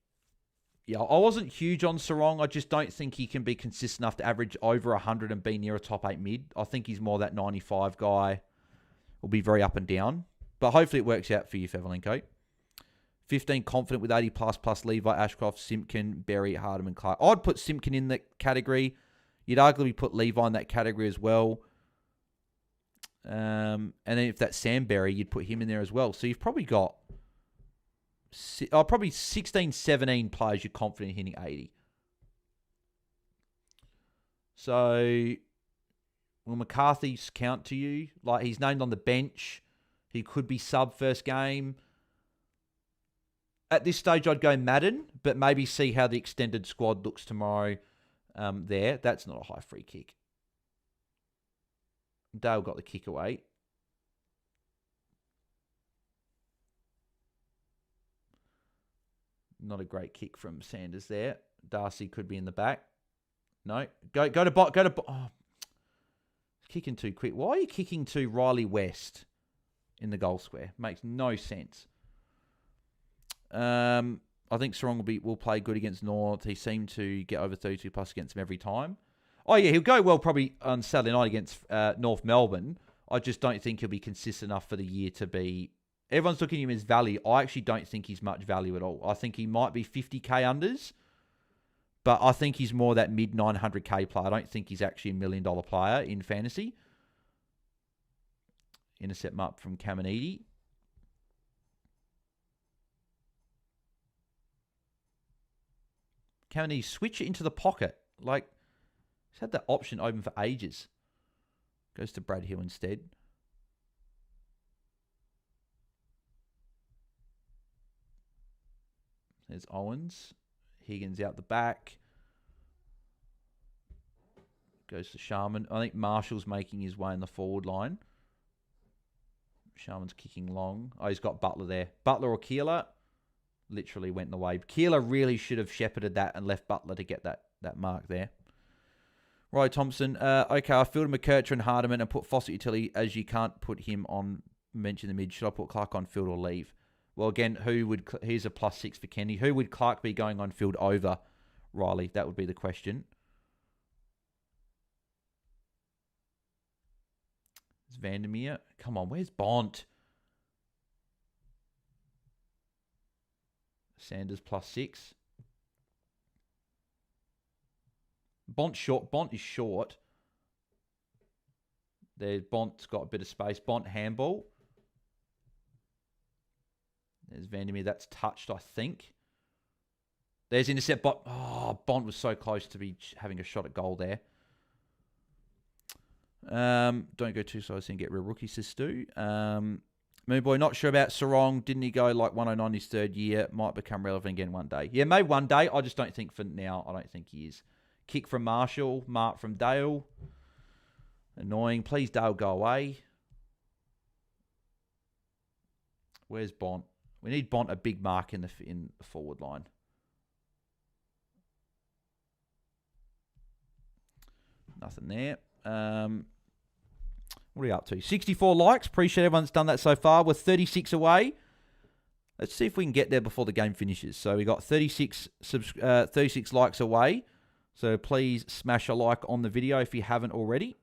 Yeah, I wasn't huge on Sarong. I just don't think he can be consistent enough to average over 100 and be near a top 8 mid. I think he's more that 95 guy. Will be very up and down. But hopefully it works out for you, Fevelenko. 15 confident with 80 plus Levi, Ashcroft, Simpkin, Berry, Hardiman, Clark. I'd put Simpkin in that category. You'd arguably put Levi in that category as well. And then if that's Sam Berry, you'd put him in there as well. So you've probably got probably 16, 17 players you're confident in hitting 80. So will McCarthy's count to you? He's named on the bench. He could be sub first game. At this stage, I'd go Madden, but maybe see how the extended squad looks tomorrow there. That's not a high free kick. Dale got the kick away. Not a great kick from Sanders there. Darcy could be in the back. No. Go to Bont. Go to Bont. Oh, kicking too quick. Why are you kicking to Riley West in the goal square? Makes no sense. I think Sarong will play good against North. He seemed to get over 32 plus against them every time. Oh, yeah, he'll go well probably on Saturday night against North Melbourne. I just don't think he'll be consistent enough for the year to be... Everyone's looking at him as value. I actually don't think he's much value at all. I think he might be 50k unders, but I think he's more that mid 900k player. I don't think he's actually $1 million player in fantasy. Intercept up from Caminiti. Caminiti switch it into the pocket. Like, he's had that option open for ages. Goes to Brad Hill instead. There's Owens. Higgins out the back. Goes to Sharman. I think Marshall's making his way in the forward line. Sharman's kicking long. Oh, he's got Butler there. Butler or Keeler literally went in the way. Keeler really should have shepherded that and left Butler to get that mark there. Roy Thompson. Okay, I fielded McKercher and Hardiman and put Fawcett utility as you can't put him on bench in the mid. Should I put Clark on field or leave? Well, again, here's a +6 for Kenny. Who would Clark be going on field over Riley? That would be the question. It's Vandermeer. Come on, where's Bont? Sanders +6. Bont short. Bont is short. There's Bont's got a bit of space. Bont handball. There's Vandermeer. That's touched, I think. There's intercept. Bont was so close to be having a shot at goal there. Don't go too slow and get real rookie, says Stu. Moonboy, not sure about Sarong. Didn't he go like 109 his third year? Might become relevant again one day. Yeah, maybe one day. I just don't think for now. I don't think he is. Kick from Marshall. Mark from Dale. Annoying. Please, Dale, go away. Where's Bont? We need Bont a big mark in the forward line. Nothing there. What are you up to? 64 likes. Appreciate everyone's done that so far. We're 36 away. Let's see if we can get there before the game finishes. So we got 36 likes away. So please smash a like on the video if you haven't already.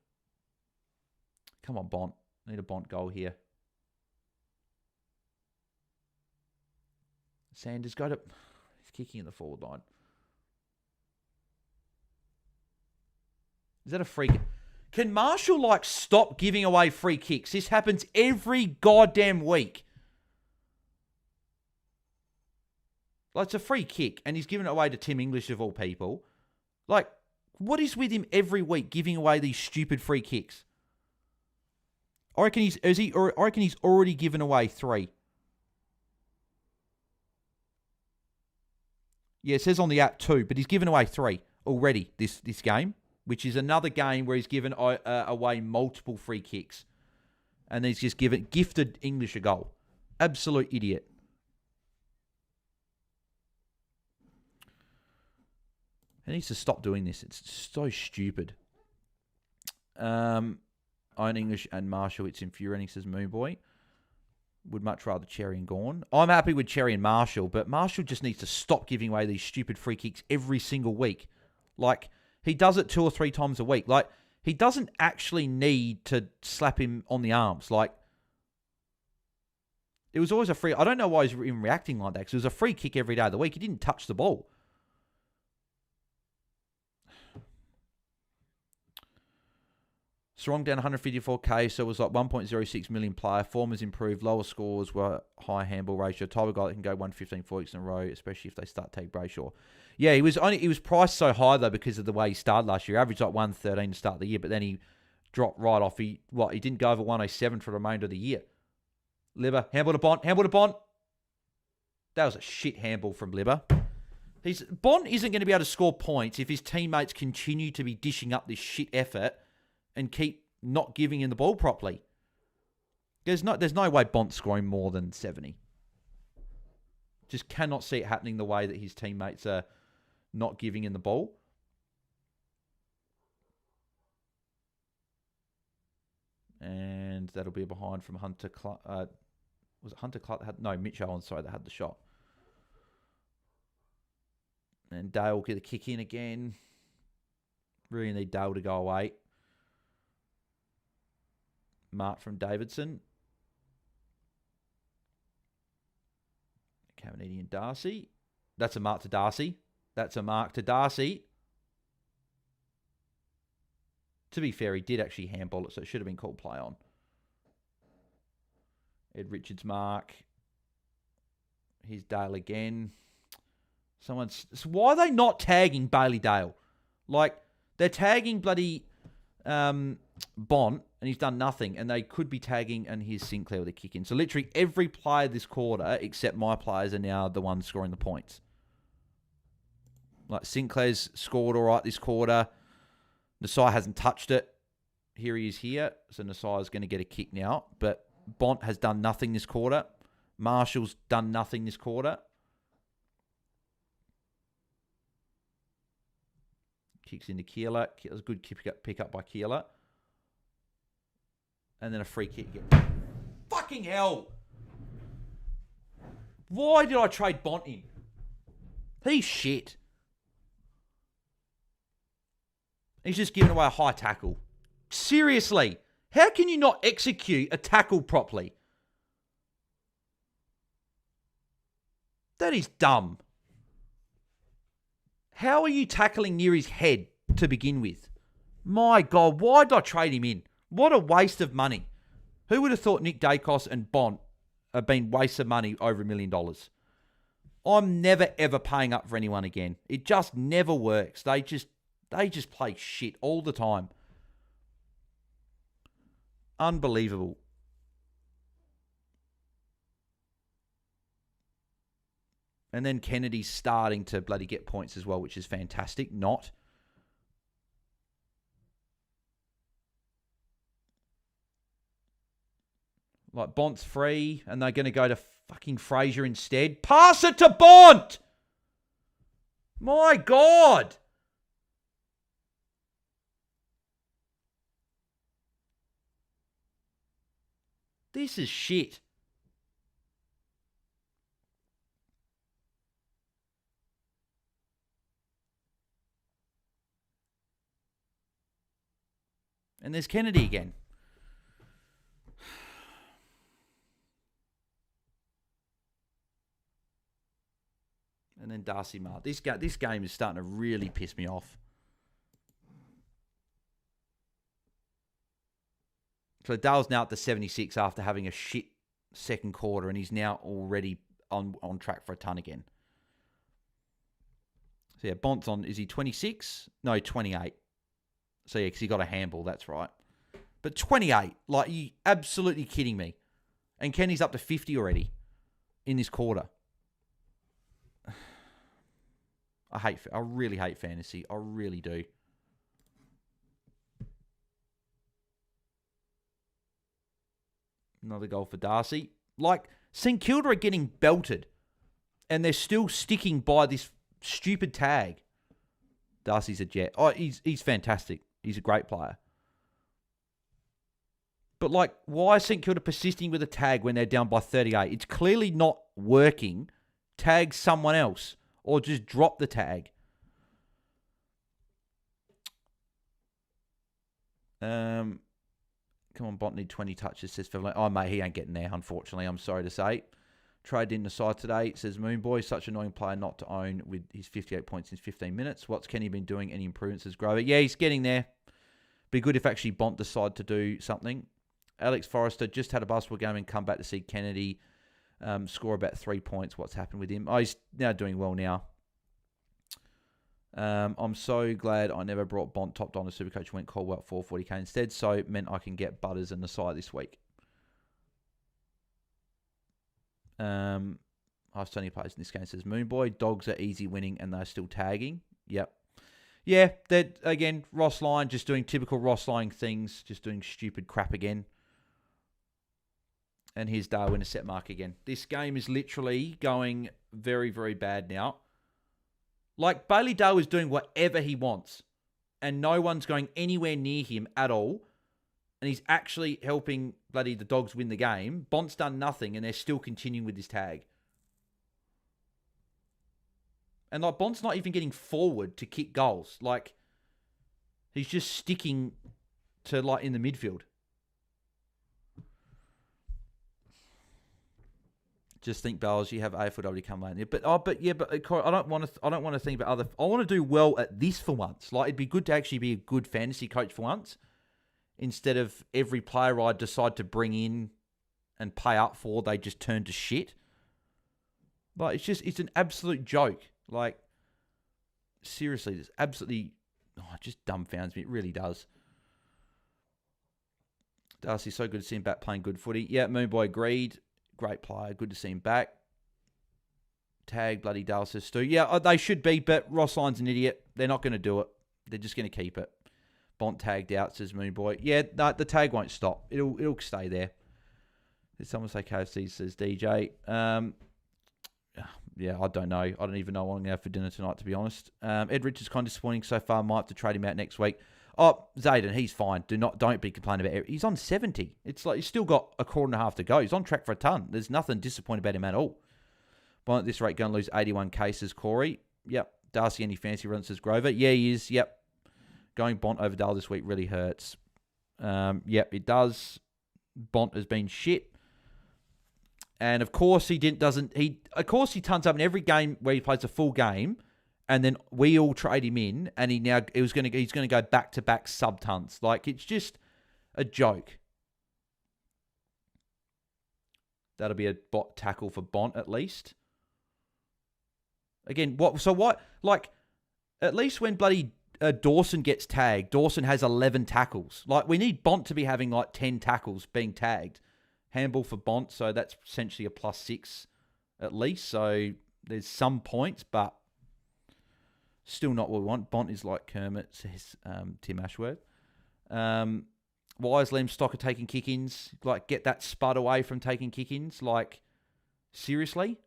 Come on, Bont. Need a Bont goal here. Sanders got it. He's kicking in the forward line. Is that a free kick? Can Marshall, stop giving away free kicks? This happens every goddamn week. It's a free kick, and he's giving it away to Tim English, of all people. What is with him every week giving away these stupid free kicks? I reckon he's already given away 3. Yeah, it says on the app 2, but he's given away 3 already this game, which is another game where he's given away multiple free kicks. And he's just gifted English a goal. Absolute idiot. He needs to stop doing this. It's so stupid. Own English and Marshall, it's infuriating, says Moonboy. Would much rather Cherry and Gawn. I'm happy with Cherry and Marshall, but Marshall just needs to stop giving away these stupid free kicks every single week. He does it 2 or 3 times a week. He doesn't actually need to slap him on the arms. It was always a free... I don't know why he's even reacting like that, because it was a free kick every day of the week. He didn't touch the ball. Sarong down 154k, so it was 1.06 million player. Form has improved. Lower scores were high handball ratio. Type of guy that can go 115 4 weeks in a row, especially if they start take Brayshaw. Yeah, he was priced so high though because of the way he started last year. Averaged 113 to start the year, but then he dropped right off. He didn't go over 107 for the remainder of the year. Libba, handball to Bont. That was a shit handball from Libba. Bont isn't going to be able to score points if his teammates continue to be dishing up this shit effort and keep not giving him the ball properly. There's no way Bont's scoring more than 70. Just cannot see it happening the way that his teammates are not giving in the ball. And that'll be a behind from Hunter Clark. Was it Hunter Clark that had... No, Mitch Owen, sorry, that had the shot. And Dale will get a kick in again. Really need Dale to go away. Mark from Davidson. Cavanini and Darcy. That's a mark to Darcy. That's a mark to Darcy. To be fair, he did actually handball it, so it should have been called play on. Ed Richards mark. Here's Dale again. So why are they not tagging Bailey Dale? Like, they're tagging bloody Bont, and he's done nothing. And they could be tagging, and here's Sinclair with a kick in. So literally every player this quarter, except my players, are now the ones scoring the points. Like, Sinclair's scored all right this quarter. Nasai hasn't touched it. Here he is here. So Nasai is going to get a kick now. But Bont has done nothing this quarter. Marshall's done nothing this quarter. Kicks into Keeler. Keeler's a good pick up by Keeler. And then a free kick again. Fucking hell! Why did I trade Bont in? He's shit. He's just giving away a high tackle. Seriously. How can you not execute a tackle properly? That is dumb. How are you tackling near his head to begin with? My God, why did I trade him in? What a waste of money. Who would have thought Nick Dacos and Bont have been wastes of money over $1 million? I'm never, ever paying up for anyone again. It just never works. They just play shit all the time. Unbelievable. And then Kennedy's starting to bloody get points as well, which is fantastic. Not. Like, Bont's free, and they're going to go to fucking Fraser instead. Pass it to Bont! My God! This is shit. And there's Kennedy again. And then Darcy Marr. This game is starting to really piss me off. So Dale's now at the 76 after having a shit second quarter, and he's now already on track for a ton again. So yeah, Bont's on, is he 26? No, 28. So yeah, because he got a handball, that's right. But 28, like, are you absolutely kidding me? And Kenny's up to 50 already in this quarter. I really hate fantasy. I really do. Another goal for Darcy. Like, St Kilda are getting belted, and they're still sticking by this stupid tag. Darcy's a jet. Oh, he's fantastic. He's a great player. But, like, why is St Kilda persisting with a tag when they're down by 38? It's clearly not working. Tag someone else. Or just drop the tag. Come on, Bont need 20 touches, says Fevlin. Oh, mate, he ain't getting there, unfortunately. I'm sorry to say. Trade in the side today, says Moonboy. Such an annoying player not to own with his 58 points in 15 minutes. What's Kenny been doing? Any improvements as Grover? Yeah, he's getting there. Be good if actually Bont decide to do something. Alex Forrester just had a basketball game and come back to see Kennedy score about 3 points. What's happened with him? Oh, he's now doing well now. I'm so glad I never brought Bont topped on a Supercoach. Went Caldwell at 440k instead, so it meant I can get Butters and the side this week. I've Tony plays in this game, says Moonboy. Dogs are easy winning and they're still tagging. Yep. Yeah, they're, again, Ross Lyon just doing typical Ross Lyon things, just doing stupid crap again. And here's Darwin, a set mark again. This game is literally going very, very bad now. Like, Bailey Dale is doing whatever he wants. And no one's going anywhere near him at all. And he's actually helping the Dogs win the game. Bont's done nothing, and they're still continuing with this tag. And, like, Bont's not even getting forward to kick goals. Like, he's just sticking to, like, in the midfield. Just think, Bells, you have AFLW come late. But I don't want to think about other. I want to do well at this for once. Like, it'd be good to actually be a good fantasy coach for once, instead of every player I decide to bring in and pay up for, they just turn to shit. Like, it's an absolute joke. Like, seriously, it's absolutely, it just dumbfounds me. It really does. Darcy, so good to see him back playing good footy. Yeah, Moonboy agreed. Great player. Good to see him back. Tag bloody Dale says Stu. Yeah, they should be, but Ross Lyne's an idiot. They're not going to do it. They're just going to keep it. Bont tagged out, says Moonboy. Yeah, no, the tag won't stop. It'll stay there. Did someone say KFC, says DJ? Yeah, I don't know. I don't even know what I'm going to have for dinner tonight, to be honest. Ed Rich is kind of disappointing so far. Might have to trade him out next week. Oh, Jaiden, he's fine. Don't be complaining about it. He's on 70. It's like he's still got a quarter and a half to go. He's on track for a ton. There's nothing disappointing about him at all. Bont at this rate going to lose 81 cases, Corey. Yep. Darcy, any fancy runs, says Grover. Yeah, he is. Yep. Going Bont over Dale this week really hurts. Yep, it does. Bont has been shit. And of course he turns up in every game where he plays a full game, and then we all trade him in, and he's going to go back to back sub tons. Like, it's just a joke. That'll be a bot tackle for Bont at least. Again, like, at least when bloody Dawson gets tagged, Dawson has 11 tackles. Like, we need Bont to be having like 10 tackles being tagged. Handball for Bont, so that's essentially a +6 at least. So there's some points, but still not what we want. Bont is like Kermit, says Tim Ashworth. Why is Liam Stocker taking kick-ins? Like, get that spud away from taking kick-ins. Like, seriously?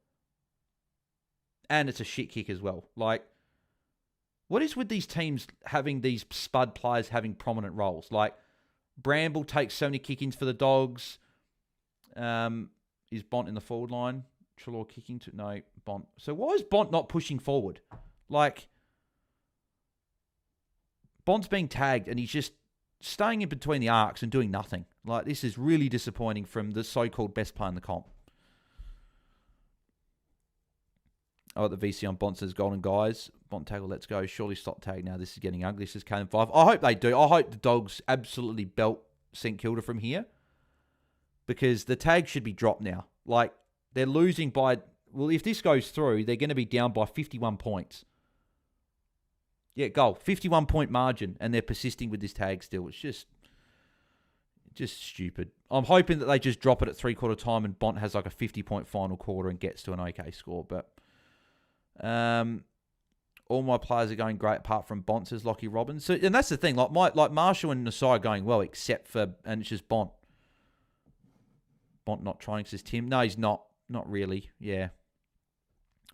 And it's a shit kick as well. Like, what is with these teams having these spud players having prominent roles? Like, Bramble takes so many kick-ins for the Dogs. Is Bont in the forward line? Trelaw kicking to... No, Bont. So why is Bont not pushing forward? Like, Bont's being tagged and he's just staying in between the arcs and doing nothing. Like, this is really disappointing from the so-called best player in the comp. Oh, the VC on Bont says, Golden Guys. Bont tackle, let's go. Surely stop tag now. This is getting ugly, says Canon 5. I hope they do. I hope the Dogs absolutely belt St Kilda from here. Because the tag should be dropped now. Like, they're losing by... Well, if this goes through, they're going to be down by 51 points. Yeah, goal. 51-point margin, and they're persisting with this tag still. It's just stupid. I'm hoping that they just drop it at three-quarter time and Bont has like a 50-point final quarter and gets to an okay score. But all my players are going great apart from Bont, says Lockie Robbins. So, and that's the thing. Like Marshall and Nasai are going well, except for... And it's just Bont. Bont not trying, says Tim. No, he's not. Not really. Yeah.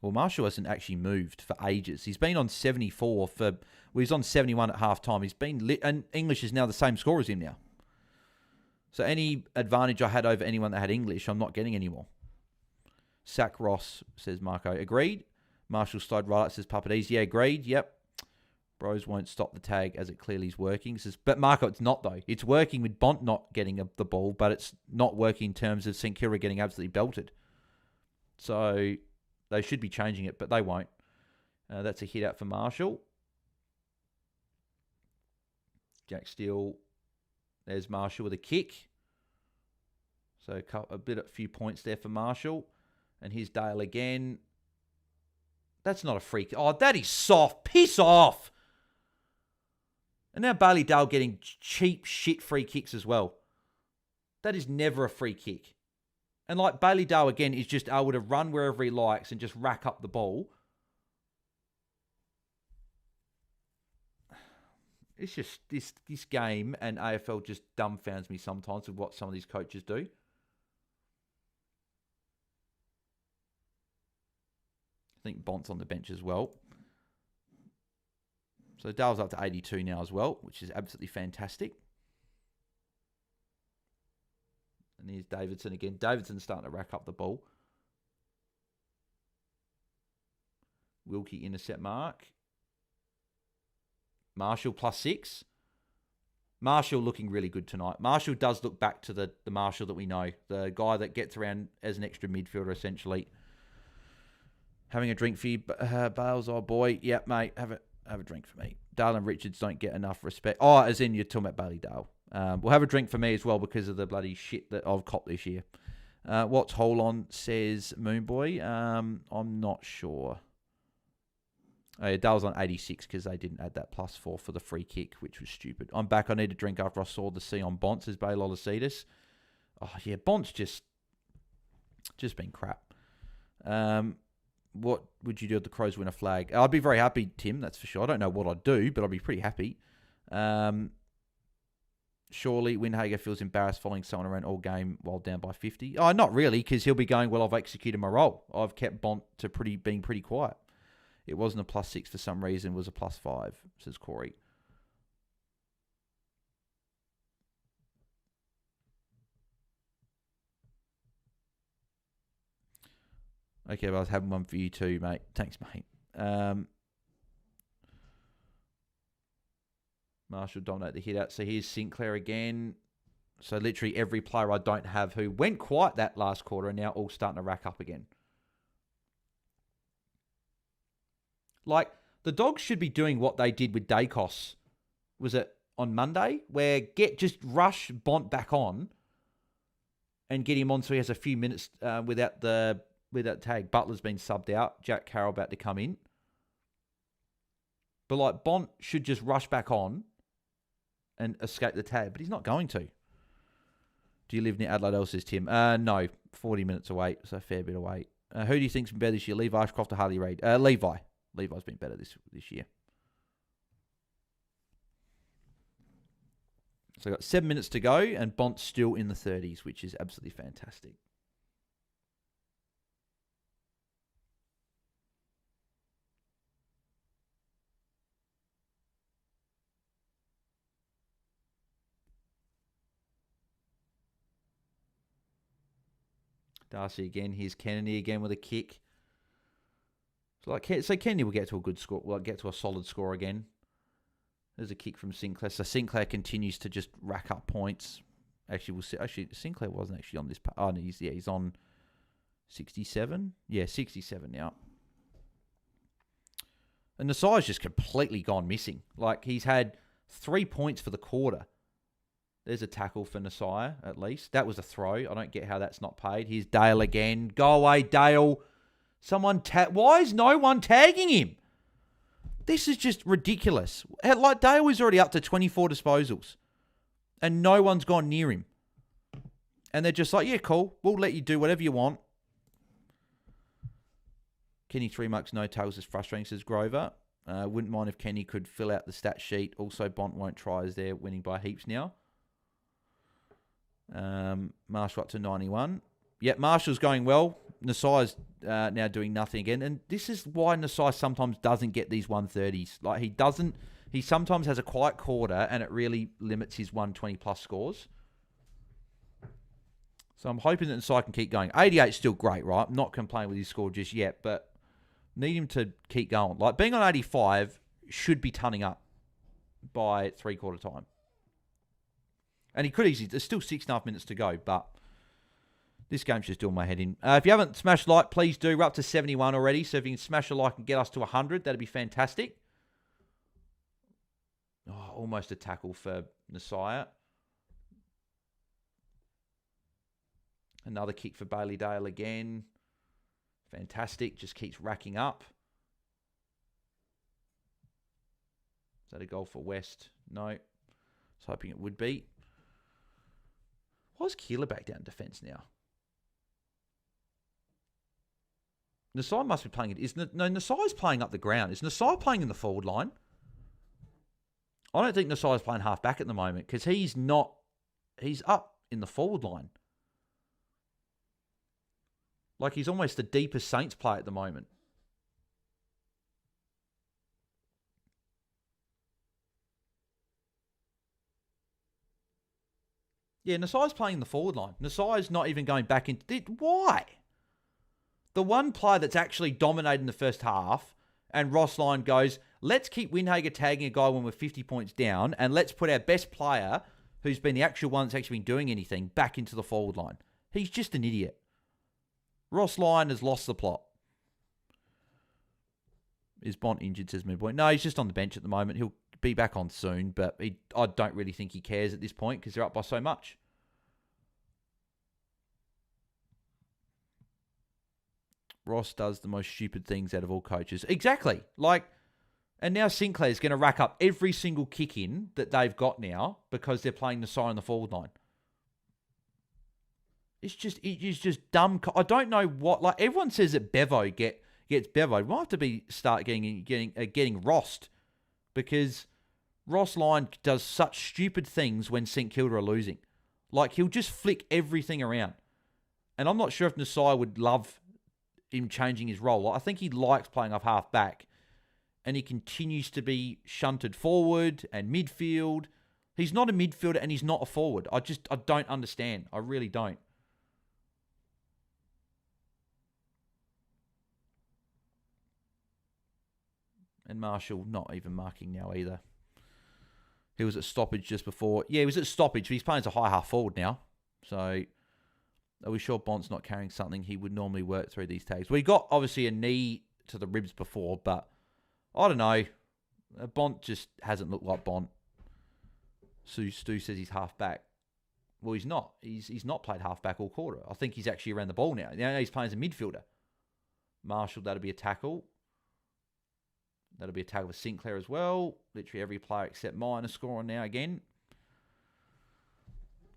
Well, Marshall hasn't actually moved for ages. He's been on 74 for... Well, he's on 71 at half-time. He's been lit... And English is now the same score as him now. So any advantage I had over anyone that had English, I'm not getting anymore. Sack Ross, says Marco. Agreed. Marshall slide right up, says Puppetees. Yeah, agreed. Yep. Bros won't stop the tag as it clearly is working. Says, but Marco, it's not though. It's working with Bont not getting the ball, but it's not working in terms of St Kilda getting absolutely belted. So they should be changing it, but they won't. That's a hit out for Marshall. Jack Steele. There's Marshall with a kick. So a few points there for Marshall. And here's Dale again. That's not a free kick. Oh, that is soft. Piss off. And now Bailey Dale getting cheap shit free kicks as well. That is never a free kick. And like Bailey Dale again is just able to run wherever he likes and just rack up the ball. It's just this game and AFL just dumbfounds me sometimes with what some of these coaches do. think Bont's on the bench as well. So Dale's up to 82 now as well, which is absolutely fantastic. And here's Davidson again. Davidson's starting to rack up the ball. Wilkie intercept mark. Marshall +6. Marshall looking really good tonight. Marshall does look back to the Marshall that we know. The guy that gets around as an extra midfielder, essentially. Having a drink for you, Bales, oh boy. Yep, mate, have a drink for me. Dale and Richards don't get enough respect. Oh, as in you're talking about Bailey Dale. We'll have a drink for me as well because of the bloody shit that I've copped this year. What's Holon says, Moonboy? I'm not sure. Oh, yeah, Dale's on 86 because they didn't add that +4 for the free kick, which was stupid. I'm back. I need a drink after I saw the C on Bont, says Bay Lolicitus. Oh, yeah, Bont's just been crap. What would you do if the Crows win a flag? I'd be very happy, Tim, that's for sure. I don't know what I'd do, but I'd be pretty happy. Surely Windhager feels embarrassed following someone around all game while down by 50. Oh, not really, because he'll be going, well, I've executed my role. I've kept Bont to being pretty quiet. It wasn't a +6 for some reason. It was a +5, says Corey. Okay, but I was having one for you too, mate. Thanks, mate. Marshall dominate the hit out. So here's Sinclair again. So literally every player I don't have who went quiet that last quarter are now all starting to rack up again. Like, the Dogs should be doing what they did with Dacos. Was it on Monday? Where just rush Bont back on and get him on so he has a few minutes without tag. Butler's been subbed out. Jack Carroll about to come in. But like, Bont should just rush back on and escape the tag, but he's not going to. Do you live near Adelaide, says Tim? No, 40 minutes away, so a fair bit away. Who do you think's been better this year, Levi Ashcroft or Harley Reid? Levi. Levi's been better this year. So I've got 7 minutes to go, and Bont's still in the 30s, which is absolutely fantastic. Darcy again. Here's Kennedy again with a kick. So Kennedy will get to a good score. Well, get to a solid score again. There's a kick from Sinclair. So Sinclair continues to just rack up points. Actually, we'll see. Actually, Sinclair wasn't actually on this. Oh, no, he's on 67. Yeah, 67 now. And Nasai's just completely gone missing. Like, he's had 3 points for the quarter. There's a tackle for Nasai, at least. That was a throw. I don't get how that's not paid. Here's Dale again. Go away, Dale. Why is no one tagging him? This is just ridiculous. Like, Dale is already up to 24 disposals. And no one's gone near him. And they're just like, yeah, cool. We'll let you do whatever you want. Kenny 3 marks, no tails is frustrating, says Grover. Wouldn't mind if Kenny could fill out the stat sheet. Also, Bont won't try as they're winning by heaps now. Marshall up to 91. Yeah, Marshall's going well. Nasai's now doing nothing again. And this is why Nasai sometimes doesn't get these 130s. Like, he sometimes has a quiet quarter and it really limits his 120 plus scores. So I'm hoping that Nasai can keep going. 88 is still great, right? I'm not complaining with his score just yet, but need him to keep going. Like, being on 85 should be turning up by 3/4 time. And he could easily, there's still 6.5 minutes to go, but this game's just doing my head in. If you haven't smashed like, please do. We're up to 71 already, so if you can smash a like and get us to 100, that'd be fantastic. Oh, almost a tackle for Nasai. Another kick for Bailey Dale again. Fantastic, just keeps racking up. Is that a goal for West? No. I was hoping it would be. Why is Keeler back down defence now? Nasai must be playing it. Nasai's playing up the ground. Is Nasai playing in the forward line? I don't think Nasai's playing half back at the moment because he's not. He's up in the forward line. Like, he's almost the deepest Saints player at the moment. Yeah, Nasai's playing the forward line. Nasai's not even going back into it. Why? The one player that's actually dominated in the first half, and Ross Lyon goes, let's keep Windhager tagging a guy when we're 50 points down, and let's put our best player, who's been the actual one that's actually been doing anything, back into the forward line. He's just an idiot. Ross Lyon has lost the plot. Is Bont injured, says Moonboy? No, he's just on the bench at the moment. He'll be back on soon, but I don't really think he cares at this point because they're up by so much. Ross does the most stupid things out of all coaches. Exactly. And now Sinclair's going to rack up every single kick in that they've got now because they're playing the siren on the forward line. It's just dumb. I don't know what, everyone says that Bevo gets Bevo. We'll have to start getting Rossed because Ross Lyon does such stupid things when St Kilda are losing. He'll just flick everything around. And I'm not sure if Nasai would love him changing his role. I think he likes playing off half back, and he continues to be shunted forward and midfield. He's not a midfielder and he's not a forward. I don't understand. I really don't. And Marshall not even marking now either. He was at stoppage just before. Yeah, he was at stoppage, but he's playing as a high half forward now. So are we sure Bont's not carrying something he would normally work through these tags? Well, he got, obviously, a knee to the ribs before, but I don't know. Bont just hasn't looked like Bont. Stu says he's half back. Well, he's not. He's not played half back all quarter. I think he's actually around the ball now. Now he's playing as a midfielder. Marshall, that'll be a tackle. That'll be a tackle for Sinclair as well. Literally every player except mine is scoring now again.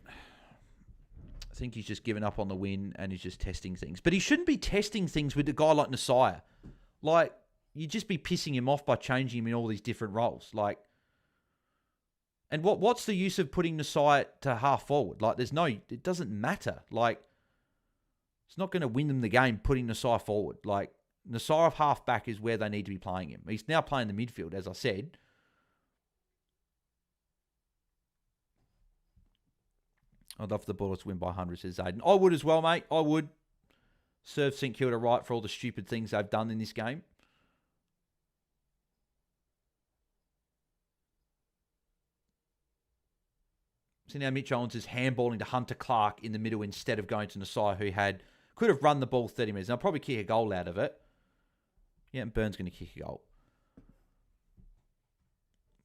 I think he's just given up on the win and he's just testing things. But he shouldn't be testing things with a guy like Nasai. You'd just be pissing him off by changing him in all these different roles. And what's the use of putting Nasai to half forward? It doesn't matter. It's not going to win them the game putting Nasai forward. Nasai off half back is where they need to be playing him. He's now playing the midfield, as I said. I'd love the Bullets win by 100, says Jaiden. I would as well, mate. I would. Serve St Kilda right for all the stupid things they've done in this game. See now Mitch Owens is handballing to Hunter Clark in the middle instead of going to Nasai, who could have run the ball 30 minutes. And I'll probably kick a goal out of it. Yeah, and Burns going to kick a goal.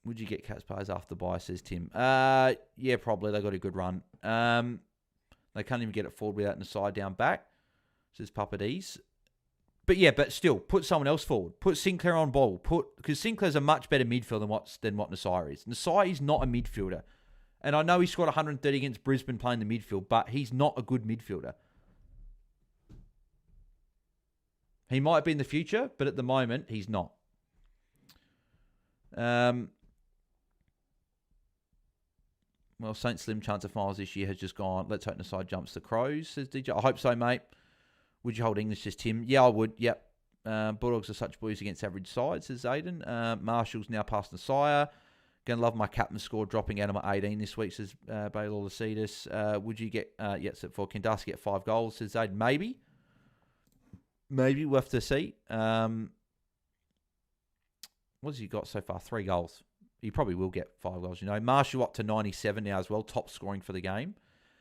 Would you get Cats players after the bye, says Tim? Yeah, probably. They got a good run. They can't even get it forward without Nasai down back, says Papa D's. But still, put someone else forward. Put Sinclair on ball. Because Sinclair's a much better midfielder than what Nasai is. Nasai is not a midfielder. And I know he scored 130 against Brisbane playing the midfield, but he's not a good midfielder. He might be in the future, but at the moment, he's not. Well, Saint Slim chance of finals this year has just gone. Let's hope Nasai jumps the Crows, says DJ. I hope so, mate. Would you hold English, says Tim? Yeah, I would. Yep. Bulldogs are such boys against average sides, says Jaiden. Marshall's now past Nasai. Going to love my captain score dropping out of my 18 this week, says BailsdT. Would you get, for Kendasi get 5 goals, says Jaiden? Maybe. We'll have to see. What has he got so far? 3 goals. He probably will get 5 goals. Marshall up to 97 now as well, top scoring for the game.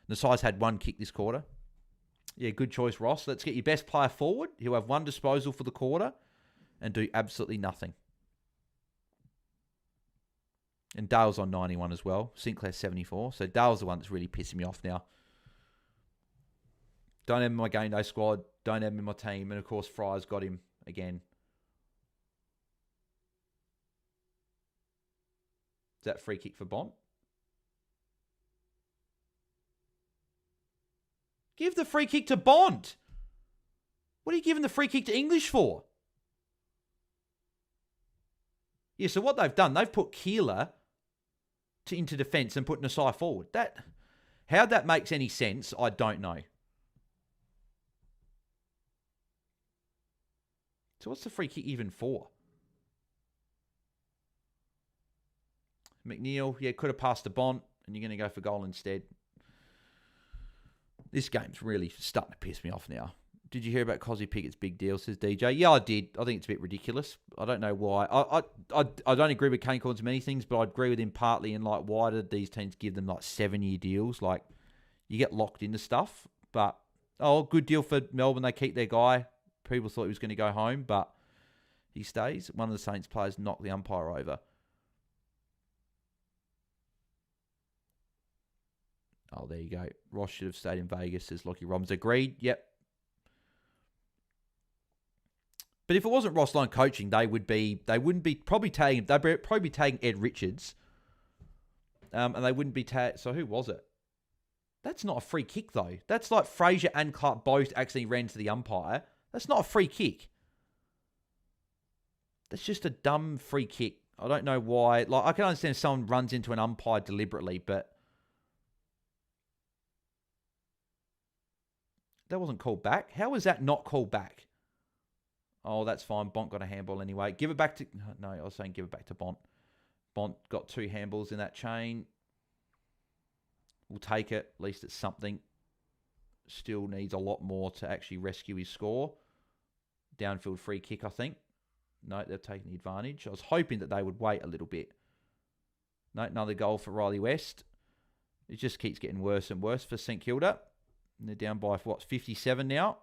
Nasai's had 1 kick this quarter. Yeah, good choice, Ross. Let's get your best player forward. He'll have 1 disposal for the quarter and do absolutely nothing. And Dale's on 91 as well. Sinclair's 74. So Dale's the one that's really pissing me off now. Don't have him in my game day squad. Don't have him in my team. And, of course, Fry's got him again. Is that free kick for Bont? Give the free kick to Bont. What are you giving the free kick to English for? Yeah, so what they've done, they've put Keeler into defence and put Nasai forward. How that makes any sense, I don't know. So what's the free kick even for? McNeil, yeah, could have passed to Bont, and you're going to go for goal instead. This game's really starting to piss me off now. Did you hear about Cosy Pickett's big deal, says DJ? Yeah, I did. I think it's a bit ridiculous. I don't know why. I don't agree with Kane Corns many things, but I agree with him partly in, like, why did these teams give them, like, 7-year deals? Like, you get locked into stuff. But, good deal for Melbourne. They keep their guy. People thought he was going to go home, but he stays. One of the Saints players knocked the umpire over. Oh, there you go. Ross should have stayed in Vegas, says Lockie Robbins. Agreed. Yep. But if it wasn't Ross Lyon coaching, they'd probably be tagging Ed Richards. And they wouldn't be tagged. So who was it? That's not a free kick, though. That's like Fraser and Clark both accidentally ran to the umpire. That's not a free kick. That's just a dumb free kick. I don't know why. Like, I can understand if someone runs into an umpire deliberately, but that wasn't called back. How was that not called back? Oh, that's fine. Bont got a handball anyway. Give it back to... No, I was saying give it back to Bont. Bont got 2 handballs in that chain. We'll take it. At least it's something. Still needs a lot more to actually rescue his score. Downfield free kick, I think. No, they've taken the advantage. I was hoping that they would wait a little bit. No, another goal for Riley West. It just keeps getting worse and worse for St Kilda. And they're down by, 57 now.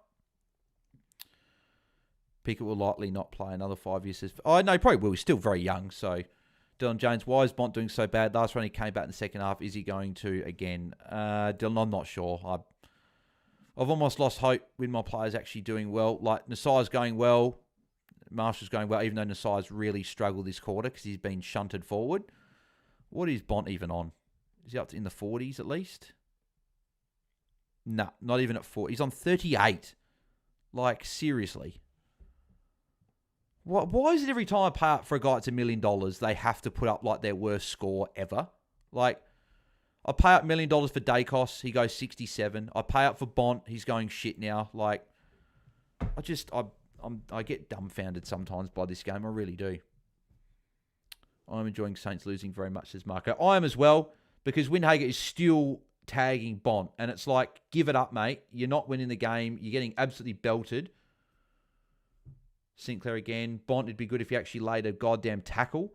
Pickett will likely not play another 5 years. Oh, no, probably will. He's still very young. So, Dylan Jones, why is Bont doing so bad? Last run he came back in the second half. Is he going to again? Dylan, I'm not sure. I've almost lost hope with my players actually doing well. Like, Nasai's going well. Marshall's going well, even though Nasai's really struggled this quarter because he's been shunted forward. What is Bont even on? Is he up to in the 40s at least? No, not even at 40. He's on 38. Like, seriously. Why is it every time I pay up for a guy that's $1 million, they have to put up, like, their worst score ever? Like, I pay up $1 million for Dacos, he goes 67. I pay up for Bont, he's going shit now. Like, I get dumbfounded sometimes by this game. I really do. I'm enjoying Saints losing very much, says Marco. I am as well, because Windhager is still tagging Bont. And it's like, give it up, mate. You're not winning the game. You're getting absolutely belted. Sinclair again. Bont, it'd be good if he actually laid a goddamn tackle.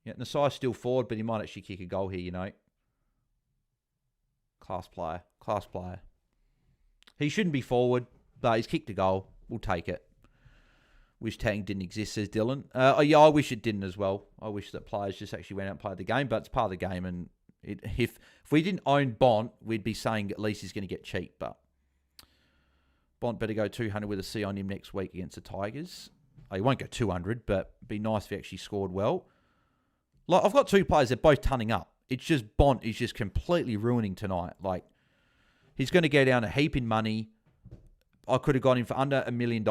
Yeah, Nasai's still forward, but he might actually kick a goal here, you know. Class player. Class player. He shouldn't be forward, but he's kicked a goal. We'll take it. Wish tagging didn't exist, says Dylan. Yeah, I wish it didn't as well. I wish that players just actually went out and played the game, but it's part of the game. And if we didn't own Bont, we'd be saying at least he's going to get cheap, but Bont better go 200 with a C on him next week against the Tigers. He won't go 200, but it'd be nice if he actually scored well. Like, I've got 2 players, they're both tunning up. It's just Bont is just completely ruining tonight. Like, he's going to go down a heap in money. I could have got him for under $1 million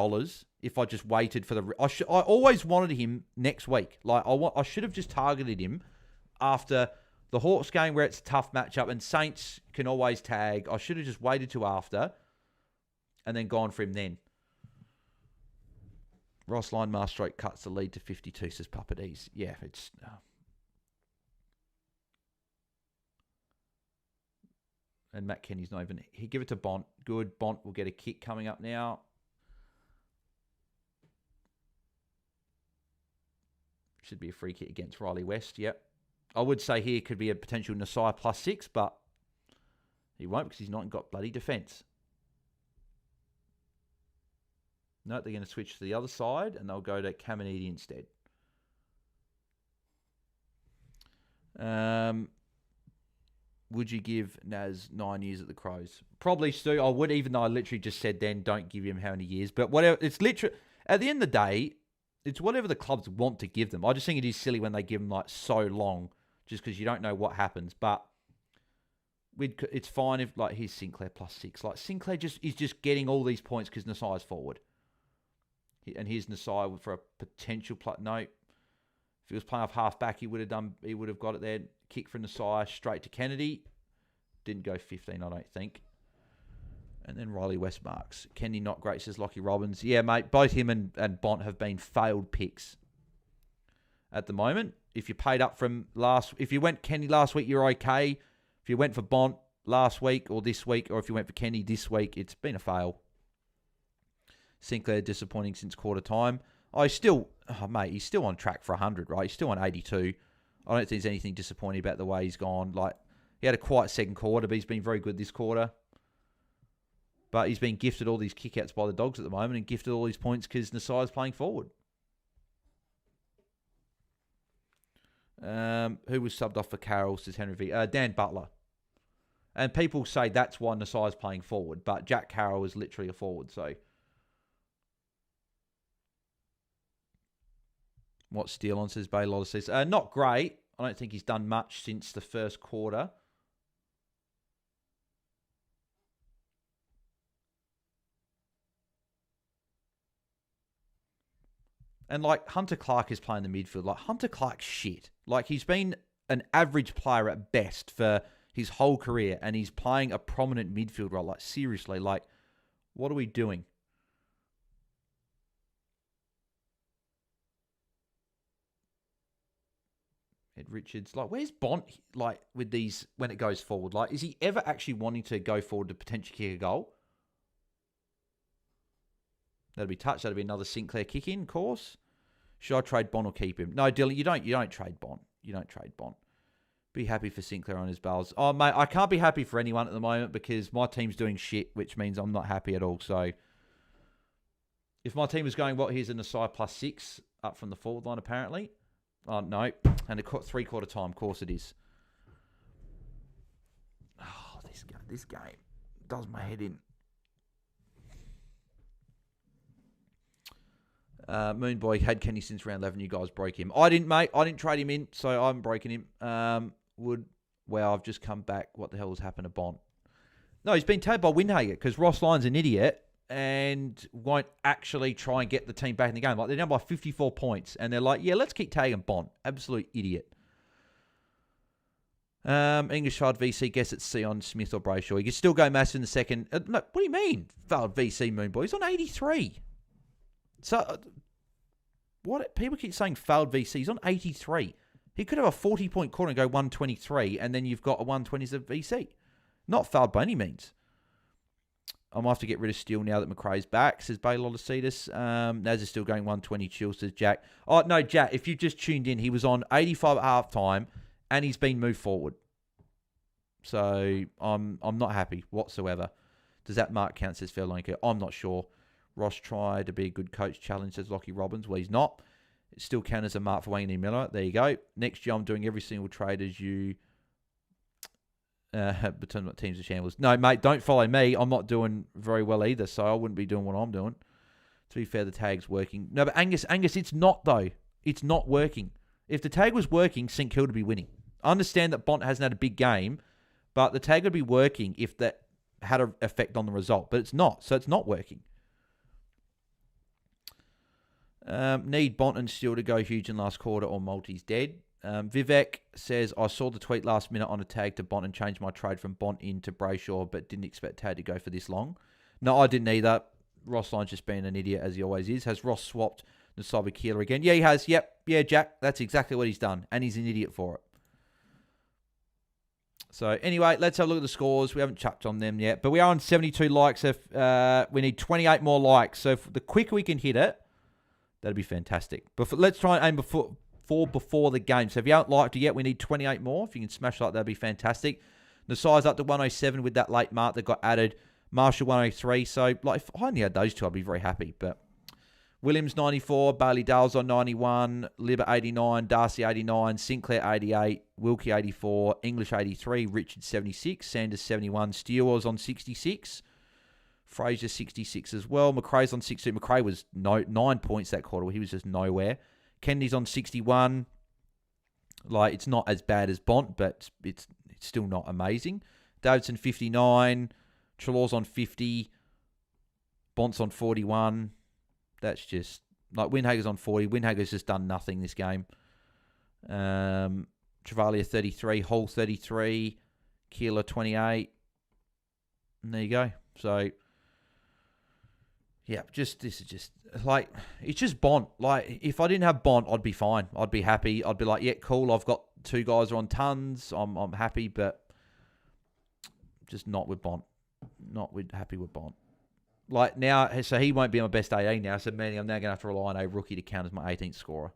if I just waited for the... I always wanted him next week. Like, I should have just targeted him after the Hawks game where it's a tough matchup and Saints can always tag. I should have just waited till after and then gone for him then. Ross Lyon Marstroke cuts the lead to 52, says Papadis. Yeah, it's... And Matt Kenny's not even... He give it to Bont. Good. Bont will get a kick coming up now. Should be a free kick against Riley West. Yep. I would say here could be a potential Nasai +6, but he won't because he's not got bloody defence. No, they're going to switch to the other side and they'll go to Caminiti instead. Would you give Naz 9 years at the Crows? Probably, Stu. I would, even though I literally just said then don't give him how many years. But whatever. It's literally, at the end of the day, it's whatever the clubs want to give them. I just think it is silly when they give them like so long just because you don't know what happens. But it's fine if, like, here's Sinclair +6. Like, Sinclair is just getting all these points because Nasai's forward. And here's Nasai for a potential no. If he was playing off half back, he would have got it there. Kick from Nasai straight to Kennedy. Didn't go 15, I don't think. And then Riley West marks. Kennedy not great, says Lockie Robbins. Yeah, mate, both him and Bont have been failed picks at the moment. If you paid up from if you went Kennedy last week, you're okay. If you went for Bont last week or this week, or if you went for Kenny this week, it's been a fail. Sinclair disappointing since quarter time. He's still on track for 100, right? He's still on 82. I don't think there's anything disappointing about the way he's gone. Like, he had a quiet second quarter, but he's been very good this quarter. But he's been gifted all these kickouts by the Dogs at the moment and gifted all these points because Nasai's playing forward. Who was subbed off for Carroll, says Henry V. Dan Butler. And people say that's why Nasai's playing forward, but Jack Carroll is literally a forward, so... What Steele on, says Baylor says. Not great. I don't think he's done much since the first quarter. And, like, Hunter Clark is playing the midfield. Like, Hunter Clark's shit. Like, he's been an average player at best for his whole career, and he's playing a prominent midfield role. Like, seriously, like, what are we doing? Ed Richards, like, where's Bont, like, with these, when it goes forward? Like, is he ever actually wanting to go forward to potentially kick a goal? That'll be touched. That'll be another Sinclair kick in, of course. Should I trade Bont or keep him? No, Dylan, you don't trade Bont. You don't trade Bont. Be happy for Sinclair on his bails. Oh, mate, I can't be happy for anyone at the moment because my team's doing shit, which means I'm not happy at all. So, if my team was going, here's an Nasai +6 up from the forward line, apparently. Oh, no. And a three-quarter time, of course it is. Oh, this game does my head in. Moonboy had Kenny since round 11. You guys broke him. I didn't, mate. I didn't trade him in, so I haven't broken him. I've just come back. What the hell has happened to Bont? No, he's been tagged by Windhager because Ross Lyon's an idiot and won't actually try and get the team back in the game. Like, they're down by 54 points, and they're like, yeah, let's keep tagging Bont. Absolute idiot. English Child VC, guess it's Sion, Smith or Brayshaw. You can still go massive in the second. No, what do you mean, Valid VC Moonboy? He's on 83. So, what people keep saying failed VC. He's on 83. He could have a 40-point quarter and go 123, and then you've got a 120 as a VC. Not failed by any means. I might have to get rid of Steele now that McRae's back, says Baylor Cetus. Naz is still going 120 chill, says Jack. Oh, no, Jack, if you've just tuned in, he was on 85 at halftime, and he's been moved forward. So, I'm not happy whatsoever. Does that mark count, says Fairlinker? I'm not sure. Ross tried to be a good coach challenge, says Lockie Robbins. Well, he's not. It still counts as a mark for Wayne E. Miller. There you go. Next year, I'm doing every single trade as you... between what teams are shambles. No, mate, don't follow me. I'm not doing very well either, so I wouldn't be doing what I'm doing. To be fair, the tag's working. No, but Angus, it's not, though. It's not working. If the tag was working, St Kilda would be winning. I understand that Bont hasn't had a big game, but the tag would be working if that had an effect on the result. But it's not, so it's not working. Need Bont and Steele to go huge in last quarter or Multi's dead. Vivek says, I saw the tweet last minute on a tag to Bont and changed my trade from Bont into Brayshaw, but didn't expect tag to go for this long. No, I didn't either. Ross Lyon's just being an idiot, as he always is. Has Ross swapped the Cyber Keeler again? Yeah, he has. Yep. Yeah, Jack. That's exactly what he's done. And he's an idiot for it. So, anyway, let's have a look at the scores. We haven't chucked on them yet. But we are on 72 likes. If we need 28 more likes. So, if the quicker we can hit it, that'd be fantastic. But let's try and aim before the game. So if you haven't liked it yet, we need 28 more. If you can smash like, that'd be fantastic. The size up to 107 with that late mark that got added. Marshall 103. So like, if I only had those two, I'd be very happy. But Williams 94, Bailey Dales on 91, Libber 89, Darcy 89, Sinclair 88, Wilkie 84, English 83, Richard 76, Sanders 71, Steele was on 66. Fraser 66 as well. McRae's on 62. McRae was 9 points that quarter. He was just nowhere. Kennedy's on 61. Like, it's not as bad as Bont, but it's still not amazing. Davidson 59. Trelaw's on 50. Bont's on 41. That's just... Like, Windhager's on 40. Windhager's just done nothing this game. Travalia 33. Hall 33. Keeler 28. And there you go. So... Yeah, this is just, like, it's just Bont. Like, if I didn't have Bont, I'd be fine. I'd be happy. I'd be like, yeah, cool. I've got two guys who are on tons. I'm happy, but just not with Bont. Happy with Bont. Like now, so he won't be my best 18 now. So meaning I'm now going to have to rely on a rookie to count as my 18th scorer.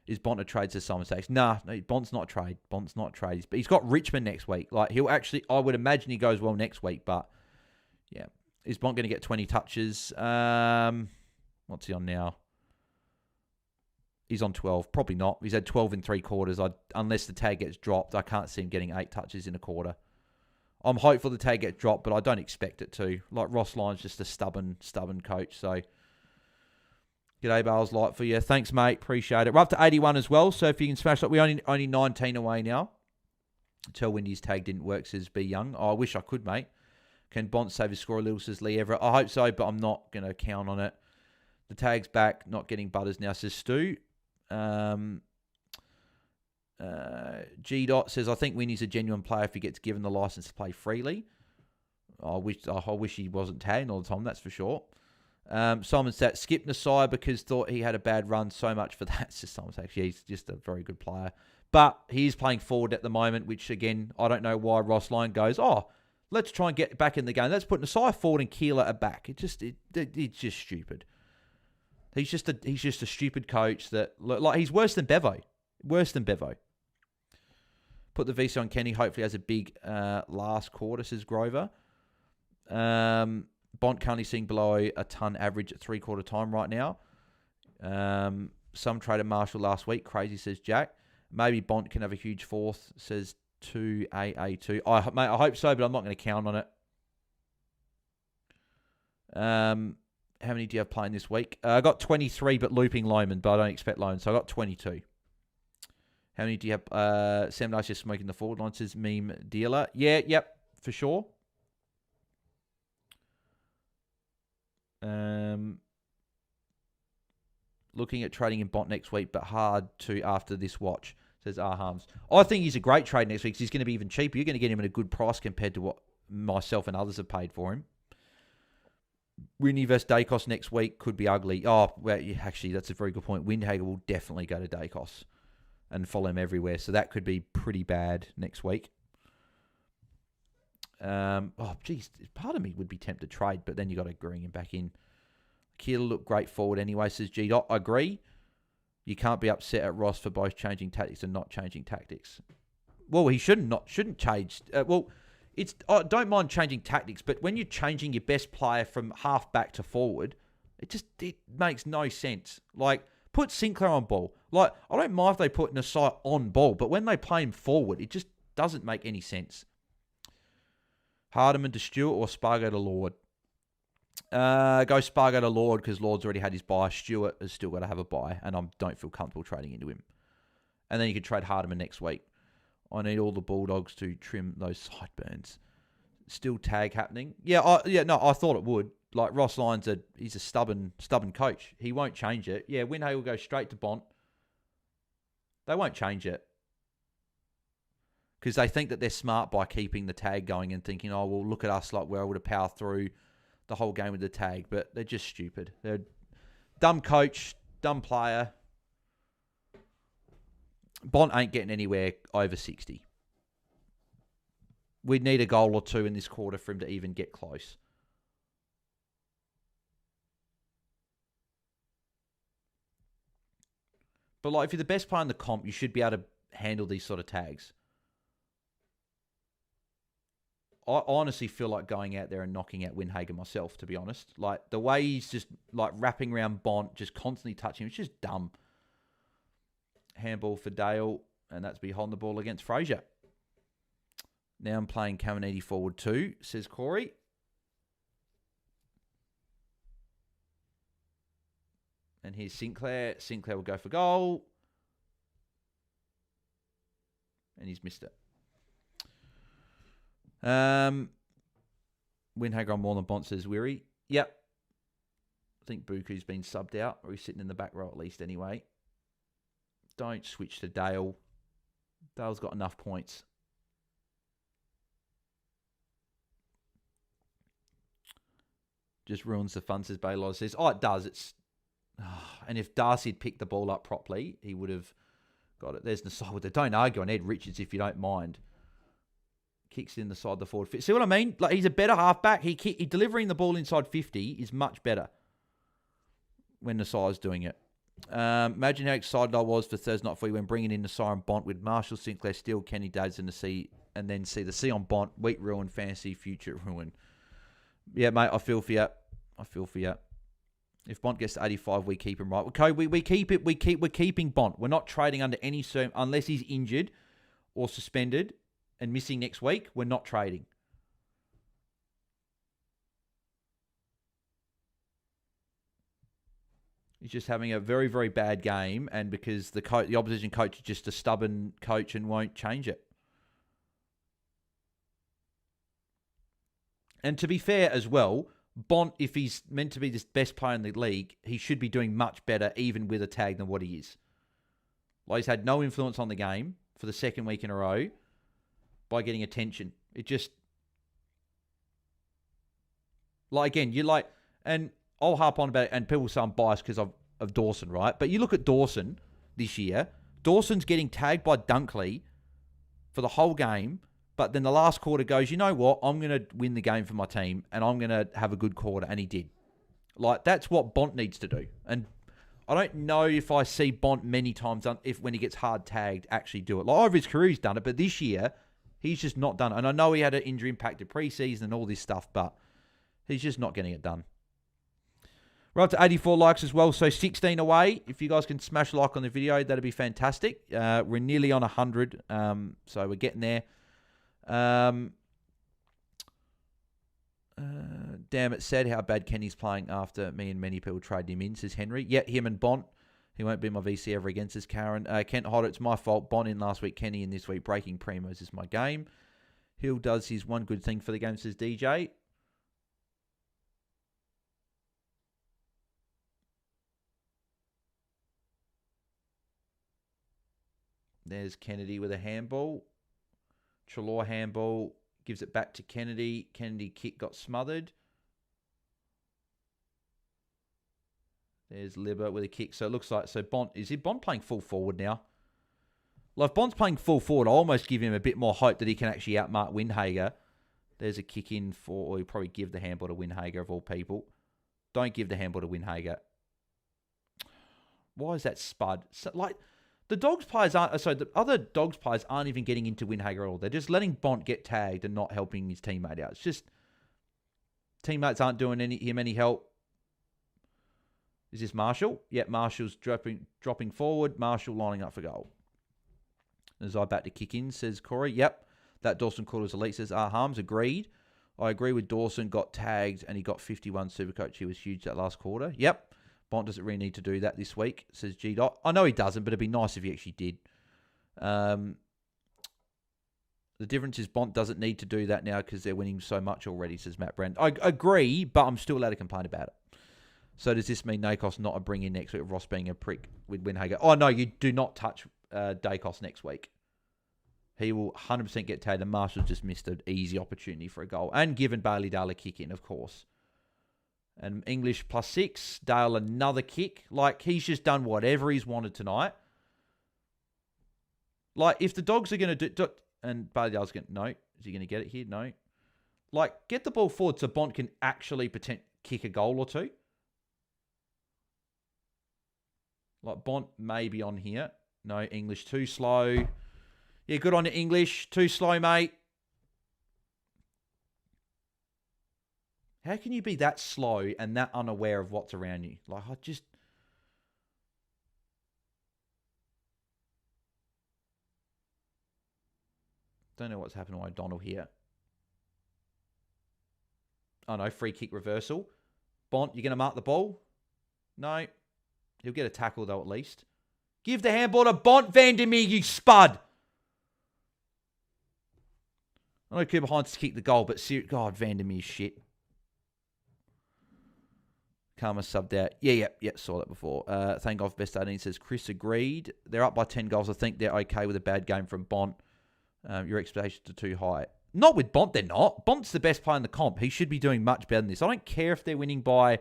Is Bont a trade, says Simon Sachs? Nah, no, Bont's not a trade. Bont's not a trade. But he's got Richmond next week. Like he'll actually, I would imagine he goes well next week. But yeah, is Bont going to get 20 touches? What's he on now? He's on 12. Probably not. He's had 12 in 3 quarters. Unless the tag gets dropped, I can't see him getting 8 touches in a quarter. I'm hopeful the tag gets dropped, but I don't expect it to. Like Ross Lyon's just a stubborn coach. So, g'day, Bales Light for you. Thanks, mate. Appreciate it. We're up to 81 as well. So if you can smash that, we're only 19 away now. Tell Windy's tag didn't work, says B Young. Oh, I wish I could, mate. Can Bont save his score a little, says Lee Everett. I hope so, but I'm not going to count on it. The tag's back. Not getting butters now, says Stu. G. Dot says, I think Winnie's a genuine player if he gets given the license to play freely. I wish he wasn't tagged all the time, that's for sure. Simon Sat skipped Nasai because thought he had a bad run. So much for that. It's just Simon Sat. He's just a very good player. But he's playing forward at the moment, which, again, I don't know why Ross Lyon goes, let's try and get back in the game. Let's put Nasai forward and Keeler at back. It's just stupid. He's just a stupid coach that, like, he's worse than Bevo. Worse than Bevo. Put the VC on Kenny. Hopefully has a big last quarter, says Grover. Bont currently seeing below a ton average at 3/4 time right now. Some traded Marshall last week. Crazy, says Jack. Maybe Bont can have a huge fourth, says 2AA2. Mate, I hope so, but I'm not going to count on it. How many do you have playing this week? I got 23, but looping Loman, but I don't expect Loman, so I got 22. How many do you have? Sam Nice just smoking the forward line, says Meme Dealer. Yeah, yep, for sure. Looking at trading in Bont next week, but hard to after this watch, says Arhams. I think he's a great trade next week because he's going to be even cheaper. You're going to get him at a good price compared to what myself and others have paid for him. Winnie vs Dacos next week could be ugly. Oh, well, actually, that's a very good point. Windhager will definitely go to Dacos and follow him everywhere. So that could be pretty bad next week. Part of me would be tempted to trade, but then you got to bring him back in. Keeler looked great forward anyway, says G. I agree. You can't be upset at Ross for both changing tactics and not changing tactics. Well, he shouldn't change. I don't mind changing tactics, but when you're changing your best player from half back to forward, it makes no sense. Like, put Sinclair on ball. Like, I don't mind if they put Nasai on ball, but when they play him forward, it just doesn't make any sense. Hardiman to Stewart or Spargo to Lord? Go Spargo to Lord because Lord's already had his buy. Stewart has still got to have a buy, and I don't feel comfortable trading into him. And then you can trade Hardiman next week. I need all the Bulldogs to trim those sideburns. Still tag happening? Yeah, I thought it would. Like, Ross Lyon's he's a stubborn coach. He won't change it. Yeah, Winhay will go straight to Bont. They won't change it. Because they think that they're smart by keeping the tag going and thinking, oh, well, look at us, like we're able to power through the whole game with the tag. But they're just stupid. They're dumb coach, dumb player. Bont ain't getting anywhere over 60. We'd need a goal or two in this quarter for him to even get close. But like, if you're the best player in the comp, you should be able to handle these sort of tags. I honestly feel like going out there and knocking out Windhager myself, to be honest. Like, the way he's just like wrapping around Bont, just constantly touching him, it's just dumb. Handball for Dale, and that's be holding the ball against Fraser. Now I'm playing Caminiti forward too, says Corey. And here's Sinclair. Sinclair will go for goal. And he's missed it. Windhager on more than Bont, says Weary. Yep. I think Buku's been subbed out, or he's sitting in the back row at least anyway. Don't switch to Dale. Dale's got enough points. Just ruins the fun, says Baylor. Says, it does. And if Darcy had picked the ball up properly, he would have got it. There's Nasai with it. Don't argue on Ed Richards if you don't mind. Kicks in the side of the forward. See what I mean? Like, he's a better halfback. He delivering the ball inside 50 is much better when the side's doing it. Imagine how excited I was for Thursday night for you when bringing in the siren Bont with Marshall, Sinclair, Steele, Kenny, Dads, and the C, and then see the C on Bont, wheat ruin, fantasy, future ruin. Yeah, mate, I feel for you. If Bont gets to 85, we keep him right. Okay, we keep it. We're keeping Bont. We're not trading under any unless he's injured or suspended and missing next week. We're not trading. He's just having a very, very bad game, and because the opposition coach is just a stubborn coach and won't change it. And to be fair as well, Bont, if he's meant to be the best player in the league, he should be doing much better even with a tag than what he is. Like, he's had no influence on the game for the second week in a row by getting attention. It just... Like, again, and I'll harp on about it, and people say I'm biased because of Dawson, right? But you look at Dawson this year. Dawson's getting tagged by Dunkley for the whole game, but then the last quarter goes, you know what? I'm going to win the game for my team, and I'm going to have a good quarter, and he did. Like, that's what Bont needs to do. And I don't know if I see Bont many times, when he gets hard tagged, actually do it. Like, over his career, he's done it, but this year, he's just not done it. And I know he had an injury-impacted preseason and all this stuff, but he's just not getting it done. We're up to 84 likes as well, so 16 away. If you guys can smash a like on the video, that'd be fantastic. We're nearly on 100, so we're getting there. Damn it, sad how bad Kenny's playing after me and many people traded him in, says Henry. Yet him and Bont, he won't be my VC ever again, says Karen. Kent Hodder, it's my fault. Bont in last week, Kenny in this week. Breaking primos is my game. Hill does his one good thing for the game, says DJ. There's Kennedy with a handball. Treloar handball. Gives it back to Kennedy. Kennedy kick got smothered. There's Libber with a kick. So it looks like... So Bont... Is Bont playing full forward now? Well, if Bont's playing full forward, I almost give him a bit more hope that he can actually outmark Windhager. There's a kick in for... Or he'll probably give the handball to Windhager of all people. Don't give the handball to Windhager. Why is that spud? So, like... The Dogs players aren't... Sorry, the other Dogs players aren't even getting into Windhager at all. They're just letting Bont get tagged and not helping his teammate out. It's just... Teammates aren't doing him any help. Is this Marshall? Yeah, Marshall's dropping forward. Marshall lining up for goal. As I about to kick in, says Corey. Yep, that Dawson call was elite, says Harms. Agreed. I agree with Dawson. Got tagged and he got 51 Supercoach. He was huge that last quarter. Yep. Bont doesn't really need to do that this week, says G. I know he doesn't, but it'd be nice if he actually did. The difference is Bont doesn't need to do that now because they're winning so much already, says Matt Brand. I agree, but I'm still allowed to complain about it. So does this mean Nakos not a bring in next week, Ross being a prick with Windhager? Oh, no, you do not touch Dacos next week. He will 100% get tagged, and Marshall just missed an easy opportunity for a goal. And given Bailey Dale a kick in, of course. And English +6. Dale another kick. Like, he's just done whatever he's wanted tonight. Like, if the Dogs are going to do... And Bailey Dale's going to... No. Is he going to get it here? No. Like, get the ball forward so Bont can actually kick a goal or two. Like, Bont may be on here. No, English too slow. Yeah, good on you, English. Too slow, mate. How can you be that slow and that unaware of what's around you? Like, I just... Don't know what's happened to O'Donnell here. Oh, no. Free kick reversal. Bont, you going to mark the ball? No. He'll get a tackle, though, at least. Give the handball to Bont, Vandermeer, you spud! I know Cooper Hines to kick the goal, but... God, Vandermeer's shit. Karma subbed out. Yeah, saw that before. Thank God for best 18, says Chris agreed. They're up by 10 goals. I think they're okay with a bad game from Bont. Your expectations are too high. Not with Bont, they're not. Bont's the best player in the comp. He should be doing much better than this. I don't care if they're winning by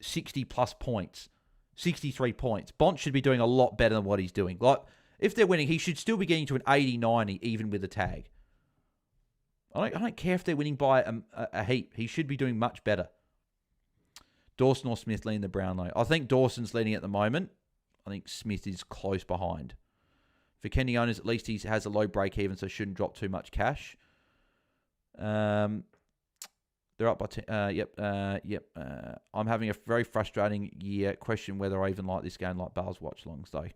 60 plus points, 63 points. Bont should be doing a lot better than what he's doing. Like, if they're winning, he should still be getting to an 80, 90, even with a tag. I don't care if they're winning by a heap. He should be doing much better. Dawson or Smith leading the Brownlow? I think Dawson's leading at the moment. I think Smith is close behind. For Kenny owners, at least he has a low break even, so shouldn't drop too much cash. They're up by 10. Yep. I'm having a very frustrating year. Question whether I even like this game like Bales Watchalongs, though.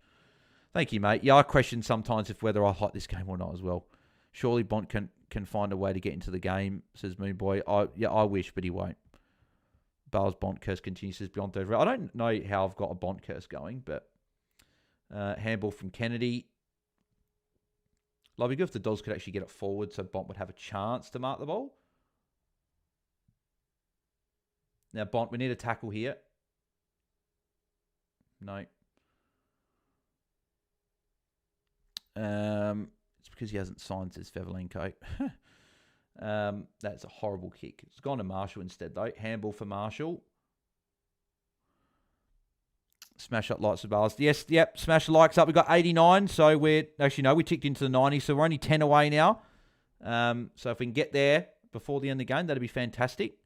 Thank you, mate. Yeah, I question sometimes if whether I like this game or not as well. Surely Bont can find a way to get into the game, says Moonboy. I wish, but he won't. Bales Bont curse continues, says Beyond Third. I don't know how I've got a Bont curse going, but handball from Kennedy. Lovely good if the Dogs could actually get it forward so Bont would have a chance to mark the ball. Now, Bont, we need a tackle here. No. It's because he hasn't signed, says Fevelenko. That's a horrible kick. It's gone to Marshall instead, though. Handball for Marshall. Smash up likes for Bales. Yes, yep. Smash the likes up. We've got 89, so we're... Actually, no, we ticked into the 90, so we're only 10 away now. So if we can get there before the end of the game, that'd be fantastic.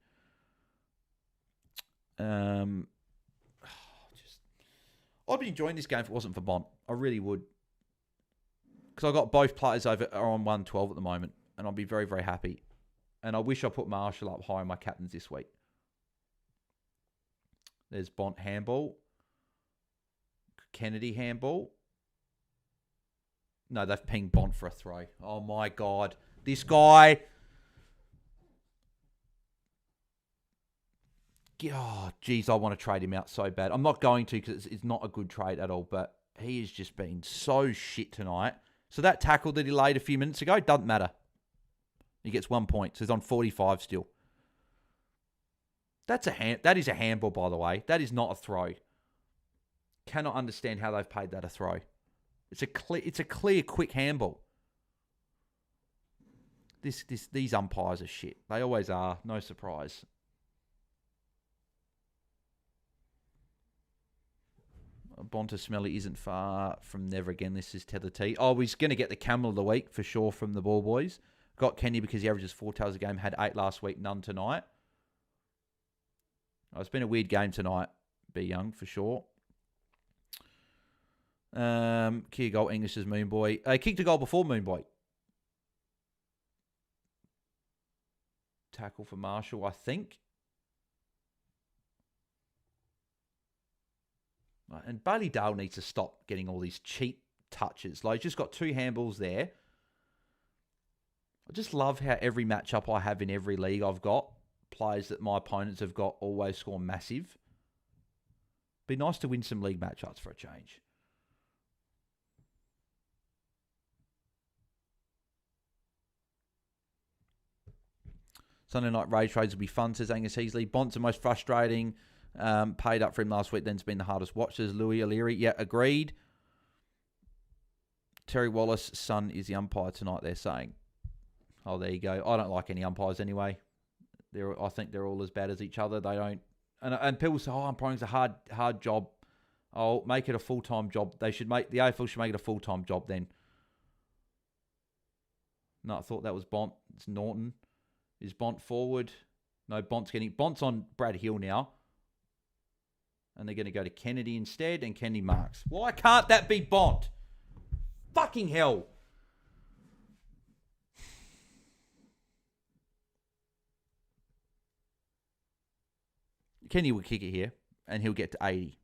I'd be enjoying this game if it wasn't for Bont. I really would. Because I've got both players are on 112 at the moment. And I'll be very, very happy. And I wish I put Marshall up high in my captains this week. There's Bont handball. Kennedy handball. No, they've pinged Bont for a throw. Oh, my God. This guy... Oh, geez, I want to trade him out so bad. I'm not going to because it's not a good trade at all, but he has just been so shit tonight. So that tackle that he laid a few minutes ago, doesn't matter. He gets 1 point, so he's on 45 still. That is a handball, by the way. That is not a throw. Cannot understand how they've paid that a throw. It's a clear, quick handball. These umpires are shit. They always are. No surprise. Bonta Smelly isn't far from never again. This is Tether T. Oh, he's going to get the camel of the week for sure from the Ball Boys. Got Kenny because he averages 4 tails a game. Had 8 last week, none tonight. Oh, it's been a weird game tonight. Be Young for sure. Kick goal, English is Moonboy. Kicked a goal before Moonboy. Tackle for Marshall, I think. And Bailey Dale needs to stop getting all these cheap touches. Like, just got 2 handballs there. I just love how every matchup I have in every league I've got, players that my opponents have got always score massive. Be nice to win some league matchups for a change. Sunday night raid trades will be fun, says Angus Heasley. Bont's the most frustrating. Paid up for him last week, then's been the hardest watch, says Louis O'Leary. Yeah, agreed. Terry Wallace' son is the umpire tonight, they're saying. Oh, there you go. I don't like any umpires anyway. I think they're all as bad as each other. They don't... And people say, umpiring's a hard job. I'll make it a full-time job. The AFL should make it a full-time job then. No, I thought that was Bont. It's Norton. Is Bont forward? No, Bont's on Brad Hill now. And they're going to go to Kennedy instead, and Kennedy marks. Why can't that be Bont? Fucking hell. Kenny will kick it here, and he'll get to 80.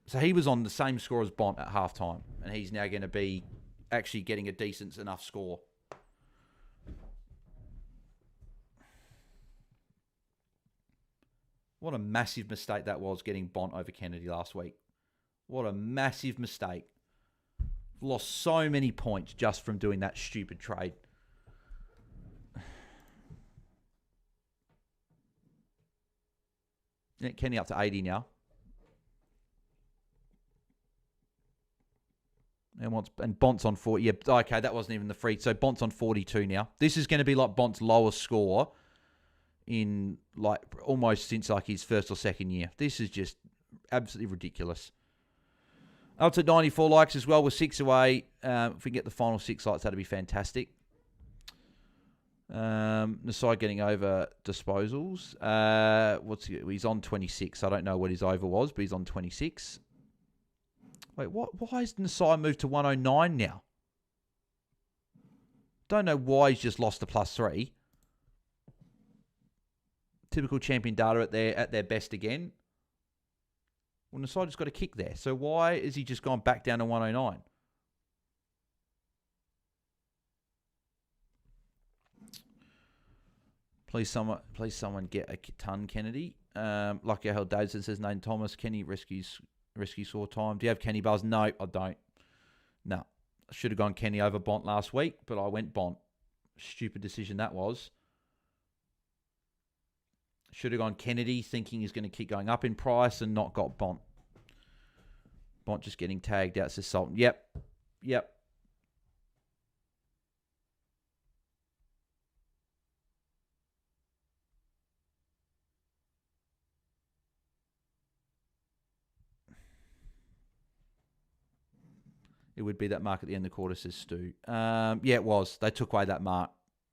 So he was on the same score as Bont at halftime, and he's now going to be actually getting a decent enough score. What a massive mistake that was, getting Bont over Kennedy last week. What a massive mistake. Lost so many points just from doing that stupid trade. Kenny up to 80 now. And Bont's on 40. Yeah, okay, that wasn't even the free. So Bont's on 42 now. This is going to be like Bont's lowest score in like almost since like his first or second year. This is just absolutely ridiculous. Up to 94 likes as well. We're 6 away. If we can get the final 6 likes, that'd be fantastic. Nasai getting over disposals. He's on 26. I don't know what his over was, but he's on 26. Wait, what? Why has Nasai moved to 109 now? Don't know why he's just lost to +3. Typical champion data at their best again. Well, Nasai just got a kick there. So why is he just gone back down to 109? Please someone get a ton, Kennedy. Lucky hell, Davidson says name Thomas. Kenny rescue score time. Do you have Kenny Buzz? No, I don't. No. I should have gone Kenny over Bont last week, but I went Bont. Stupid decision that was. Should have gone Kennedy, thinking he's going to keep going up in price and not got Bont. Bont just getting tagged out, says Sultan. Yep. It would be that mark at the end of the quarter, says Stu. Yeah, it was. They took away that mark.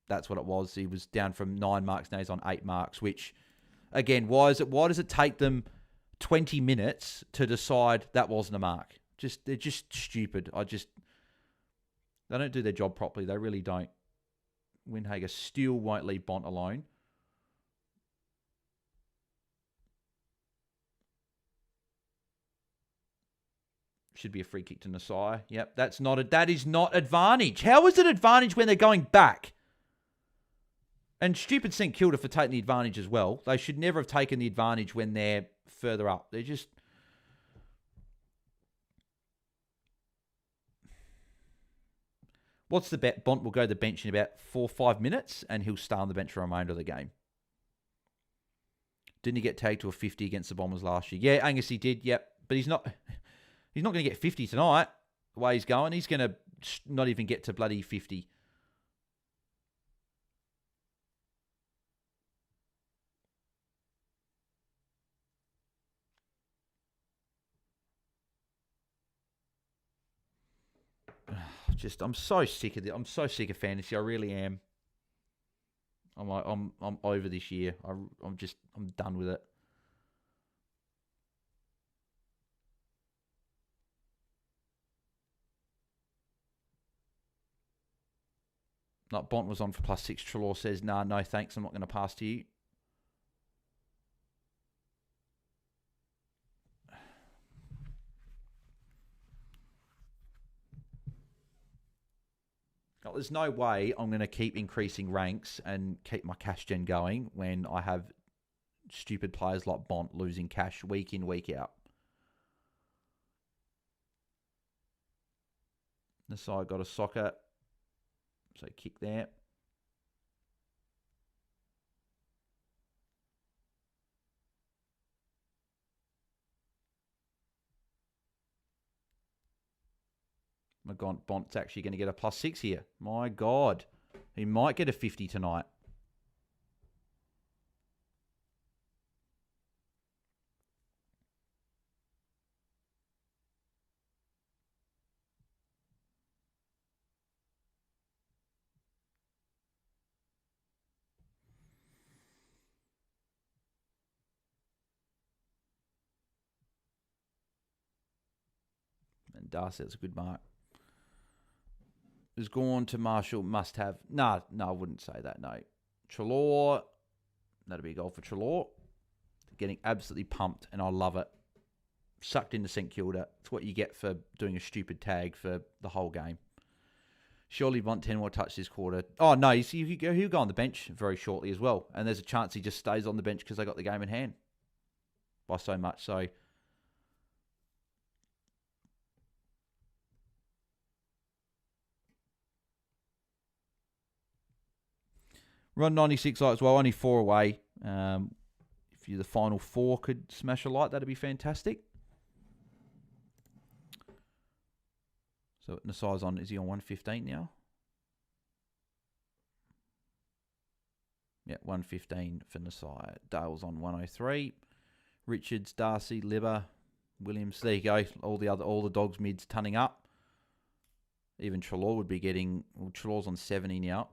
That's what it was. He was down from 9 marks, now he's on 8 marks, which, again, why does it take them 20 minutes to decide that wasn't a mark? They're just stupid. They don't do their job properly. They really don't. Windhager still won't leave Bont alone. Should be a free kick to Nasai. Yep, that is not advantage. How is it advantage when they're going back? And stupid St Kilda for taking the advantage as well. They should never have taken the advantage when they're further up. They're just... What's the bet? Bont will go to the bench in about 4 or 5 minutes, and he'll stay on the bench for the remainder of the game. Didn't he get tagged to a 50 against the Bombers last year? Yeah, Angus, he did, yep. But he's not going to get 50 tonight, the way he's going. He's going to not even get to bloody 50. I'm so sick of it. I'm so sick of fantasy. I really am. I'm over this year. I'm done with it. Not Bont was on for +6. Trelaw says, nah, no thanks. I'm not going to pass to you. There's no way I'm going to keep increasing ranks and keep my cash gen going when I have stupid players like Bont losing cash week in, week out. Nasai got a socket. So kick there. My God, Bont's actually going to get a +6 here. My God. He might get a 50 tonight. And Darcy, that's a good mark. Has gone to Marshall, must have. No, I wouldn't say that, no. Trelaw, that'd be a goal for Trelaw. Getting absolutely pumped, and I love it. Sucked into St Kilda. It's what you get for doing a stupid tag for the whole game. Surely Bont 10 more touch this quarter. Oh, no, he'll go on the bench very shortly as well. And there's a chance he just stays on the bench because they got the game in hand by so much. So... Run 96 likes well, only 4 away. If you the final 4 could smash a like, that'd be fantastic. So Nasai's on, is he on 115 now? Yeah, 115 for Nasai. Dale's on 103. Richards, Darcy, Libber, Williams, there you go. All the Dogs mids tunning up. Even Treloar would be getting... Well, Treloar's on 70 now.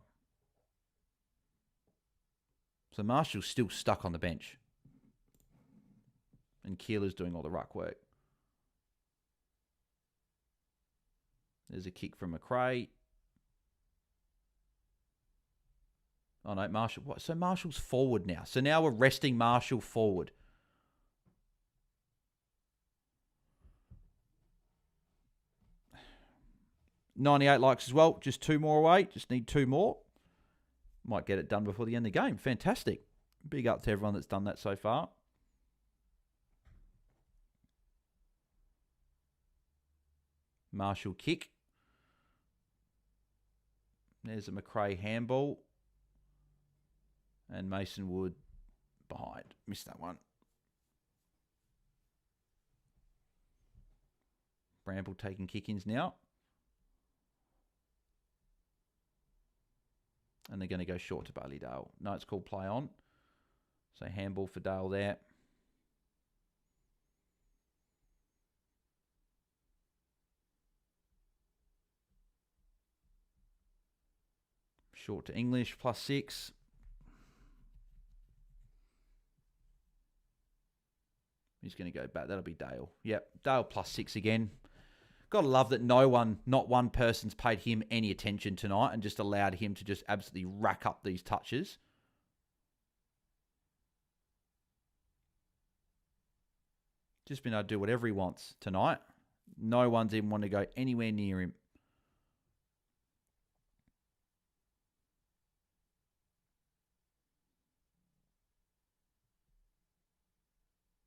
So Marshall's still stuck on the bench. And Keeler's doing all the ruck work. There's a kick from McRae. Oh, no, Marshall. What? So Marshall's forward now. So now we're resting Marshall forward. $98 likes as well. Just 2 more away. Just need 2 more. Might get it done before the end of the game. Fantastic. Big up to everyone that's done that so far. Marshall kick. There's a McRae handball. And Mason Wood behind. Missed that one. Bramble taking kick-ins now. And they're going to go short to Bailey Dale. No, it's called play on. So handball for Dale there. Short to English, +6. He's going to go back. That'll be Dale. Yep, Dale +6 again. Got to love that not one person's paid him any attention tonight and just allowed him to just absolutely rack up these touches. Just been able to do whatever he wants tonight. No one's even want to go anywhere near him.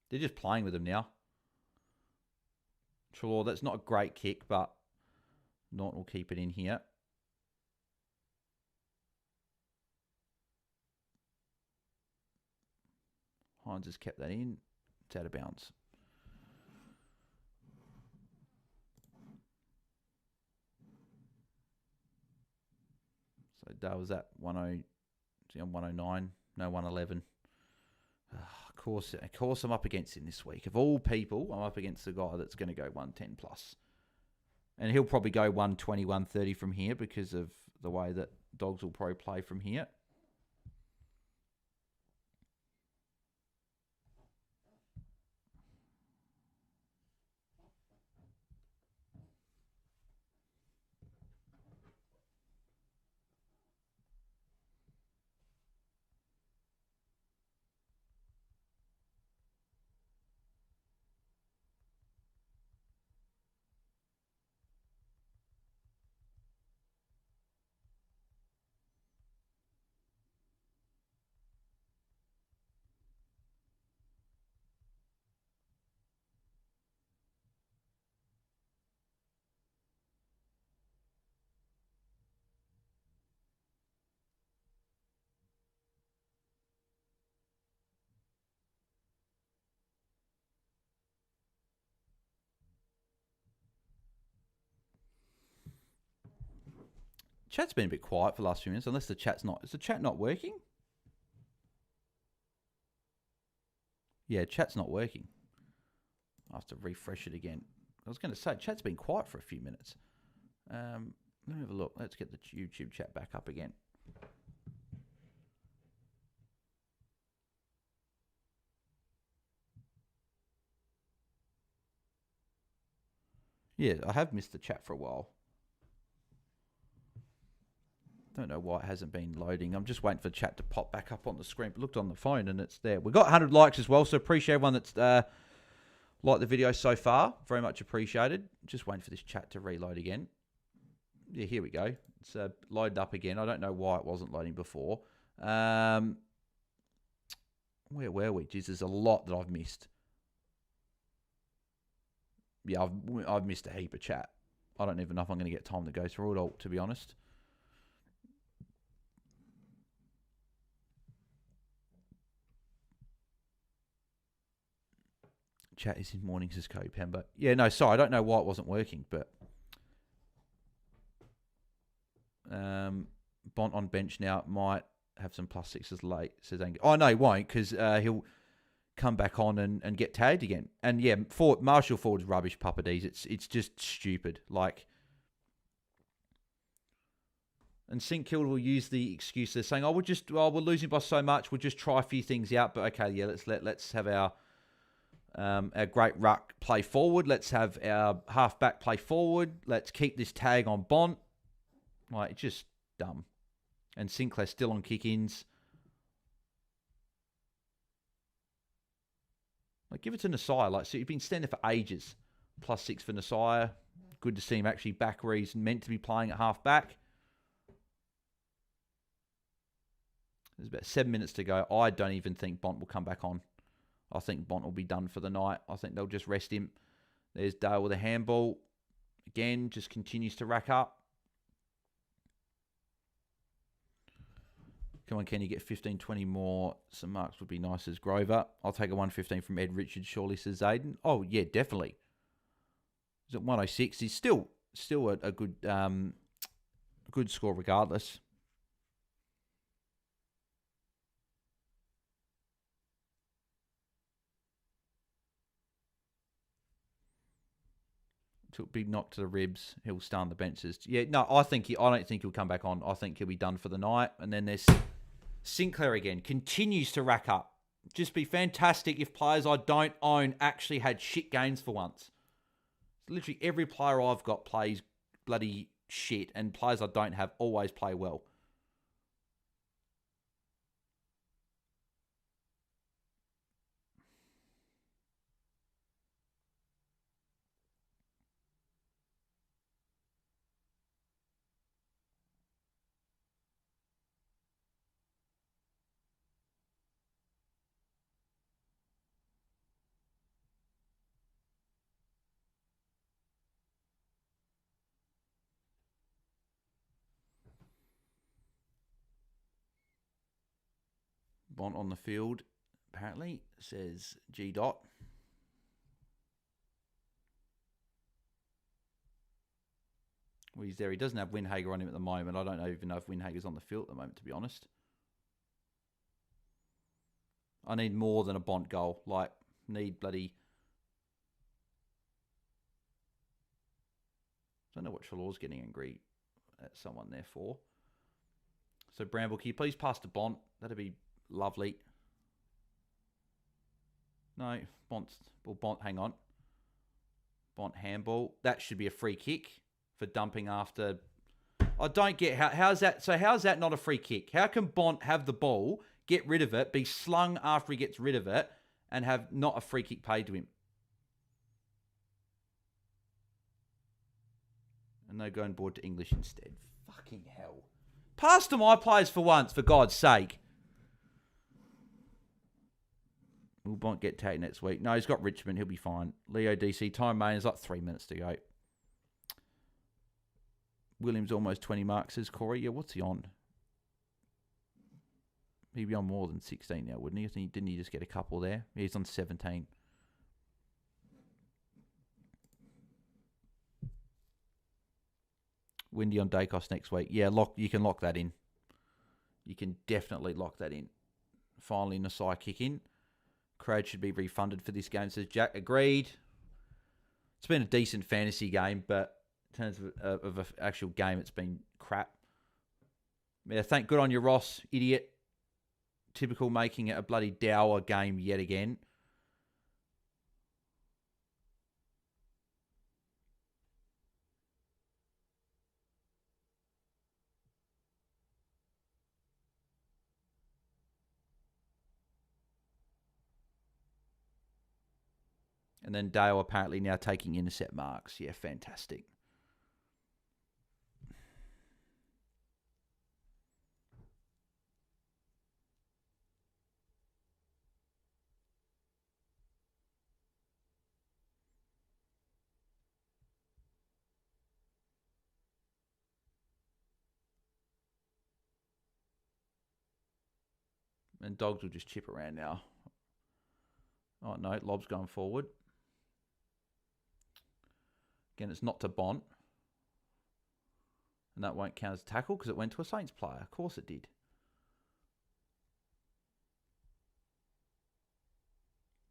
They're just playing with him now. Treloar, that's not a great kick, but Norton will keep it in here. Hines has kept that in. It's out of bounds. So Dale was at 109, no 111. Of course I'm up against him this week. Of all people, I'm up against the guy that's going to go 110 plus. And he'll probably go 120, 130 from here because of the way that Dogs will probably play from here. Chat's been a bit quiet for the last few minutes, unless the chat's not... Is the chat not working? Yeah, chat's not working. I have to refresh it again. I was going to say, chat's been quiet for a few minutes. Let me have a look. Let's get the YouTube chat back up again. Yeah, I have missed the chat for a while. Don't know why it hasn't been loading. I'm just waiting for the chat to pop back up on the screen. But looked on the phone and it's there. We've got 100 likes as well, so appreciate everyone that's liked the video so far. Very much appreciated. Just waiting for this chat to reload again. Yeah, here we go. It's loaded up again. I don't know why it wasn't loading before. Where were we? Jeez, there's a lot that I've missed. Yeah, I've missed a heap of chat. I don't even know if I'm going to get time to go through it all, to be honest. Chat is in mornings as Cody Pember. Yeah, no, sorry. I don't know why it wasn't working, but... Bont on bench now might have some +6s late, says Angus. Oh, no, he won't, because come back on and get tagged again. And yeah, Marshall Ford's rubbish, Papa D's. It's just stupid. Like, and St Kilda will use the excuse they're saying, we're losing by so much, we'll just try a few things out. But okay, yeah, let's have our great ruck play forward. Let's have our halfback play forward. Let's keep this tag on Bont. Like, it's just dumb. And Sinclair's still on kick-ins. Like, give it to Nasai. Like, so you've been standing for ages. +6 for Nasai. Good to see him actually back where he's meant to be playing at halfback. There's about 7 minutes to go. I don't even think Bont will come back on. I think Bont will be done for the night. I think they'll just rest him. There's Dale with a handball. Again, just continues to rack up. Come on, can you get 15, 20 more? Some marks would be nice as Grover. I'll take a 115 from Ed Richards, surely, says Jaiden. Oh, yeah, definitely. He's at 106. He's still a good score regardless. Took big knock to the ribs. He'll stay on the benches. Yeah, no, I don't think he'll come back on. I think he'll be done for the night. And then there's Sinclair again. Continues to rack up. Just be fantastic if players I don't own actually had shit games for once. Literally every player I've got plays bloody shit, and players I don't have always play well. Bont on the field, apparently, says G. Dot. Well, he's there. He doesn't have Windhager on him at the moment. I don't even know if Windhager's on the field at the moment, to be honest. I need more than a Bont goal. Like, need bloody... I don't know what Chalor's getting angry at someone there for. So, Bramble, can you please pass to Bont? That'd be lovely. No, Bont, hang on. Bont handball. That should be a free kick for dumping after... I don't get how's that... So how's that not a free kick? How can Bont have the ball, get rid of it, be slung after he gets rid of it, and have not a free kick paid to him? And they're going board to English instead. Fucking hell. Pass to my players for once, for God's sake. Will Bont get tagged next week? No, he's got Richmond. He'll be fine. Leo DC. Time main is like 3 minutes to go. Williams almost 20 marks, says Corey. Yeah, what's he on? He'd be on more than 16 now, wouldn't he? I think, didn't he just get a couple there? He's on 17. Windy on Dacos next week. Yeah, you can lock that in. You can definitely lock that in. Finally, Nasai kick in. Crowd should be refunded for this game, says Jack. Agreed. It's been a decent fantasy game, but in terms of an actual game, it's been crap. Yeah, good on you, Ross, idiot. Typical, making it a bloody dour game yet again. And then Dale apparently now taking intercept marks. Yeah, fantastic. And Dogs will just chip around now. Oh, no, Lob's going forward. Again, it's not to Bont. And that won't count as a tackle because it went to a Saints player. Of course it did.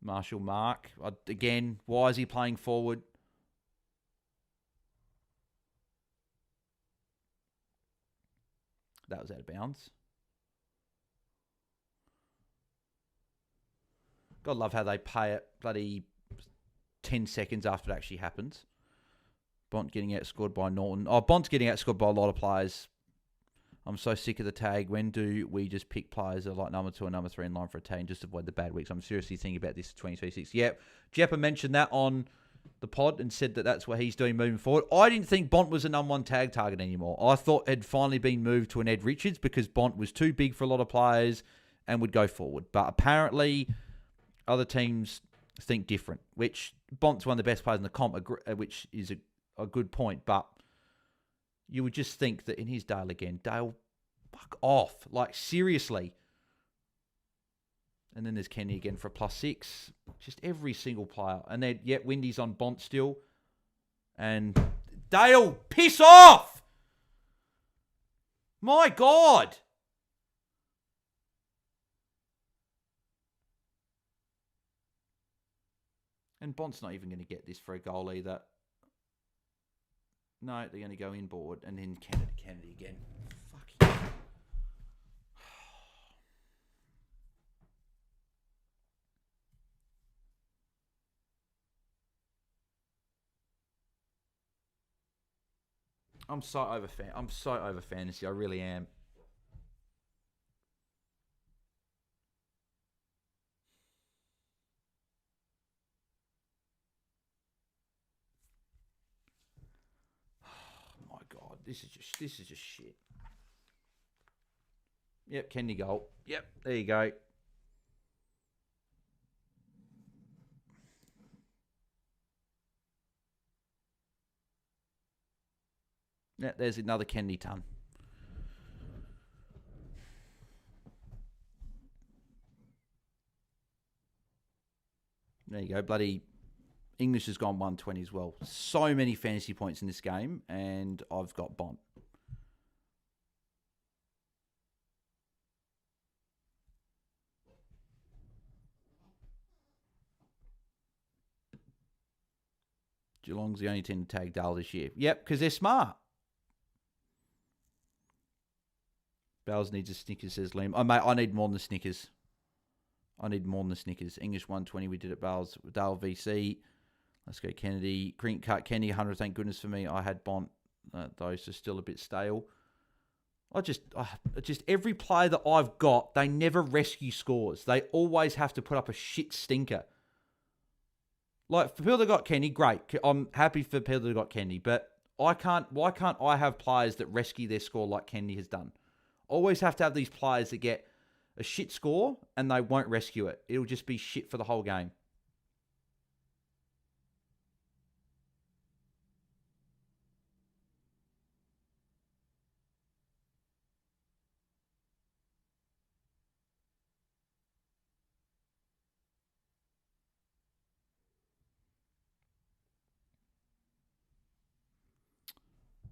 Marshall mark. Again, why is he playing forward? That was out of bounds. God love how they pay it bloody 10 seconds after it actually happens. Bont getting outscored by Norton. Oh, Bont's getting outscored by a lot of players. I'm so sick of the tag. When do we just pick players that are like number 2 and number 3 in line for a tag and just avoid the bad weeks? I'm seriously thinking about this for 2026. Yep. Jeppa mentioned that on the pod and said that that's what he's doing moving forward. I didn't think Bont was a number 1 tag target anymore. I thought it had finally been moved to an Ed Richards because Bont was too big for a lot of players and would go forward. But apparently other teams think different, which Bont's one of the best players in the comp, which is a good point. But you would just think that in his Dale again, Dale, fuck off. Like, seriously. And then there's Kenny again for a +6. Just every single player. And then, yet Windy's on Bont still. And Dale, piss off! My God! And Bont's not even going to get this for a goal either. No, they're going to go inboard. And then Kennedy again. Fucking... I'm so over fantasy. I really am. Oh my God, this is just shit. Yep, Kenny goal. Yep, there you go. Yeah, there's another Kennedy ton. There you go. Bloody English has gone 120 as well. So many fantasy points in this game, and I've got Bont. Geelong's the only team to tag Dale this year. Yep, because they're smart. Bells needs a Snickers, says Liam. Oh, mate, I need more than the Snickers. English 120, we did it, Bells. Dale VC. Let's go Kennedy. Green cut Kenny, 100, thank goodness for me. I had Bont. Those are still a bit stale. Just every player that I've got, they never rescue scores. They always have to put up a shit stinker. Like, for people that got Kenny, great. I'm happy for people that got Kenny, but why can't I have players that rescue their score like Kenny has done? Always have to have these players that get a shit score and they won't rescue it. It'll just be shit for the whole game.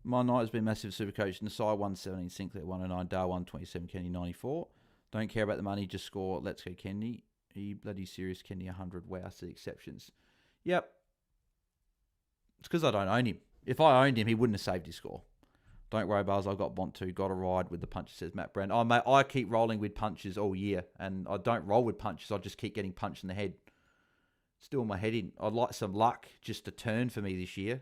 My night has been massive Supercoach. Nasai 117, Sinclair 109, Dar 127, Kenny 94. Don't care about the money, just score. Let's go Kenny. Are you bloody serious? Kenny 100. Wow, that's the exceptions. Yep. It's because I don't own him. If I owned him, he wouldn't have saved his score. Don't worry, Buzz. I've got Bont too. Got a ride with the punches, says Matt Brand. Oh, mate, I keep rolling with punches all year, and I don't roll with punches. I just keep getting punched in the head. Still my head in. I'd like some luck just to turn for me this year.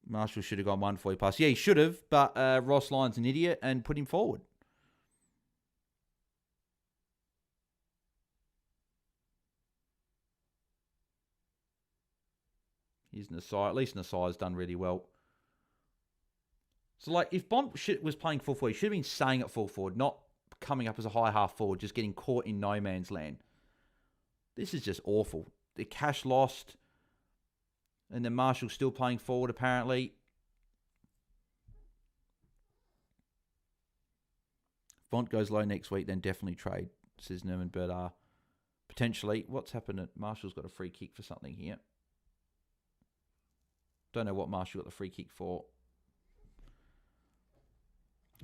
Marshall should have gone 140+. Yeah, he should have, but Ross Lyon's an idiot and put him forward. Here's Nasai. At least Nasai's done really well. So, like, if Bont was playing full forward, he should have been staying at full forward, not coming up as a high half forward, just getting caught in no man's land. This is just awful. The cash lost. And then Marshall's still playing forward, apparently. Bont goes low next week, then definitely trade, says Nerman Berdar. Potentially. What's happened? Marshall's got a free kick for something here. Don't know what Marshall got the free kick for.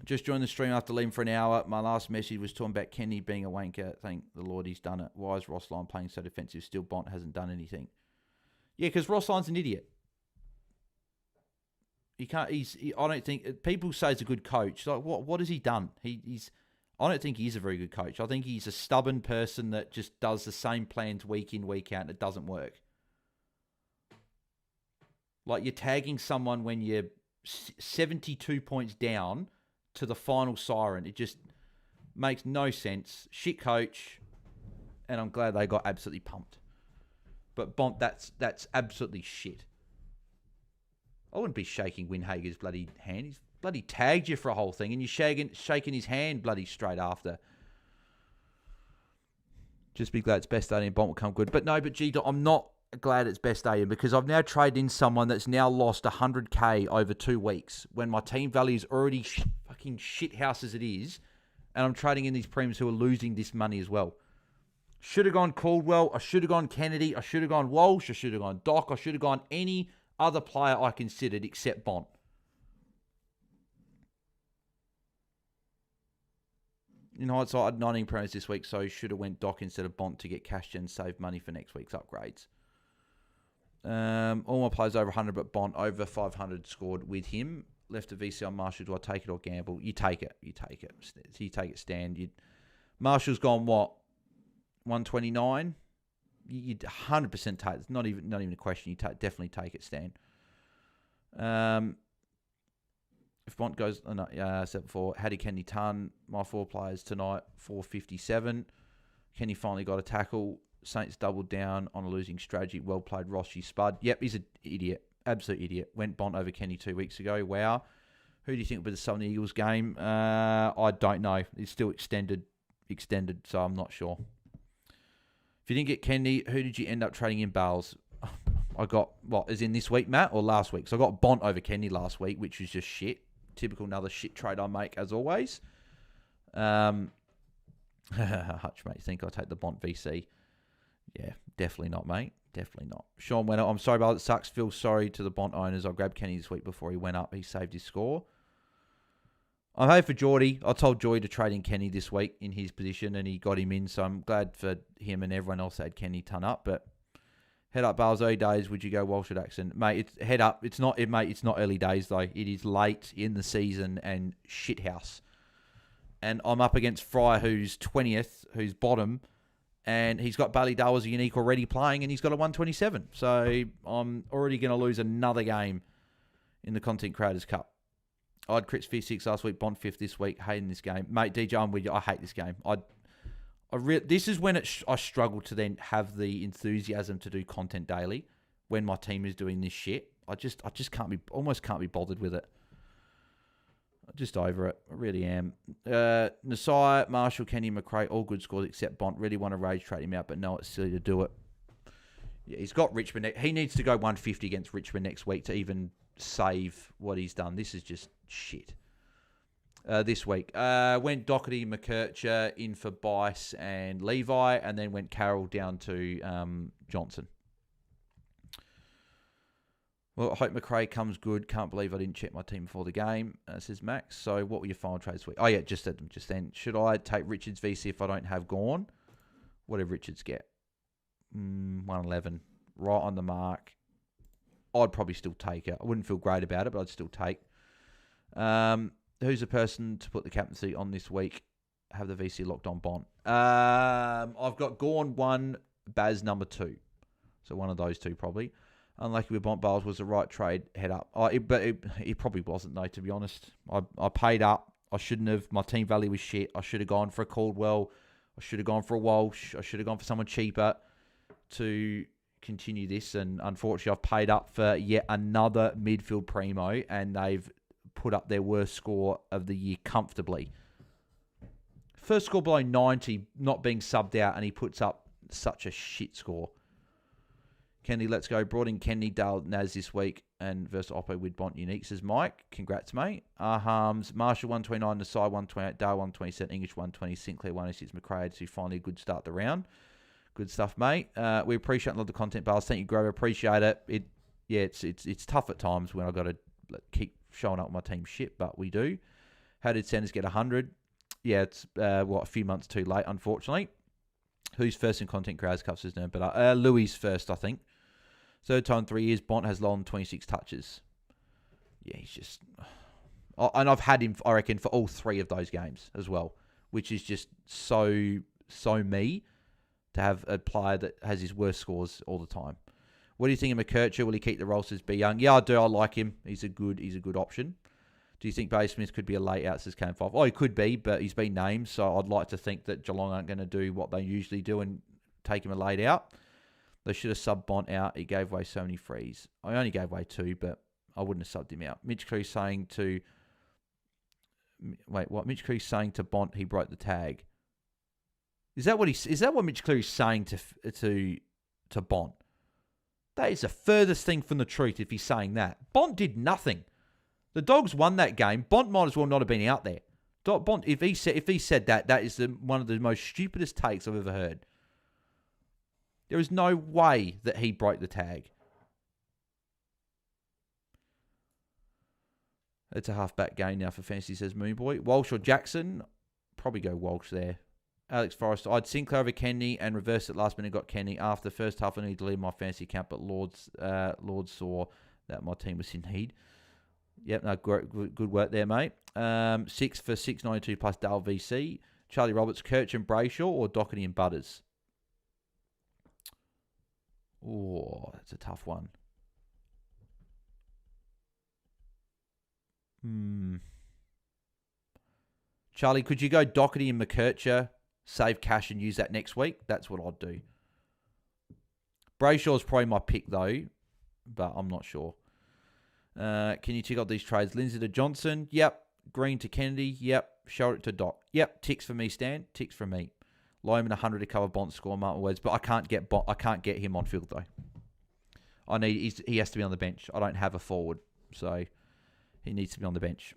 Just joined the stream after leaving for an hour. My last message was talking about Kenny being a wanker. Thank the Lord he's done it. Why is Watchalong playing so defensive? Still Bont hasn't done anything. Yeah, because Watchalong's an idiot. I don't think people say he's a good coach. Like, what has he done? I don't think he's a very good coach. I think he's a stubborn person that just does the same plans week in, week out, and it doesn't work. Like, you're tagging someone when you're 72 points down to the final siren. It just makes no sense. Shit coach, and I'm glad they got absolutely pumped. But Bont, that's absolutely shit. I wouldn't be shaking Windhager's bloody hand. He's bloody tagged you for a whole thing, and you're shaking his hand bloody straight after. Just be glad it's best day and Bont will come good. But G, I'm not glad it's best day because I've now traded in someone that's now lost 100k over 2 weeks when my team value is already fucking shit house as it is, and I'm trading in these premiums who are losing this money as well. Should have gone Caldwell. I should have gone Kennedy. I should have gone Walsh. I should have gone Doc. I should have gone any other player I considered except Bont. In hindsight, I had 19 promos this week, so should have went Doc instead of Bont to get cash and save money for next week's upgrades. All my players over 100, but Bont over 500 scored with him. Left a VC on Marshall. Do I take it or gamble? You take it. You take it. You take it stand. Marshall's gone, what, 129? You'd 100% take it. It's not even a question. You definitely take it, Stan. If Bont goes, 7-4, Hattie, Kenny, Ton. My 4 players tonight, 457. Kenny finally got a tackle. Saints doubled down on a losing strategy. Well played, Rossi Spud. Yep, he's an idiot. Absolute idiot. Went Bont over Kenny 2 weeks ago. Wow. Who do you think will be the Southern Eagles game? I don't know. It's still extended, so I'm not sure. If you didn't get Kenny, who did you end up trading in Bales? I got, as in this week, Matt, or last week? So I got Bont over Kenny last week, which was just shit. Typical another shit trade I make, as always. Hutch, mate, think I'll take the Bont VC? Yeah, definitely not, mate. Definitely not. Sean went up. I'm sorry about it. Sucks. Feel sorry to the Bont owners. I grabbed Kenny this week before he went up. He saved his score. I'm happy for Jordy. I told Jordy to trade in Kenny this week in his position, and he got him in. So I'm glad for him and everyone else that had Kenny ton up. But head up, Bales, early days. Would you go Walsh at Axon? Mate, it's head up. It's not early days, though. It is late in the season and shithouse. And I'm up against Fryer, who's 20th, who's bottom. And he's got Bailey Dale as a unique already playing, and he's got a 127. So I'm already going to lose another game in the Content Creators Cup. I had Crits 5-6 last week, Bont 5th this week. Hating this game. Mate, DJ, I'm with you. I hate this game. This is when I struggle to then have the enthusiasm to do content daily when my team is doing this shit. I just almost can't be bothered with it. I'm just over it. I really am. Nasai, Marshall, Kenny, McRae, all good scores except Bont. Really want to rage trade him out, but no, it's silly to do it. Yeah, he's got Richmond. He needs to go 150 against Richmond next week to even save what he's done. This is just shit. This week. Went Doherty, McKercher in for Bice and Levi, and then went Carroll down to Johnson. Well, I hope McRae comes good. Can't believe I didn't check my team before the game, says Max. So what were your final trades this week? Oh, yeah, just said them just then. Should I take Richards VC if I don't have Gorn? What did Richards get? 111. Right on the mark. I'd probably still take it. I wouldn't feel great about it, but I'd still take. Who's the person to put the captaincy on this week? Have the VC locked on Bont. I've got Gorn 1, Baz number 2. So one of those two probably. Unlucky with Bont. Bales was the right trade. Head up. But it probably wasn't, though, to be honest. I paid up. I shouldn't have. My team value was shit. I should have gone for a Caldwell. I should have gone for a Walsh. I should have gone for someone cheaper to continue this. And unfortunately, I've paid up for yet another midfield primo, and they've put up their worst score of the year comfortably. First score below 90, not being subbed out, and he puts up such a shit score. Kenny, let's go. Brought in Kenny, Dale, Naz this week, and versus Oppo with Bont Unique, says Mike. Congrats, mate. Harms, Marshall 129, Nasai 128, Dale 127, English 120, Sinclair 106, McRae, so finally a good start the round. Good stuff, mate. We appreciate and love the content, Bales. Thank you, Grover. Appreciate it. It's tough at times when I've got to keep showing up with my team shit, but we do. How did Sanders get 100? Yeah, it's a few months too late, unfortunately. Who's first in content creators cups is known, but Louis first, I think. Third time in 3 years. Bont has long 26 touches. Yeah, he's just... And I've had him, I reckon, for all 3 of those games as well, which is just so me to have a player that has his worst scores all the time. What do you think of McKercher? Will he keep the role, says B Young? Yeah, I do. I like him. He's a good option. Do you think Bailey Smith could be a late out, says Cam5? Oh, he could be, but he's been named, so I'd like to think that Geelong aren't going to do what they usually do and take him a late out. They should have subbed Bont out. He gave away so many frees. I only gave away 2, but I wouldn't have subbed him out. Mitch Cree's saying to... Wait, what? Mitch Cree's saying to Bont he broke the tag. Is that what Mitch Cleary's saying to Bont? That is the furthest thing from the truth if he's saying that. Bont did nothing. The Dogs won that game. Bont might as well not have been out there. Bont, if he said that, that is one of the most stupidest takes I've ever heard. There is no way that he broke the tag. It's a halfback game now for fantasy, says Moonboy. Walsh or Jackson? Probably go Walsh there. Alex Forrester. I'd Sinclair over Kenny and reversed it last minute. Got Kenny after the first half. I needed to leave my fantasy account, but Lords saw that my team was in need. Yep, no, good work there, mate. 6 for 692 plus Dale VC. Charlie Roberts, Kirch and Brayshaw, or Doherty and Butters? Oh, that's a tough one. Charlie, could you go Doherty and McKercher, save cash and use that next week? That's what I'd do. Brayshaw's probably my pick, though, but I'm not sure. Can you tick off these trades? Lindsay to Johnson? Yep. Green to Kennedy? Yep. Shelton to Doc? Yep. Ticks for me, Stan. Ticks for me. Lyman 100 to cover Bont score, Martin Weds, but I can't get him on field, though. He has to be on the bench. I don't have a forward, so he needs to be on the bench.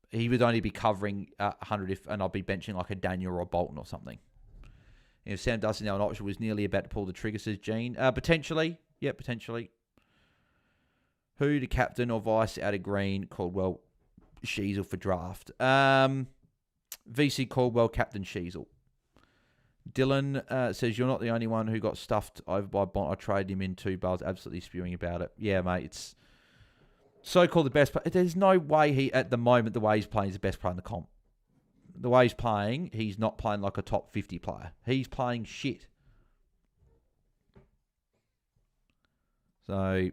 He would only be covering 100 and I'll be benching like a Daniel or a Bolton or something. If Sam Dustin now an option was nearly about to pull the trigger, says Gene. Potentially. Yeah, potentially. Who to captain or vice out of Green? Caldwell, Sheasel for draft. VC Caldwell, captain Sheasel. Dylan says, you're not the only one who got stuffed over by Bont. I traded him in 2 bars, absolutely spewing about it. Yeah, mate, it's so-called the best player. There's no way he, at the moment, the way he's playing is the best player in the comp. The way he's playing, he's not playing like a top 50 player. He's playing shit. So,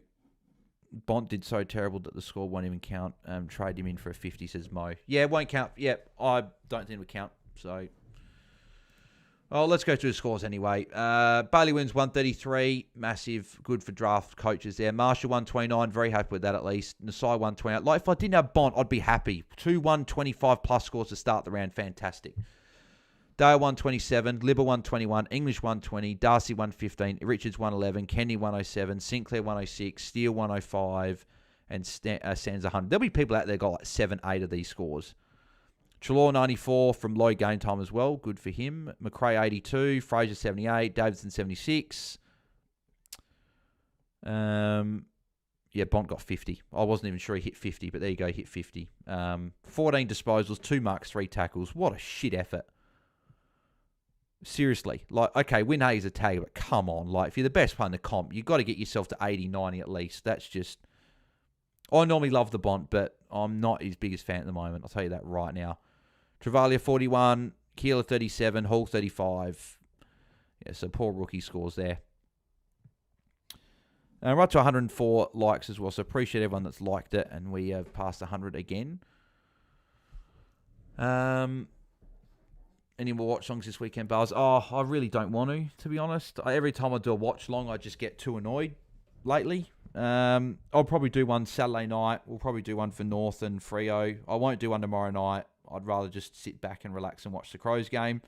Bont did so terrible that the score won't even count. Trade him in for a 50, says Mo. Yeah, it won't count. Yeah, I don't think it would count. So, let's go through the scores anyway. Bailey wins 133. Massive. Good for draft coaches there. Marshall 129. Very happy with that at least. Nasai 128. Like, if I didn't have Bont, I'd be happy. 2 125 plus scores to start the round. Fantastic. Dale 127. Libba 121. English 120. Darcy 115. Richards 111. Kenny 107. Sinclair 106. Steele 105. And Sands 100. There'll be people out there got like 7, 8 of these scores. Trelaw 94 from low game time as well. Good for him. McRae 82. Fraser 78. Davidson 76. Yeah, Bont got 50. I wasn't even sure he hit 50, but there you go, hit 50. 14 disposals, 2 marks, 3 tackles. What a shit effort. Seriously. Like, okay, Win Hayes a tag, but come on. Like, if you're the best player in the comp, you've got to get yourself to 80, 90 at least. That's just... I normally love the Bont, but I'm not his biggest fan at the moment. I'll tell you that right now. Travalia 41, Keeler 37, Hall 35. Yeah, so poor rookie scores there. Right to 104 likes as well, so appreciate everyone that's liked it, and we have passed 100 again. Any more watch longs this weekend, Bars? Oh, I really don't want to be honest. Every time I do a watch long, I just get too annoyed lately. I'll probably do one Saturday night. We'll probably do one for North and Freo. I won't do one tomorrow night. I'd rather just sit back and relax and watch the Crows game.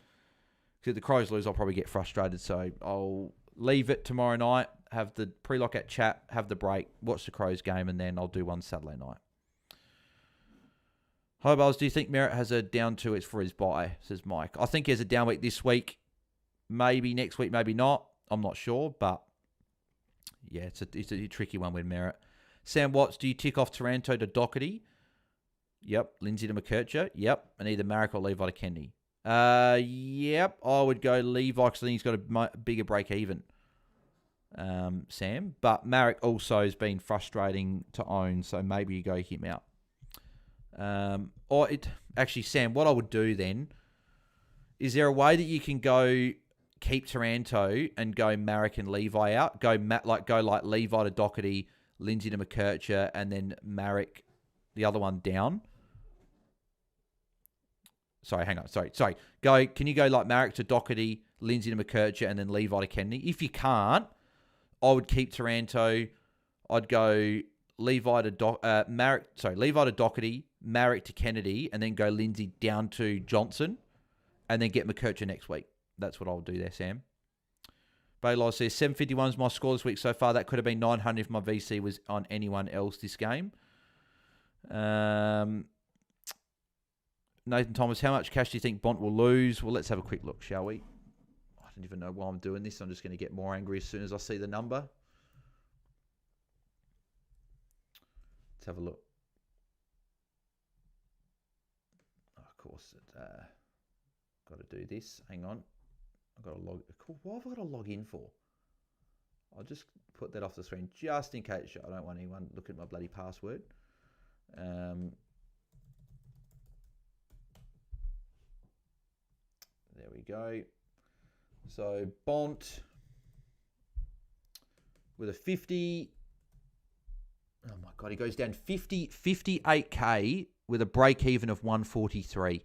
Because if the Crows lose, I'll probably get frustrated. So I'll leave it tomorrow night, have the pre-lockout chat, have the break, watch the Crows game, and then I'll do one Saturday night. Hi, Buzz. Do you think Merritt has a down 2 weeks for his bye? Says Mike. I think he has a down week this week. Maybe next week, maybe not. I'm not sure, but yeah, it's a tricky one with Merritt. Sam Watts, do you tick off Taranto to Doherty? Yep. Lindsay to McKercher. Yep. And either Marek or Levi to Kennedy. Yep. I would go Levi because I think he's got a bigger break even. Sam. But Marek also has been frustrating to own, so maybe you go him out. Actually, Sam, what I would do then, is there a way that you can go keep Taranto and go Marek and Levi out? Go like Levi to Doherty, Lindsay to McKercher, and then Marek, the other one, down. Sorry, hang on. Sorry. Can you go like Marek to Doherty, Lindsay to McKercher, and then Levi to Kennedy? If you can't, I would keep Taranto. I'd go Levi to Doherty, Marek to Kennedy, and then go Lindsay down to Johnson, and then get McKercher next week. That's what I'll do there, Sam. Baylor says 751 is my score this week so far. That could have been 900 if my VC was on anyone else this game. Nathan Thomas, how much cash do you think Bont will lose? Well, let's have a quick look, shall we? I don't even know why I'm doing this. I'm just going to get more angry as soon as I see the number. Let's have a look. Oh, of course, got to do this. Hang on. I've got to log. What have I got to log in for? I'll just put that off the screen just in case I don't want anyone looking at my bloody password. There we go. So Bont with a 50. Oh my God, he goes down 58k with a break even of 143.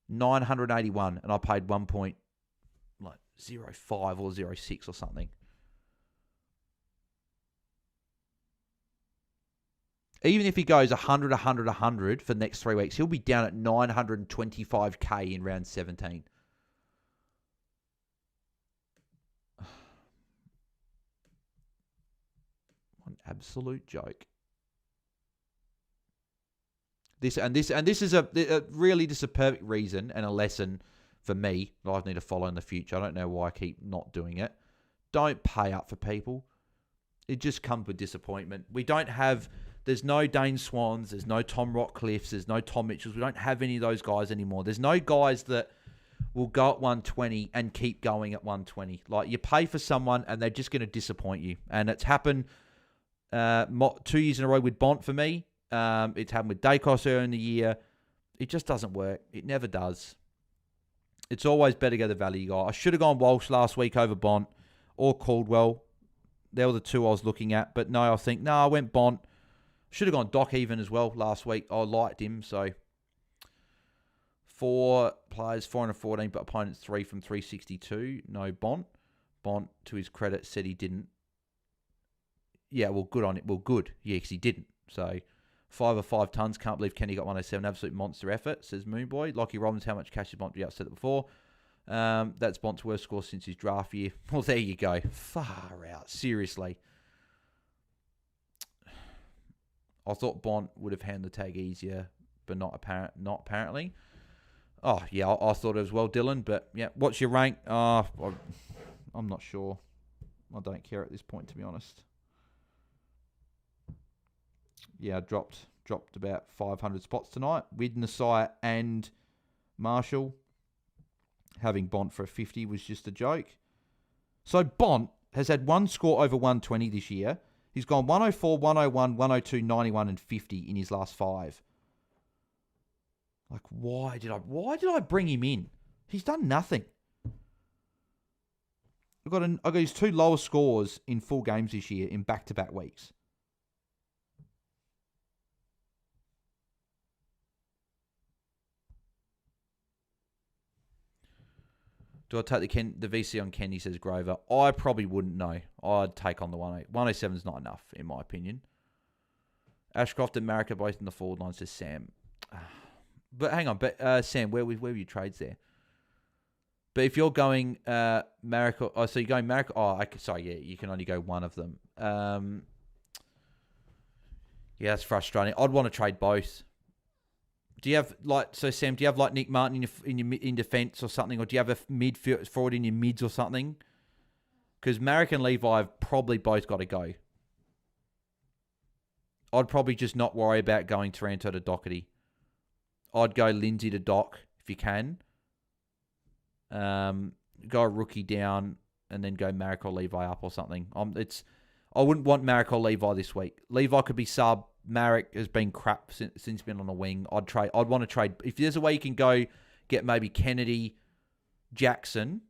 981, and I paid 1.05 or 06 or something. Even if he goes 100, 100, 100 for the next 3 weeks, he'll be down at 925k in round 17. An absolute joke. This is really just a perfect reason and a lesson for me that I need to follow in the future. I don't know why I keep not doing it. Don't pay up for people. It just comes with disappointment. There's no Dane Swans, there's no Tom Rockcliffs, there's no Tom Mitchells. We don't have any of those guys anymore. There's no guys that will go at 120 and keep going at 120. Like, you pay for someone and they're just going to disappoint you. And it's happened 2 years in a row with Bont for me. It's happened with Dacos earlier in the year. It just doesn't work. It never does. It's always better to go the value guy. I should have gone Walsh last week over Bont or Caldwell. They were the two I was looking at. But no, I went Bont. Should have gone Doc even as well last week. I liked him. So 4 players, 414, but opponents 3 from 362. No Bont. Bont, to his credit, said he didn't. Yeah, well, good on it. Well, good. Yeah, because he didn't. So 5 of 5 tons. Can't believe Kenny got 107. Absolute monster effort, says Moonboy. Lockie Robbins, how much cash did Bont? Yeah, I said it before. That's Bont's worst score since his draft year. Well, there you go. Far out. Seriously. I thought Bont would have handled the tag easier, but not apparently. Oh, yeah, I thought it as well, Dylan. But, yeah, what's your rank? I'm not sure. I don't care at this point, to be honest. Yeah, I dropped about 500 spots tonight. With Nasai and Marshall. Having Bont for a 50 was just a joke. So Bont has had one score over 120 this year. He's gone 104, 101, 102, 91, and 50 in his last 5. Like, why did I bring him in? He's done nothing. I got his 2 lowest scores in full games this year in back-to-back weeks. Do I take the VC on Kenny, says Grover? I probably wouldn't know. I'd take on the 108. 107 is not enough, in my opinion. Ashcroft and Marek are both in the forward line, says Sam. But hang on, Sam, where were your trades there? But if you're going Marek, so you're going Marek. You can only go one of them. Yeah, that's frustrating. I'd want to trade both. Do you have Sam? Do you have Nick Martin in defence or something, or do you have a midfield forward in your mids or something? Because Marek and Levi have probably both got to go. I'd probably just not worry about going Taranto to Doherty. I'd go Lindsay to Doc if you can. Go rookie down and then go Marek or Levi up or something. I wouldn't want Marek or Levi this week. Levi could be sub. Marek has been crap since been on a wing. I'd want to trade. If there's a way you can go get maybe Kennedy, Jackson,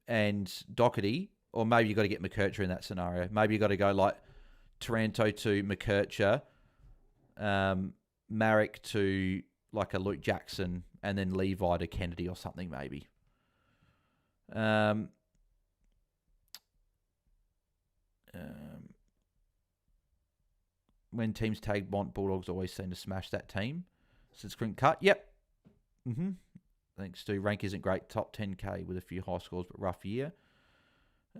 and Doherty, or maybe you got to get McKercher in that scenario. Maybe you got to go like Taranto to McKercher, Marek to like a Luke Jackson, and then Levi to Kennedy or something maybe. When teams tag Bont, Bulldogs always seem to smash that team. Since Sprint cut, yep. Thanks to rank isn't great. Top 10k with a few high scores, but rough year.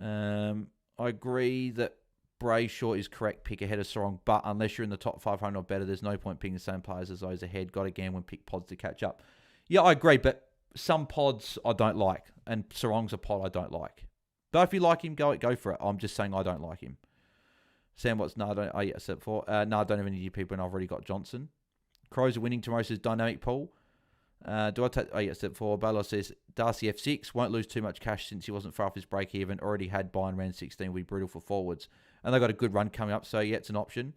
I agree that Brayshaw is correct pick ahead of Sarong, but unless you're in the top 500 or better, there's no point picking the same players as those ahead. Got to gamble and pick pods to catch up. Yeah, I agree, but some pods I don't like, and Sarong's a pod I don't like. But if you like him, go for it. I'm just saying I don't like him. Sam Watts, no, I don't. Oh, yeah, except for no, I don't have any people, and I've already got Johnson. Crows are winning tomorrow, says Dynamic Pool. Do I take... Oh, yeah, step 4. Baylor says, Darcy F6. Won't lose too much cash since he wasn't far off his break even. Already had buy and ran 16. Will be brutal for forwards. And they've got a good run coming up, so yeah, it's an option.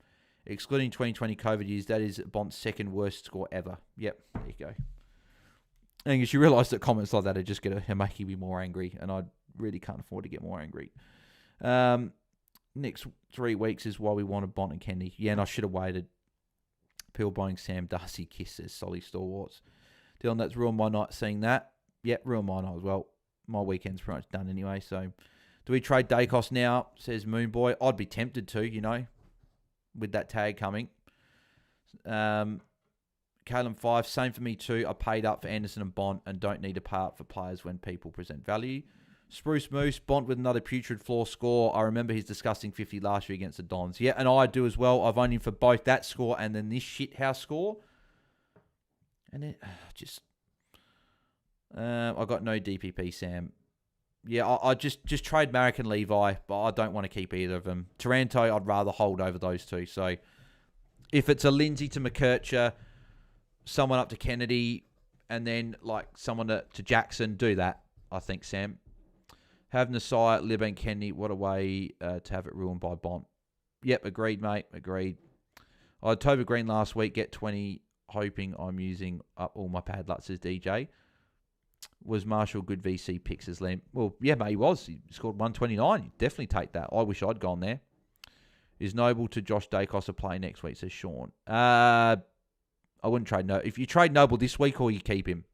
Excluding 2020 COVID years, that is Bont's second worst score ever. Yep, there you go. And you realise that comments like that are just going to make you be more angry, and I really can't afford to get more angry. Next 3 weeks is why we wanted Bont and Kennedy. Yeah, and I should have waited. Peel buying Sam Darcy kisses, Solly Stalwarts. Dylan, that's ruined my night seeing that. Yeah, ruined my night as well. My weekend's pretty much done anyway. So, do we trade Dacos now? Says Moonboy. I'd be tempted to, with that tag coming. Calum 5, same for me too. I paid up for Anderson and Bont and don't need to pay up for players when people present value. Spruce Moose, Bont with another putrid floor score. I remember his disgusting 50 last year against the Dons. Yeah, and I do as well. I've owned him for both that score and then this shithouse score. And then I got no DPP, Sam. Yeah, I just trade Marek and Levi, but I don't want to keep either of them. Taranto, I'd rather hold over those two. So if it's a Lindsay to McKercher, someone up to Kennedy, and then like someone to Jackson, do that, I think, Sam. Have Nasai, Lib and Kennedy, what a way to have it ruined by Bont. Yep, agreed, mate, agreed. I had Tova Green last week, get 20, hoping I'm using up all my bad luck, says DJ. Was Marshall good VC picks as Lamb? Well, yeah, mate, he was. He scored 129. You'd definitely take that. I wish I'd gone there. Is Noble to Josh Dacos a play next week, says Sean. I wouldn't trade Noble. If you trade Noble this week or you keep him.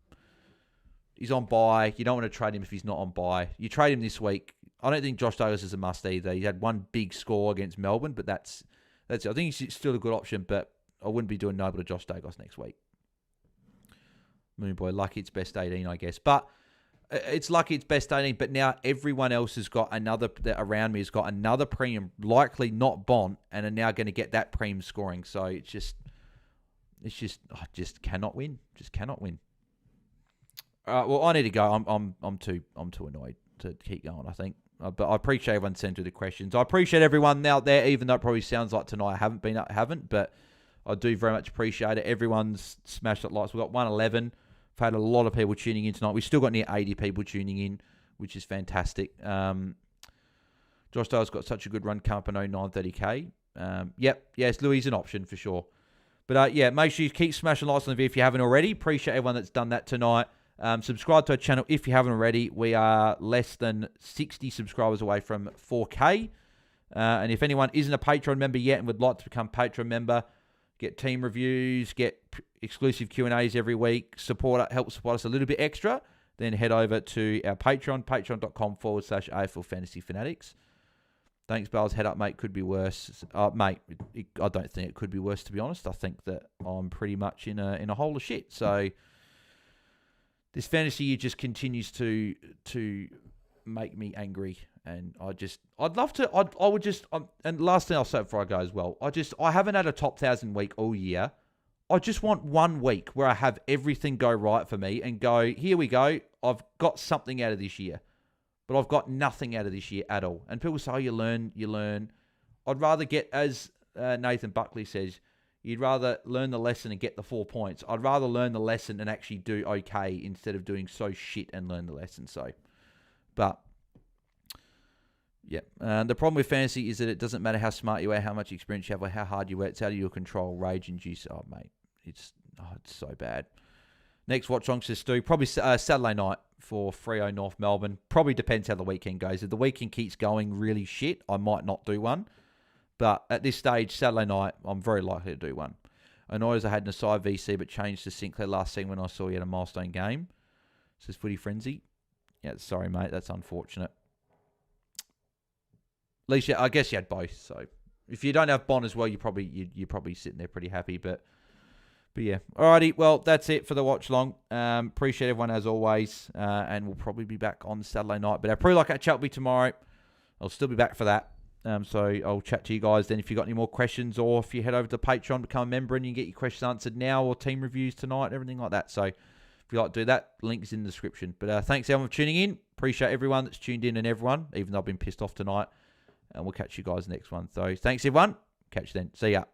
He's on bye. You don't want to trade him if he's not on bye. You trade him this week. I don't think Josh Dacos is a must either. He had one big score against Melbourne, but that's it. I think he's still a good option, but I wouldn't be doing Noble to Josh Dacos next week. Moonboy, lucky it's best 18, I guess. But it's lucky it's best 18, but now everyone else has got another, that around me has got another premium, likely not Bont, and are now going to get that premium scoring. So I just cannot win. Just cannot win. Well, I need to go. I'm too annoyed to keep going, I think. But I appreciate everyone sending through the questions. I appreciate everyone out there, even though it probably sounds like tonight I haven't, but I do very much appreciate it. Everyone's smashed up likes. We've got 111. I've had a lot of people tuning in tonight. We've still got near 80 people tuning in, which is fantastic. Josh Dale's got such a good run coming up in 930k. Yes, Louis is an option for sure. But make sure you keep smashing likes on the video if you haven't already. Appreciate everyone that's done that tonight. Subscribe to our channel if you haven't already. We are less than 60 subscribers away from 4K. And if anyone isn't a Patreon member yet and would like to become a Patreon member, get team reviews, get exclusive Q&As every week, help support us a little bit extra, then head over to our Patreon, patreon.com/AFL Fantasy Fanatics. Thanks, Bells. Head up, mate. Could be worse. Mate, I don't think it could be worse, to be honest. I think that I'm pretty much in a hole of shit. So this fantasy year just continues to make me angry, and I'd love to. And last thing I'll say before I go as well, I haven't had a top 1,000 week all year. I just want 1 week where I have everything go right for me and go, here we go. I've got something out of this year, but I've got nothing out of this year at all. And people say, oh, you learn. I'd rather get, as Nathan Buckley says, you'd rather learn the lesson and get the 4 points. I'd rather learn the lesson and actually do okay instead of doing so shit and learn the lesson. So, but yeah, the problem with fantasy is that it doesn't matter how smart you are, how much experience you have, or how hard you work. It's out of your control. Rage induce. Oh, mate, it's so bad. Next Watchalong says Stu, probably Saturday night for Freo North Melbourne. Probably depends how the weekend goes. If the weekend keeps going really shit, I might not do one. But at this stage, Saturday night, I'm very likely to do one. I know I had an aside VC, but changed to St Kilda last thing when I saw you had a milestone game. Says Footy Frenzy. Yeah, sorry, mate. That's unfortunate. At least, I guess you had both. So if you don't have Bond as well, you're probably sitting there pretty happy. But yeah. Alrighty, well, that's it for the watch long. Appreciate everyone as always. And we'll probably be back on Saturday night. But our pre-lockout chat will be tomorrow. I'll still be back for that. So I'll chat to you guys then if you've got any more questions, or if you head over to Patreon, become a member, and you can get your questions answered now, or team reviews tonight, everything like that. So if you'd like to do that, link's in the description. But thanks everyone for tuning in. Appreciate everyone that's tuned in and everyone, even though I've been pissed off tonight. And we'll catch you guys next one. So thanks everyone. Catch you then. See ya.